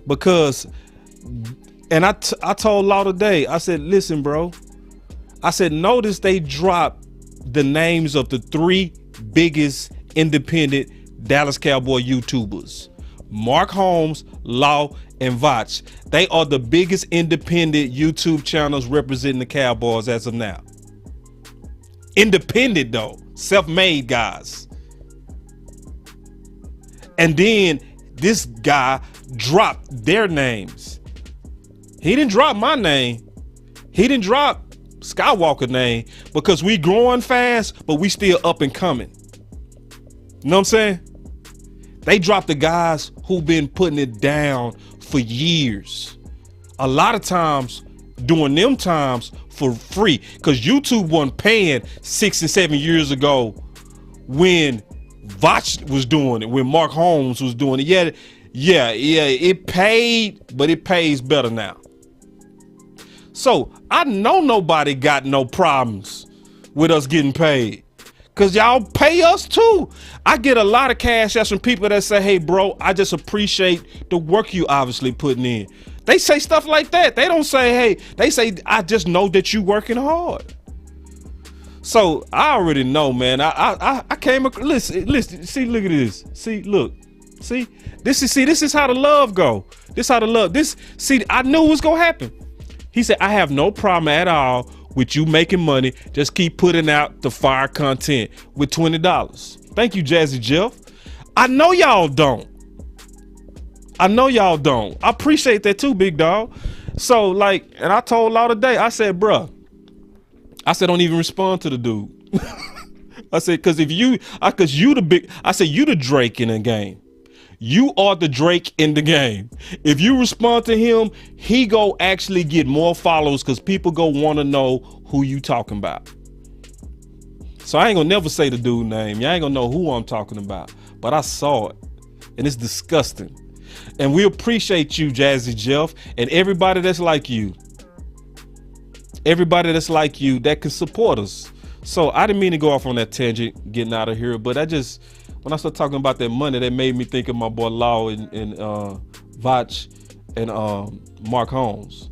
because, and I told Law today, I said, listen, bro, I said, notice they dropped the names of the 3 biggest independent Dallas Cowboy YouTubers: Mark Holmes, Law, and Vach. They are the biggest independent YouTube channels representing the Cowboys as of now. Independent though, self-made guys. And then this guy dropped their names. He didn't drop my name. He didn't drop Skywalker name, because we growing fast, but we still up and coming. You know what I'm saying? They dropped the guys who been putting it down for years. A lot of times during them times for free, because YouTube wasn't paying 6 and 7 years ago when Vach was doing it, when Mark Holmes was doing it. Yeah, it paid, but it pays better now. So I know nobody got no problems with us getting paid, because y'all pay us too. I get a lot of cash apps from people that say, hey bro, I just appreciate the work you obviously putting in. They say stuff like that. They don't say, hey, they say, I just know that you working hard. So I already know, man. I came, listen, see, look at this. See, look, see, this is how the love go. I knew it was gonna happen. He said, I have no problem at all with you making money. Just keep putting out the fire content with $20. Thank you, Jazzy Jeff. I know y'all don't. I appreciate that too, big dog. So like, and I told Law today, I said, bruh, I said, don't even respond to the dude. I said, cause you the Drake in the game. You are the Drake in the game. If you respond to him, he go actually get more followers, because people go want to know who you talking about. So I ain't gonna never say the dude name. Y'all ain't gonna know who I'm talking about. But I saw it, and it's disgusting. And we appreciate you, Jazzy Jeff, and everybody that's like you. Everybody that's like you that can support us. So I didn't mean to go off on that tangent getting out of here, but when I started talking about that money, that made me think of my boy Law and Vach and Mark Holmes,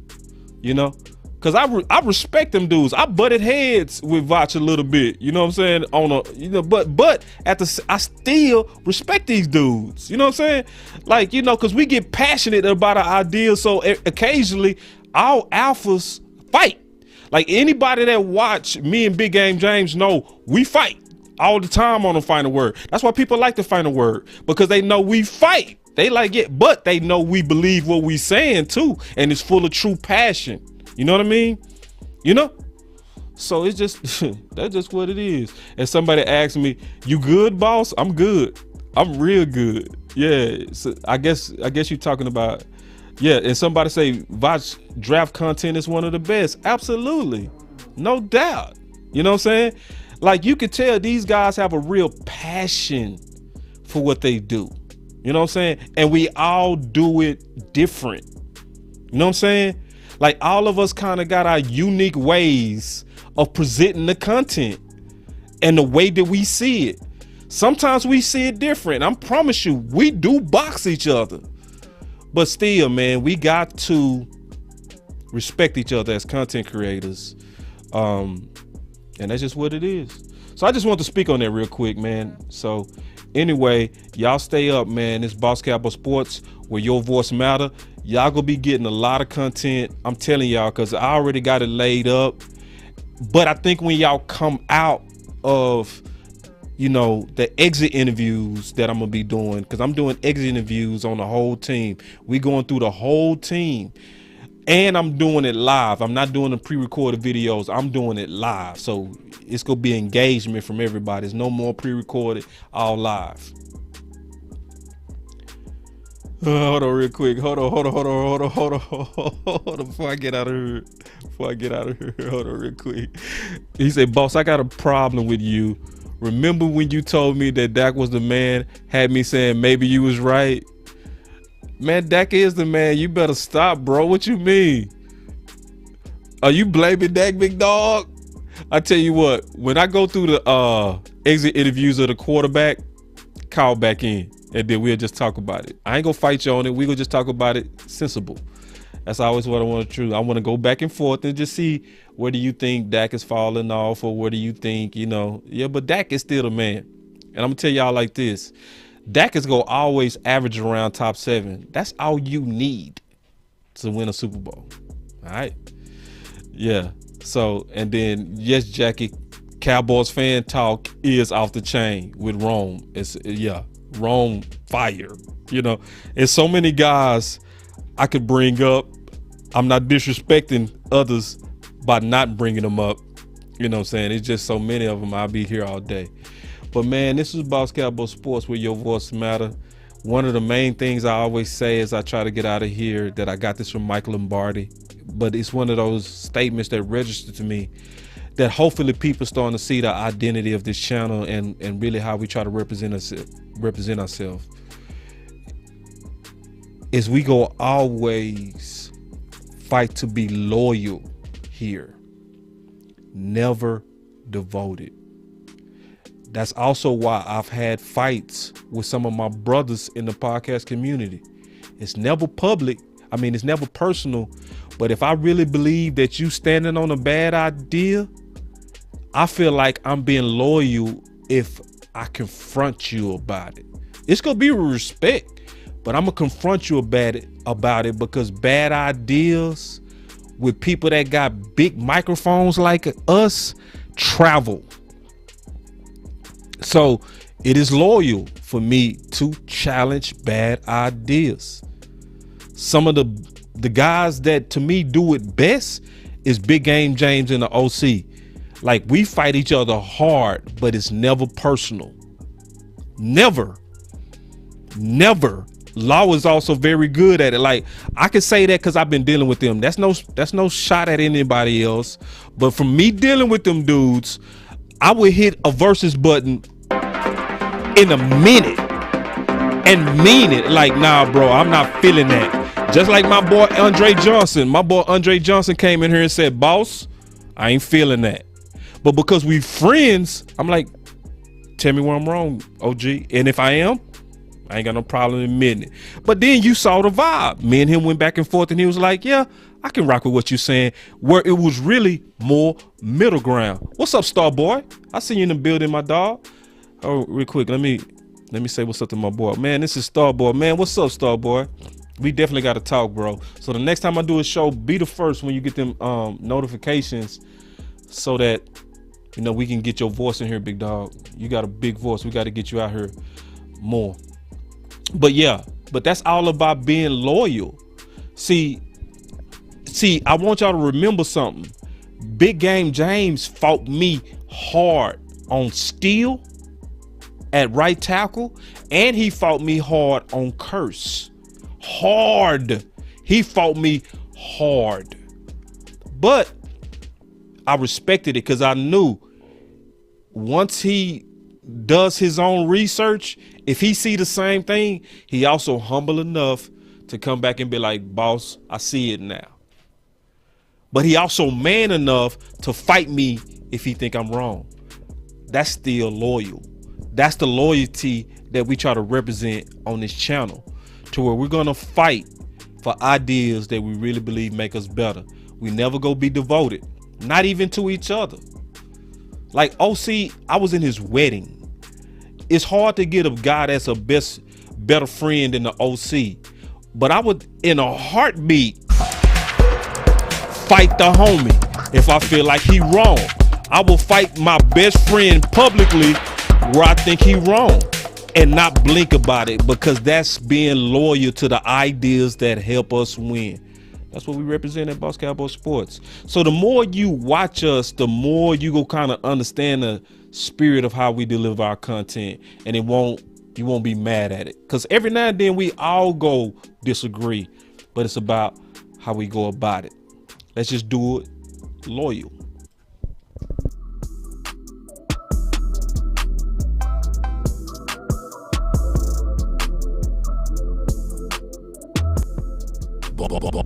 you know, because I respect them dudes. I butted heads with Vach a little bit, you know what I'm saying? But I still respect these dudes, you know what I'm saying? Like, you know, because we get passionate about our ideas, so occasionally our alphas fight. Like anybody that watch me and Big Game James know we fight all the time on the Final Word. That's why people like the Final Word, because they know we fight. They like it, but they know we believe what we saying too, and it's full of true passion. You know what I mean? You know? So it's just, that's just what it is. And somebody asked me, you good, boss? I'm good. I'm real good. Yeah. So I guess you're talking about, yeah. And somebody say Vach draft content is one of the best. Absolutely. No doubt. You know what I'm saying? Like, you could tell these guys have a real passion for what they do. You know what I'm saying? And we all do it different. You know what I'm saying? Like, all of us kind of got our unique ways of presenting the content and the way that we see it. Sometimes we see it different. I promise you, we do box each other. But still, man, we got to respect each other as content creators. And that's just what it is. So I just want to speak on that real quick, man. So anyway, y'all stay up, man. It's Boss Cowboy Sports, where your voice matter. Y'all gonna be getting a lot of content. I'm telling y'all, because I already got it laid up. But I think when y'all come out of, you know, the exit interviews that I'm gonna be doing, because I'm doing exit interviews on the whole team. We going through the whole team. And I'm doing it live. I'm not doing the pre-recorded videos. I'm doing it live. So it's going to be engagement from everybody. There's no more pre-recorded, all live. Hold on real quick. Hold on. Before I get out of here. before I get out of here. Hold on real quick. He said, boss, I got a problem with you. Remember when you told me that Dak was the man, had me saying maybe you was right? Man, Dak is the man. You better stop, bro. What you mean? Are you blaming Dak, big dog? I tell you what, when I go through the exit interviews of the quarterback, call back in, and then we'll just talk about it. I ain't gonna fight you on it. We gonna just talk about it sensible. That's always what I want to do. I want to go back and forth and just see, where do you think Dak is falling off, or where do you think, but Dak is still the man. And I'm gonna tell y'all like this. Dak is gonna always average around top 7. That's all you need to win a Super Bowl. All right. Yeah. So, and then, yes, Jackie, Cowboys fan talk is off the chain with Rome. Rome fire. There's so many guys I could bring up. I'm not disrespecting others by not bringing them up. You know what I'm saying? It's just so many of them. I'll be here all day. But man, this is Boss Cowboy Sports, where your voice matter. One of the main things I always say as I try to get out of here, that I got this from Mike Lombardi, but it's one of those statements that registered to me, that hopefully people starting to see the identity of this channel and really how we try to represent ourselves. Is we go always fight to be loyal here, never devoted. That's also why I've had fights with some of my brothers in the podcast community. It's never public. I mean, it's never personal. But if I really believe that you standing on a bad idea, I feel like I'm being loyal if I confront you about it. It's going to be with respect, but I'm going to confront you about it because bad ideas with people that got big microphones like us travel. So it is loyal for me to challenge bad ideas. Some of the guys that to me do it best is Big Game James and the OC. Like, we fight each other hard, but it's never personal. Never. Law is also very good at it. Like, I can say that because I've been dealing with them. That's no shot at anybody else. But from me dealing with them dudes, I would hit a versus button in a minute and mean it. Like, nah, bro, I'm not feeling that. Just like my boy Andre Johnson. My boy Andre Johnson came in here and said, boss, I ain't feeling that. But because we friends, I'm like, tell me where I'm wrong, OG. And if I am, I ain't got no problem admitting it. But then you saw the vibe. Me and him went back and forth, and he was like, yeah, I can rock with what you're saying, where it was really more middle ground. What's up, Star Boy? I see you in the building, my dog. Oh, real quick, let me say what's up to my boy. Man, this is Star Boy. Man, what's up, Star Boy? We definitely got to talk, bro. So the next time I do a show, be the first when you get them notifications, so that we can get your voice in here, big dog. You got a big voice. We got to get you out here more. But yeah, that's all about being loyal. See, I want y'all to remember something. Big Game James fought me hard on Steele at right tackle, and he fought me hard on Curse. Hard. He fought me hard. But I respected it because I knew once he does his own research, if he see the same thing, he also humble enough to come back and be like, boss, I see it now. But he also man enough to fight me if he think I'm wrong. That's still loyal. That's the loyalty that we try to represent on this channel, to where we're going to fight for ideas that we really believe make us better. We never go be devoted, not even to each other. Like OC, I was in his wedding. It's hard to get a guy that's better friend than the OC. But I would, in a heartbeat, fight the homie if I feel like he wrong. I will fight my best friend publicly where I think he wrong, and not blink about it, because that's being loyal to the ideas that help us win. That's what we represent at Boss Cowboy Sports. So the more you watch us, the more you go kind of understand the spirit of how we deliver our content, and you won't be mad at it. Because every now and then we all go disagree, but it's about how we go about it. Let's just do it loyal.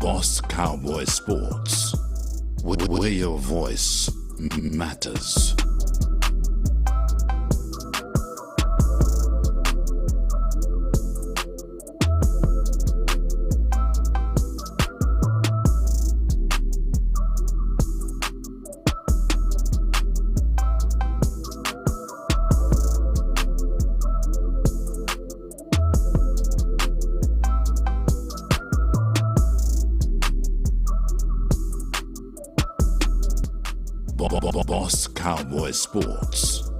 Boss Cowboy Sports, where your voice matters. Boss Cowboy Sports.